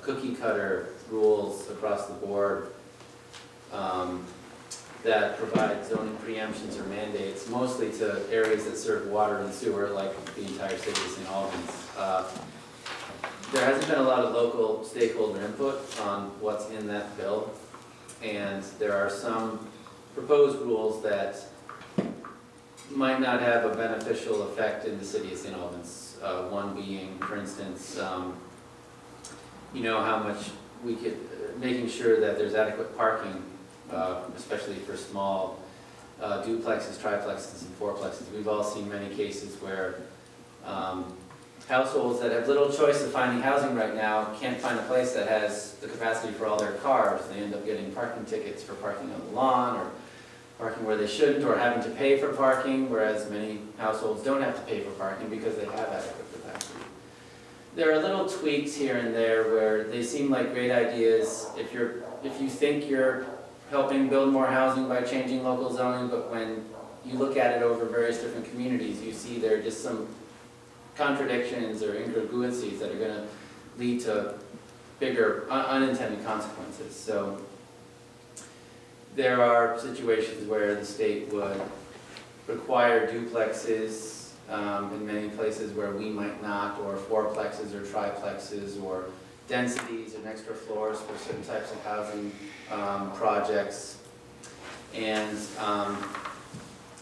Speaker 10: cookie cutter rules across the board that provide zoning preemptions or mandates, mostly to areas that serve water and sewer, like the entire city of St. Albans. There hasn't been a lot of local stakeholder input on what's in that bill, and there are some proposed rules that might not have a beneficial effect in the city of St. Albans. One being, for instance, how much we could, making sure that there's adequate parking, especially for small duplexes, triplexes, and fourplexes. We've all seen many cases where households that have little choice of finding housing right now can't find a place that has the capacity for all their cars. They end up getting parking tickets for parking on the lawn, or parking where they shouldn't, or having to pay for parking, whereas many households don't have to pay for parking because they have adequate capacity. There are little tweaks here and there where they seem like great ideas if you think you're helping build more housing by changing local zoning, but when you look at it over various different communities, you see there are just some contradictions or incongruencies that are going to lead to bigger unintended consequences. So there are situations where the state would require duplexes in many places where we might not, or fourplexes or triplexes, or densities and extra floors for certain types of housing projects. And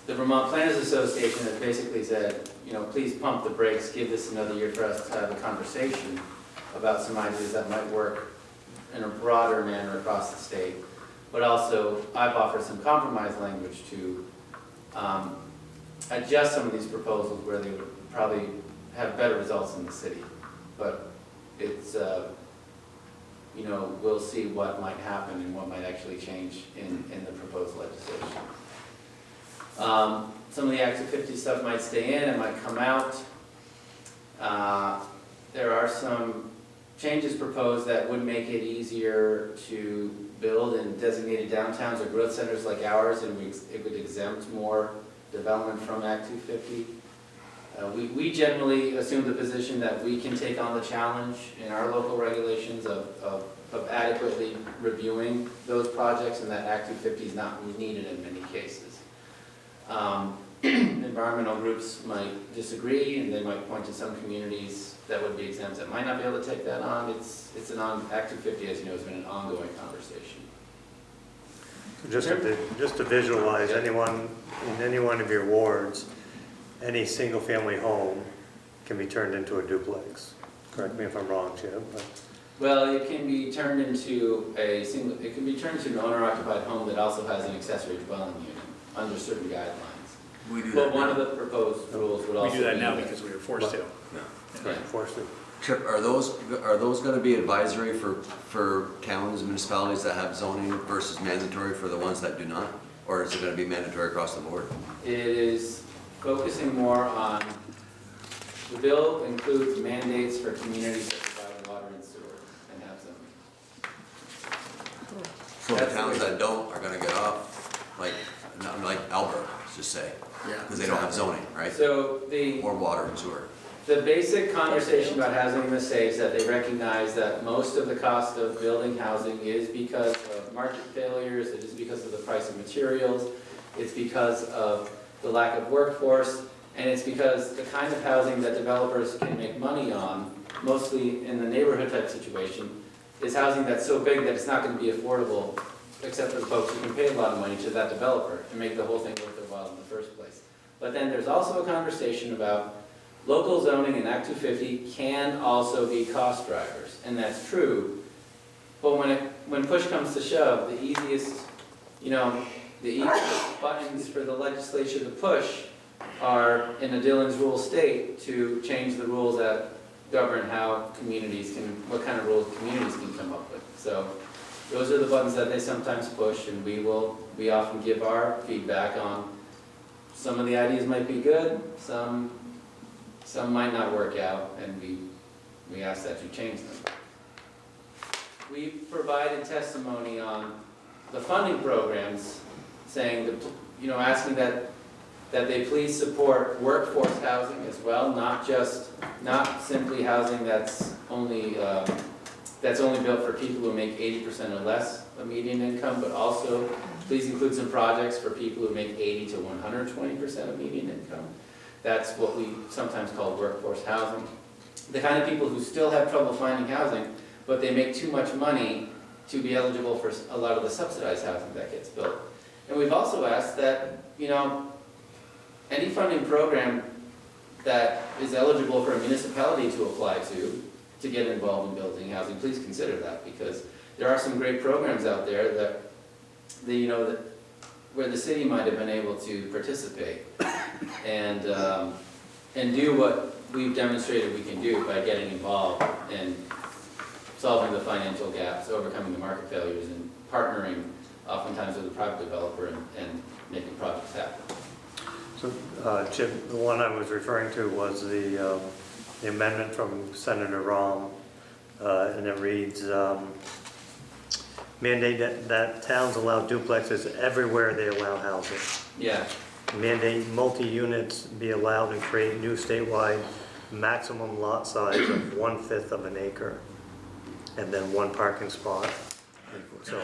Speaker 10: the Vermont Planners Association has basically said, please pump the brakes, give this another year for us to have a conversation about some ideas that might work in a broader manner across the state. But also, I've offered some compromise language to adjust some of these proposals where they would probably have better results in the city. But it's, we'll see what might happen and what might actually change in the proposed legislation. Some of the Act 250 stuff might stay in, it might come out. There are some changes proposed that would make it easier to build in designated downtowns or growth centers like ours, and it would exempt more development from Act 250. We generally assume the position that we can take on the challenge in our local regulations of adequately reviewing those projects, and that Act 250 is not needed in many cases. Environmental groups might disagree, and they might point to some communities that would be exempt that might not be able to take that on. It's an Act 250, as you know, has been an ongoing conversation.
Speaker 1: Just to visualize, anyone in any one of your wards, any single-family home can be turned into a duplex. Correct me if I'm wrong, Jim. But...
Speaker 10: Well, it can be turned into an owner-occupied home that also has an accessory dwelling unit under certain guidelines.
Speaker 3: We do
Speaker 10: But
Speaker 3: that
Speaker 10: one
Speaker 3: now.
Speaker 10: of the proposed rules would also
Speaker 9: We do that
Speaker 10: be
Speaker 9: now because we were forced to.
Speaker 10: Yeah.
Speaker 1: Forced to.
Speaker 3: Chip, are those going to be advisory for towns and municipalities that have zoning versus mandatory for the ones that do not? Or is it going to be mandatory across the board?
Speaker 10: It is focusing more on, the bill includes mandates for communities that provide water and sewer and have zoning.
Speaker 3: So the towns that don't are going to get off, like Albert, let's just say, because they don't have zoning, right?
Speaker 10: So
Speaker 3: Or water and sewer.
Speaker 10: the basic conversation about housing in the state is that they recognize that most of the cost of building housing is because of market failures, it is because of the price of materials, it's because of the lack of workforce, and it's because the kind of housing that developers can make money on, mostly in the neighborhood type situation, is housing that's so big that it's not going to be affordable, except for the folks who can pay a lot of money to that developer and make the whole thing worth their while in the first place. But then there's also a conversation about local zoning and Act 250 can also be cost drivers, and that's true. But when push comes to shove, the easiest buttons for the legislature to push are in a Dillon's rule state to change the rules that govern how what kind of rules communities can come up with. So those are the buttons that they sometimes push, and we often give our feedback on. Some of the ideas might be good, some Some might not work out, and we ask that you change them. We provided testimony on the funding programs, saying, asking that they please support workforce housing as well, not simply housing that's only built for people who make 80% or less of median income, but also please include some projects for people who make 80 to 120% of median income. That's what we sometimes call workforce housing. The kind of people who still have trouble finding housing, but they make too much money to be eligible for a lot of the subsidized housing that gets built. And we've also asked that, any funding program that is eligible for a municipality to apply to get involved in building housing, please consider that, because there are some great programs out there that where the city might have been able to participate and do what we've demonstrated we can do by getting involved in solving the financial gaps, overcoming the market failures, and partnering oftentimes with a private developer and making projects happen.
Speaker 1: So, Chip, the one I was referring to was the amendment from Senator Rahm, and it reads, mandate that towns allow duplexes everywhere they allow housing.
Speaker 10: Yeah.
Speaker 1: Mandate multi-units be allowed and create new statewide maximum lot size of 1/5 of an acre, and then 1 parking spot. So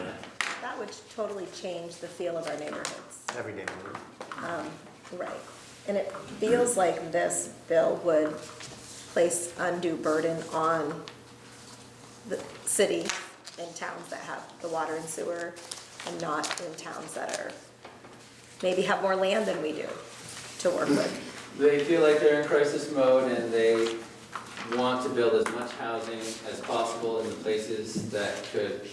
Speaker 5: That would totally change the feel of our neighborhoods.
Speaker 1: every neighborhood.
Speaker 5: Right. And it feels like this bill would place undue burden on the city and towns that have the water and sewer, and not in towns that are, maybe have more land than we do to work with.
Speaker 10: They feel like they're in crisis mode, and they want to build as much housing as possible in the places that could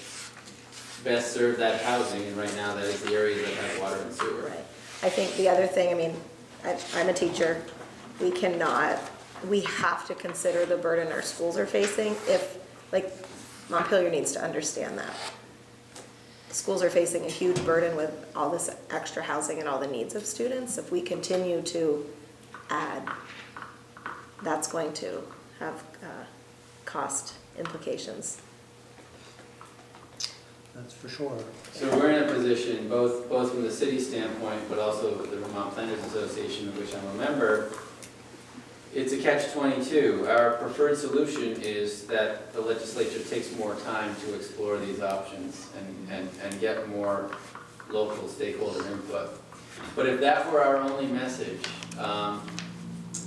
Speaker 10: best serve that housing, and right now that is the areas that have water and sewer.
Speaker 5: Right. I think the other thing, I'm a teacher, we have to consider the burden our schools are facing. Montpelier needs to understand that. Schools are facing a huge burden with all this extra housing and all the needs of students. If we continue to add, that's going to have cost implications.
Speaker 1: That's for sure.
Speaker 10: So we're in a position, both from the city standpoint, but also the Vermont Planners Association, of which I'm a member, it's a catch-22. Our preferred solution is that the legislature takes more time to explore these options and get more local stakeholder input. But if that were our only message,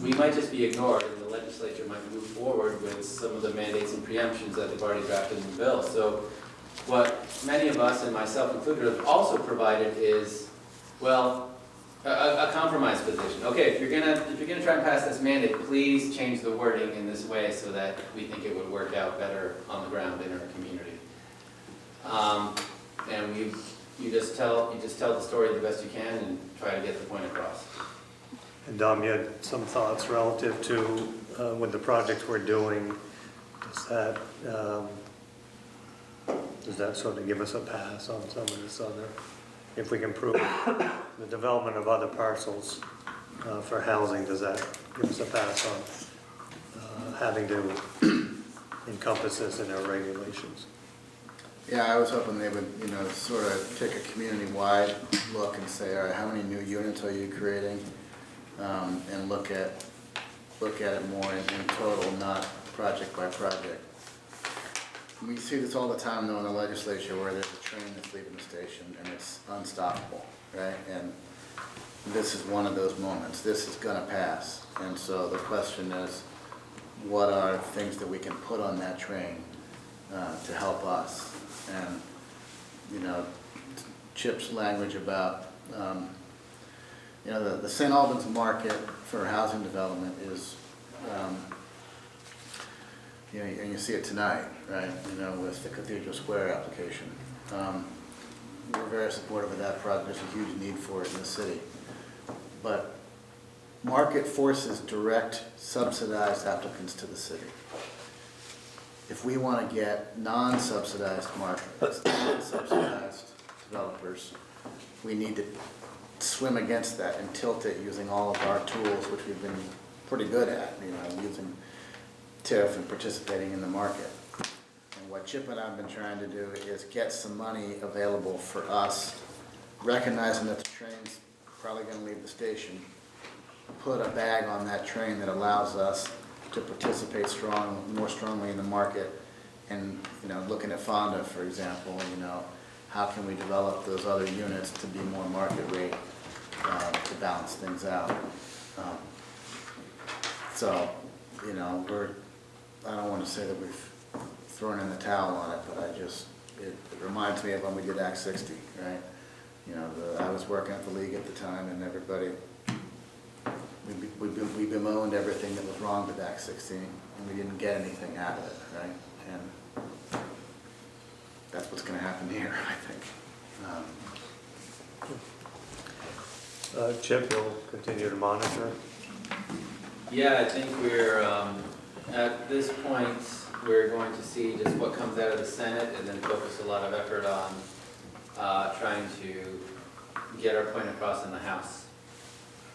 Speaker 10: we might just be ignored, and the legislature might move forward with some of the mandates and preemptions that they've already drafted in the bill. So what many of us, and myself included, have also provided is, a compromise position. Okay, if you're gonna try and pass this mandate, please change the wording in this way so that we think it would work out better on the ground in our community. And you just tell the story the best you can and try to get the point across.
Speaker 1: And Dom, you had some thoughts relative to with the projects we're doing. Does that sort of give us a pass on some of this other, if we can prove the development of other parcels for housing, does that give us a pass on having to encompass this in our regulations?
Speaker 7: Yeah, I was hoping they would, sort of take a community-wide look and say, all right, how many new units are you creating? And look at it more in total, not project by project. We see this all the time, though, in the legislature, where there's a train that's leaving the station and it's unstoppable, right? And this is one of those moments. This is gonna pass. And so the question is, what are things that we can put on that train to help us? And, Chip's language about, the St. Albans market for housing development is, and you see it tonight, right, with the Cathedral Square application. We're very supportive of that project. There's a huge need for it in the city. But market forces direct subsidized applicants to the city. If we want to get non-subsidized markets, non-subsidized developers, we need to swim against that and tilt it using all of our tools, which we've been pretty good at, using TIF and participating in the market. And what Chip and I have been trying to do is get some money available for us, recognizing that the train's probably gonna leave the station, put a bag on that train that allows us to participate more strongly in the market. And, looking at Fonda, for example, how can we develop those other units to be more market rate, to balance things out? So, I don't want to say that we've thrown in the towel on it, but it reminds me of when we did Act 60, right? I was working at the league at the time, and everybody, we bemoaned everything that was wrong with Act 60, and we didn't get anything out of it, right? And that's what's going to happen here, I think.
Speaker 1: Chip, you'll continue to monitor?
Speaker 10: Yeah, I think we're, at this point, we're going to see just what comes out of the Senate and then focus a lot of effort on trying to get our point across in the House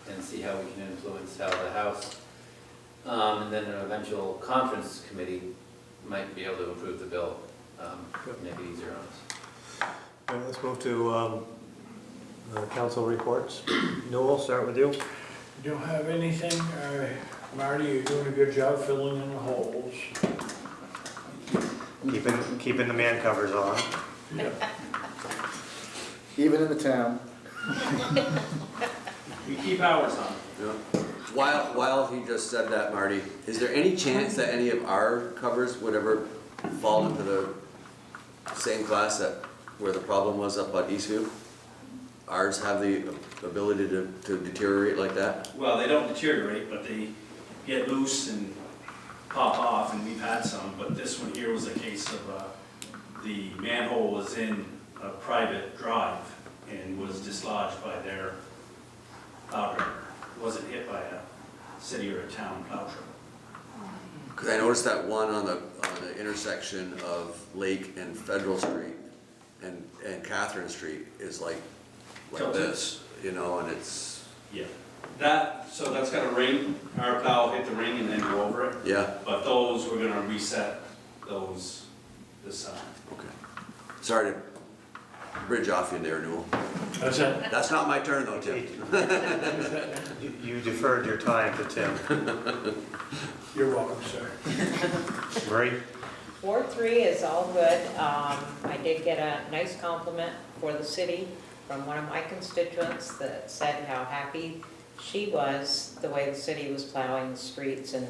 Speaker 10: and see how we can influence how the House and then an eventual conference committee might be able to approve the bill, make it easier on us.
Speaker 1: All right, let's move to council reports. Newell, start with you.
Speaker 13: Don't have anything. Marty, you're doing a good job filling in the holes.
Speaker 1: Keeping the man covers on.
Speaker 13: Yeah.
Speaker 7: Even in the town.
Speaker 14: We keep ours on.
Speaker 3: Yeah. While he just said that, Marty, is there any chance that any of our covers would ever fall into the same class that where the problem was up at Eastview? Ours have the ability to deteriorate like that?
Speaker 14: Well, they don't deteriorate, but they get loose and pop off, and we've had some, but this one here was a case of the manhole was in a private drive and was dislodged by their plow truck. It wasn't hit by a city or a town plow truck.
Speaker 3: Because I noticed that one on the intersection of Lake and Federal Street and Catherine Street is like this, and it's...
Speaker 14: Yeah. So that's got a ring. Our plow hit the ring and then go over it.
Speaker 3: Yeah.
Speaker 14: But those, we're gonna reset those this summer.
Speaker 3: Okay. Sorry to bridge off you there, Newell.
Speaker 13: That's it.
Speaker 3: That's not my turn though, Tim.
Speaker 1: You deferred your time to Tim.
Speaker 13: You're welcome, sir.
Speaker 1: Marie?
Speaker 2: Ward 3 is all good. I did get a nice compliment for the city from one of my constituents that said how happy she was the way the city was plowing the streets and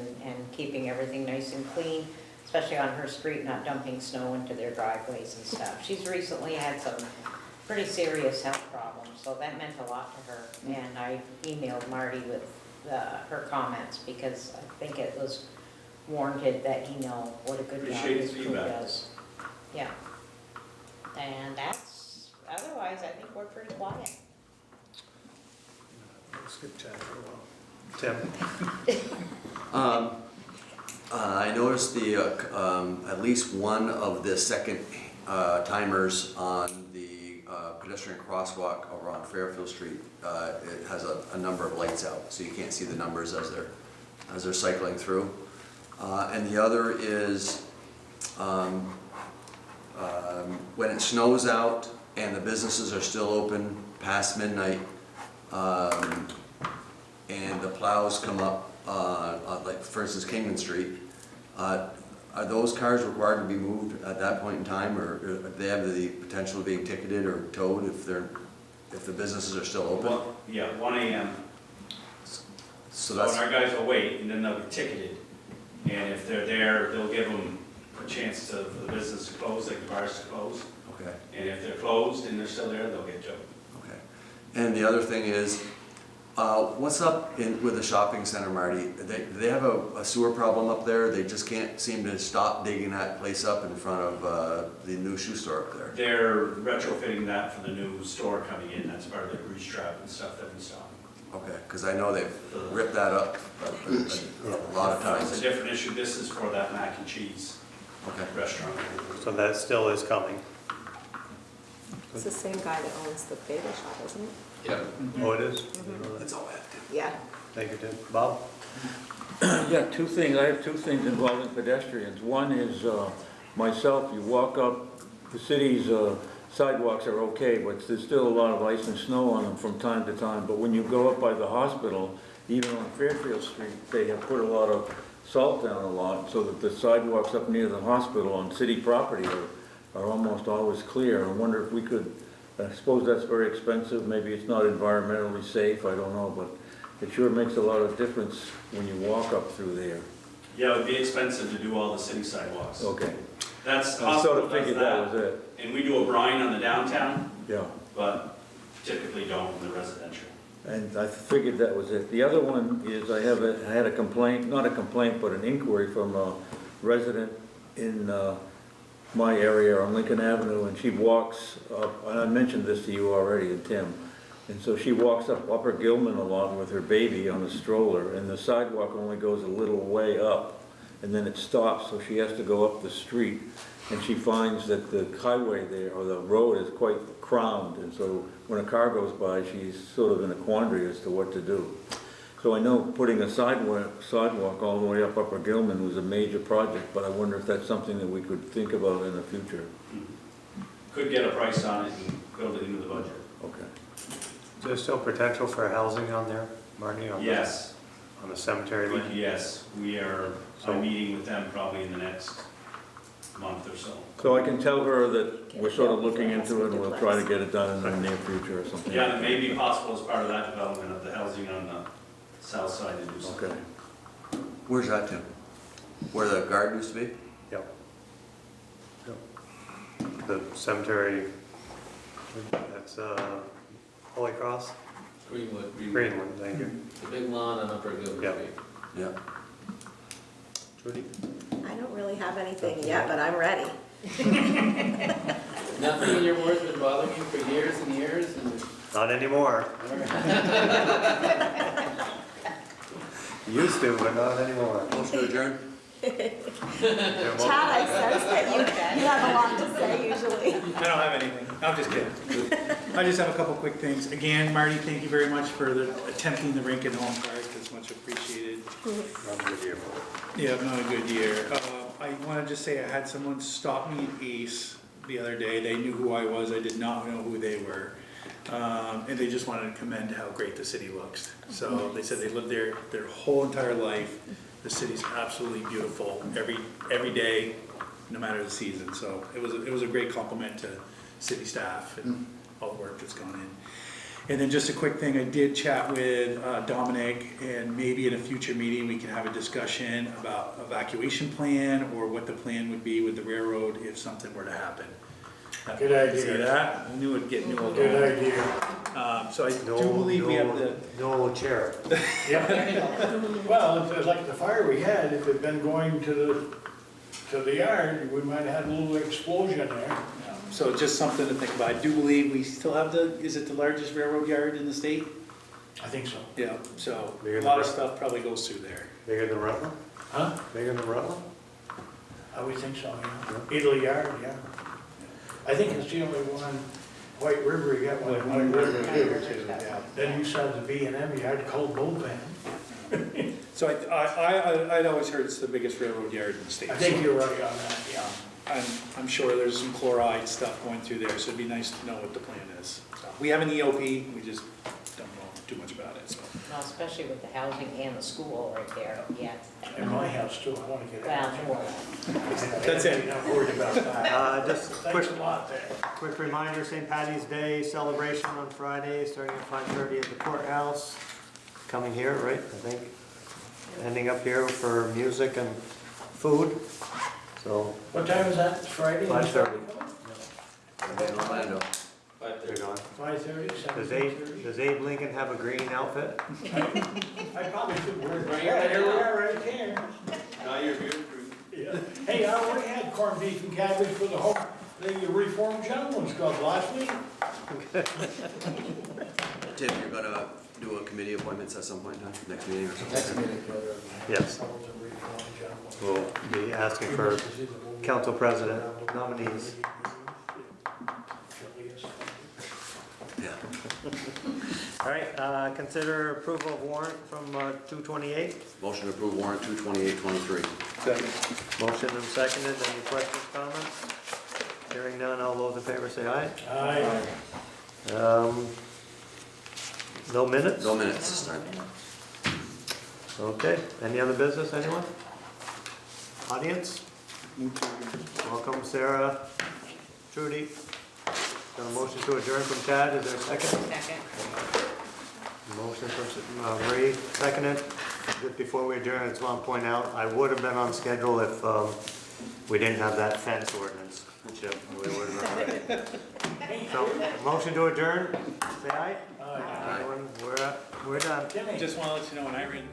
Speaker 2: keeping everything nice and clean, especially on her street, not dumping snow into their driveways and stuff. She's recently had some pretty serious health problems, so that meant a lot to her. And I emailed Marty with her comments because I think it was warranted that he know what a good job
Speaker 14: Appreciate
Speaker 2: his
Speaker 14: the
Speaker 2: crew
Speaker 14: feedback.
Speaker 2: does. Yeah. And otherwise, I think we're pretty quiet.
Speaker 1: Skip chat for a while. Tim?
Speaker 3: I noticed at least one of the second timers on the pedestrian crosswalk over on Fairfield Street. It has a number of lights out, so you can't see the numbers as they're cycling through. And the other is when it snows out and the businesses are still open past midnight, and the plows come up, like for instance Kingman Street, are those cars required to be moved at that point in time, or do they have the potential of being ticketed or towed if the businesses are still open?
Speaker 14: Well, yeah, 1 a.m.
Speaker 3: So
Speaker 14: And our guys will wait, and then they'll be ticketed. And if they're there, they'll give them a chance for the business to close, like the bars to close.
Speaker 3: Okay.
Speaker 14: And if they're closed and they're still there, they'll get towed.
Speaker 3: Okay. And the other thing is, what's up with the shopping center, Marty? Do they have a sewer problem up there? They just can't seem to stop digging that place up in front of the new shoe store up there.
Speaker 14: They're retrofitting that for the new store coming in. That's part of the grease trap and stuff that we saw.
Speaker 3: Okay, because I know they've ripped that up a lot of times.
Speaker 14: It's a different issue. This is for that mac and cheese restaurant.
Speaker 1: So that still is coming.
Speaker 5: It's the same guy that owns the bagel shop, isn't it?
Speaker 3: Yep.
Speaker 1: Oh, it is?
Speaker 3: It's all active.
Speaker 5: Yeah.
Speaker 1: Thank you, Tim. Bob?
Speaker 8: Yeah, two things, I have two things involving pedestrians. One is, myself, you walk up, the city's sidewalks are okay, but there's still a lot of ice and snow on them from time to time. But when you go up by the hospital, even on Fairfield Street, they have put a lot of salt down a lot, so that the sidewalks up near the hospital on city property are almost always clear. I wonder if we could, I suppose that's very expensive, maybe it's not environmentally safe, I don't know, but it sure makes a lot of difference when you walk up through there.
Speaker 14: Yeah, it would be expensive to do all the city sidewalks.
Speaker 8: Okay.
Speaker 14: That's,
Speaker 8: I sort
Speaker 14: hospital
Speaker 8: of
Speaker 14: does
Speaker 8: figured that was
Speaker 14: that,
Speaker 8: it.
Speaker 14: and we do a brine on the downtown,
Speaker 8: Yeah.
Speaker 14: but typically don't in the residential.
Speaker 8: And I figured that was it. The other one is I had a complaint, not a complaint, but an inquiry from a resident in my area on Lincoln Avenue, and she walks up, and I mentioned this to you already, and Tim, and so she walks up Upper Gilman along with her baby on a stroller, and the sidewalk only goes a little way up, and then it stops, so she has to go up the street, and she finds that the highway there, or the road, is quite crowned, and so when a car goes by, she's sort of in a quandary as to what to do. So I know putting a sidewalk all the way up Upper Gilman was a major project, but I wonder if that's something that we could think about in the future.
Speaker 14: Could get a price on it and build it into the budget.
Speaker 8: Okay.
Speaker 1: There's still potential for housing on there, Marty?
Speaker 14: Yes.
Speaker 1: On the cemetery land?
Speaker 14: Yes, we are, I'm meeting with them probably in the next month or so.
Speaker 8: So I can tell her that we're sort of looking into it, and we'll try to get it done in the near future or something.
Speaker 14: Yeah, and it may be possible as part of that development of the housing on the south side to do something.
Speaker 8: Okay.
Speaker 3: Where's that to? Where the garden used to be?
Speaker 1: Yep. Yep. The cemetery, that's Holy Cross?
Speaker 10: Greenwood.
Speaker 1: Greenwood, thank you.
Speaker 10: The big lawn on Upper Gilman
Speaker 1: Yep.
Speaker 10: Street.
Speaker 3: Yeah.
Speaker 1: Judy?
Speaker 5: I don't really have anything yet, but I'm ready.
Speaker 10: Nothing in your ward's been bothering you for years and years and...
Speaker 1: Not anymore. Used to, but not anymore.
Speaker 3: Motion to adjourn?
Speaker 5: Chad, I sense that you have a lot to say usually.
Speaker 9: I don't have anything. I'm just kidding. I just have a couple quick things. Again, Marty, thank you very much for attempting the rink and home park. That's much appreciated.
Speaker 1: Not a good year.
Speaker 9: Yeah, not a good year. I want to just say I had someone stop me in Ace the other day. They knew who I was. I did not know who they were. And they just wanted to commend how great the city looks. So they said they lived there their whole entire life. The city's absolutely beautiful every day, no matter the season. So it was a great compliment to city staff and all the work that's gone in. And then just a quick thing, I did chat with Dominic, and maybe in a future meeting we can have a discussion about evacuation plan or what the plan would be with the railroad if something were to happen.
Speaker 13: Good idea.
Speaker 9: See that? I knew it'd get new.
Speaker 13: Good idea.
Speaker 9: So I do believe we have the.
Speaker 1: No chair.
Speaker 13: Yeah. Well, if it's like the fire we had, if it'd been going to the yard, we might have had a little explosion there.
Speaker 9: So just something to think about. I do believe we still have is it the largest railroad yard in the state?
Speaker 13: I think so.
Speaker 9: Yeah, so
Speaker 1: Bigger
Speaker 9: a
Speaker 1: than
Speaker 9: lot of
Speaker 1: Rutland?
Speaker 9: stuff probably goes through there.
Speaker 1: Bigger than Rutland?
Speaker 13: Huh?
Speaker 1: Bigger than Rutland?
Speaker 13: I would think so, yeah. Italy Yard, yeah. I think it's the only one, White River, you got one in White River too.
Speaker 9: Yeah.
Speaker 13: Then you saw the B&M Yard called Bull Van.
Speaker 9: So I'd always heard it's the biggest railroad yard in the state.
Speaker 13: I think you're right on that, yeah.
Speaker 9: I'm sure there's some chloride stuff going through there, so it'd be nice to know what the plan is. So, we have an EOP, we just don't know too much about it, so.
Speaker 2: Well, especially with the housing and the school right there, yeah.
Speaker 13: In my house too, I want to get it.
Speaker 2: Well,
Speaker 9: That's it.
Speaker 13: I'm not worried about that.
Speaker 1: Just
Speaker 13: Thanks a lot there.
Speaker 1: quick reminder, St. Patty's Day celebration on Friday, starting at 5:30 at the courthouse. Coming here, right, I think. Ending up here for music and food. So,
Speaker 13: What time is that, Friday?
Speaker 1: 5:30.
Speaker 3: In Orlando.
Speaker 1: They're gone.
Speaker 13: 5:30,
Speaker 1: Does
Speaker 13: 7:30?
Speaker 1: Abe Lincoln have a green outfit?
Speaker 13: I probably could wear it.
Speaker 10: Bring it
Speaker 13: Yeah, here we
Speaker 10: on.
Speaker 13: are right here.
Speaker 14: Now you're beard free.
Speaker 13: Yeah. Hey, I already had corned beef and cabbage for the Reformed Gentlemen's Club last week.
Speaker 3: Tim, you're gonna do a committee appointments at some point in time, next meeting or something?
Speaker 1: Yes. We'll be asking for council president nominees.
Speaker 3: Yeah.
Speaker 1: All right, consider approval of warrant from 228.
Speaker 3: Motion to approve warrant 22823.
Speaker 1: Motion and seconded. Any questions, comments? Hearing none, all those in favor say aye.
Speaker 13: Aye.
Speaker 1: No minutes?
Speaker 3: No minutes this time.
Speaker 1: Okay, any other business, anyone? Audience? Welcome, Sarah, Trudy. Got a motion to adjourn from Chad, is there a second?
Speaker 2: Second.
Speaker 1: Motion from Marie, seconded. Just before we adjourn, I just want to point out, I would have been on schedule if we didn't have that fence ordinance. Which we would have been ready. So, motion to adjourn, say aye.
Speaker 13: Aye.
Speaker 1: We're done.
Speaker 13: Jimmy.
Speaker 9: Just want to let you know when I read.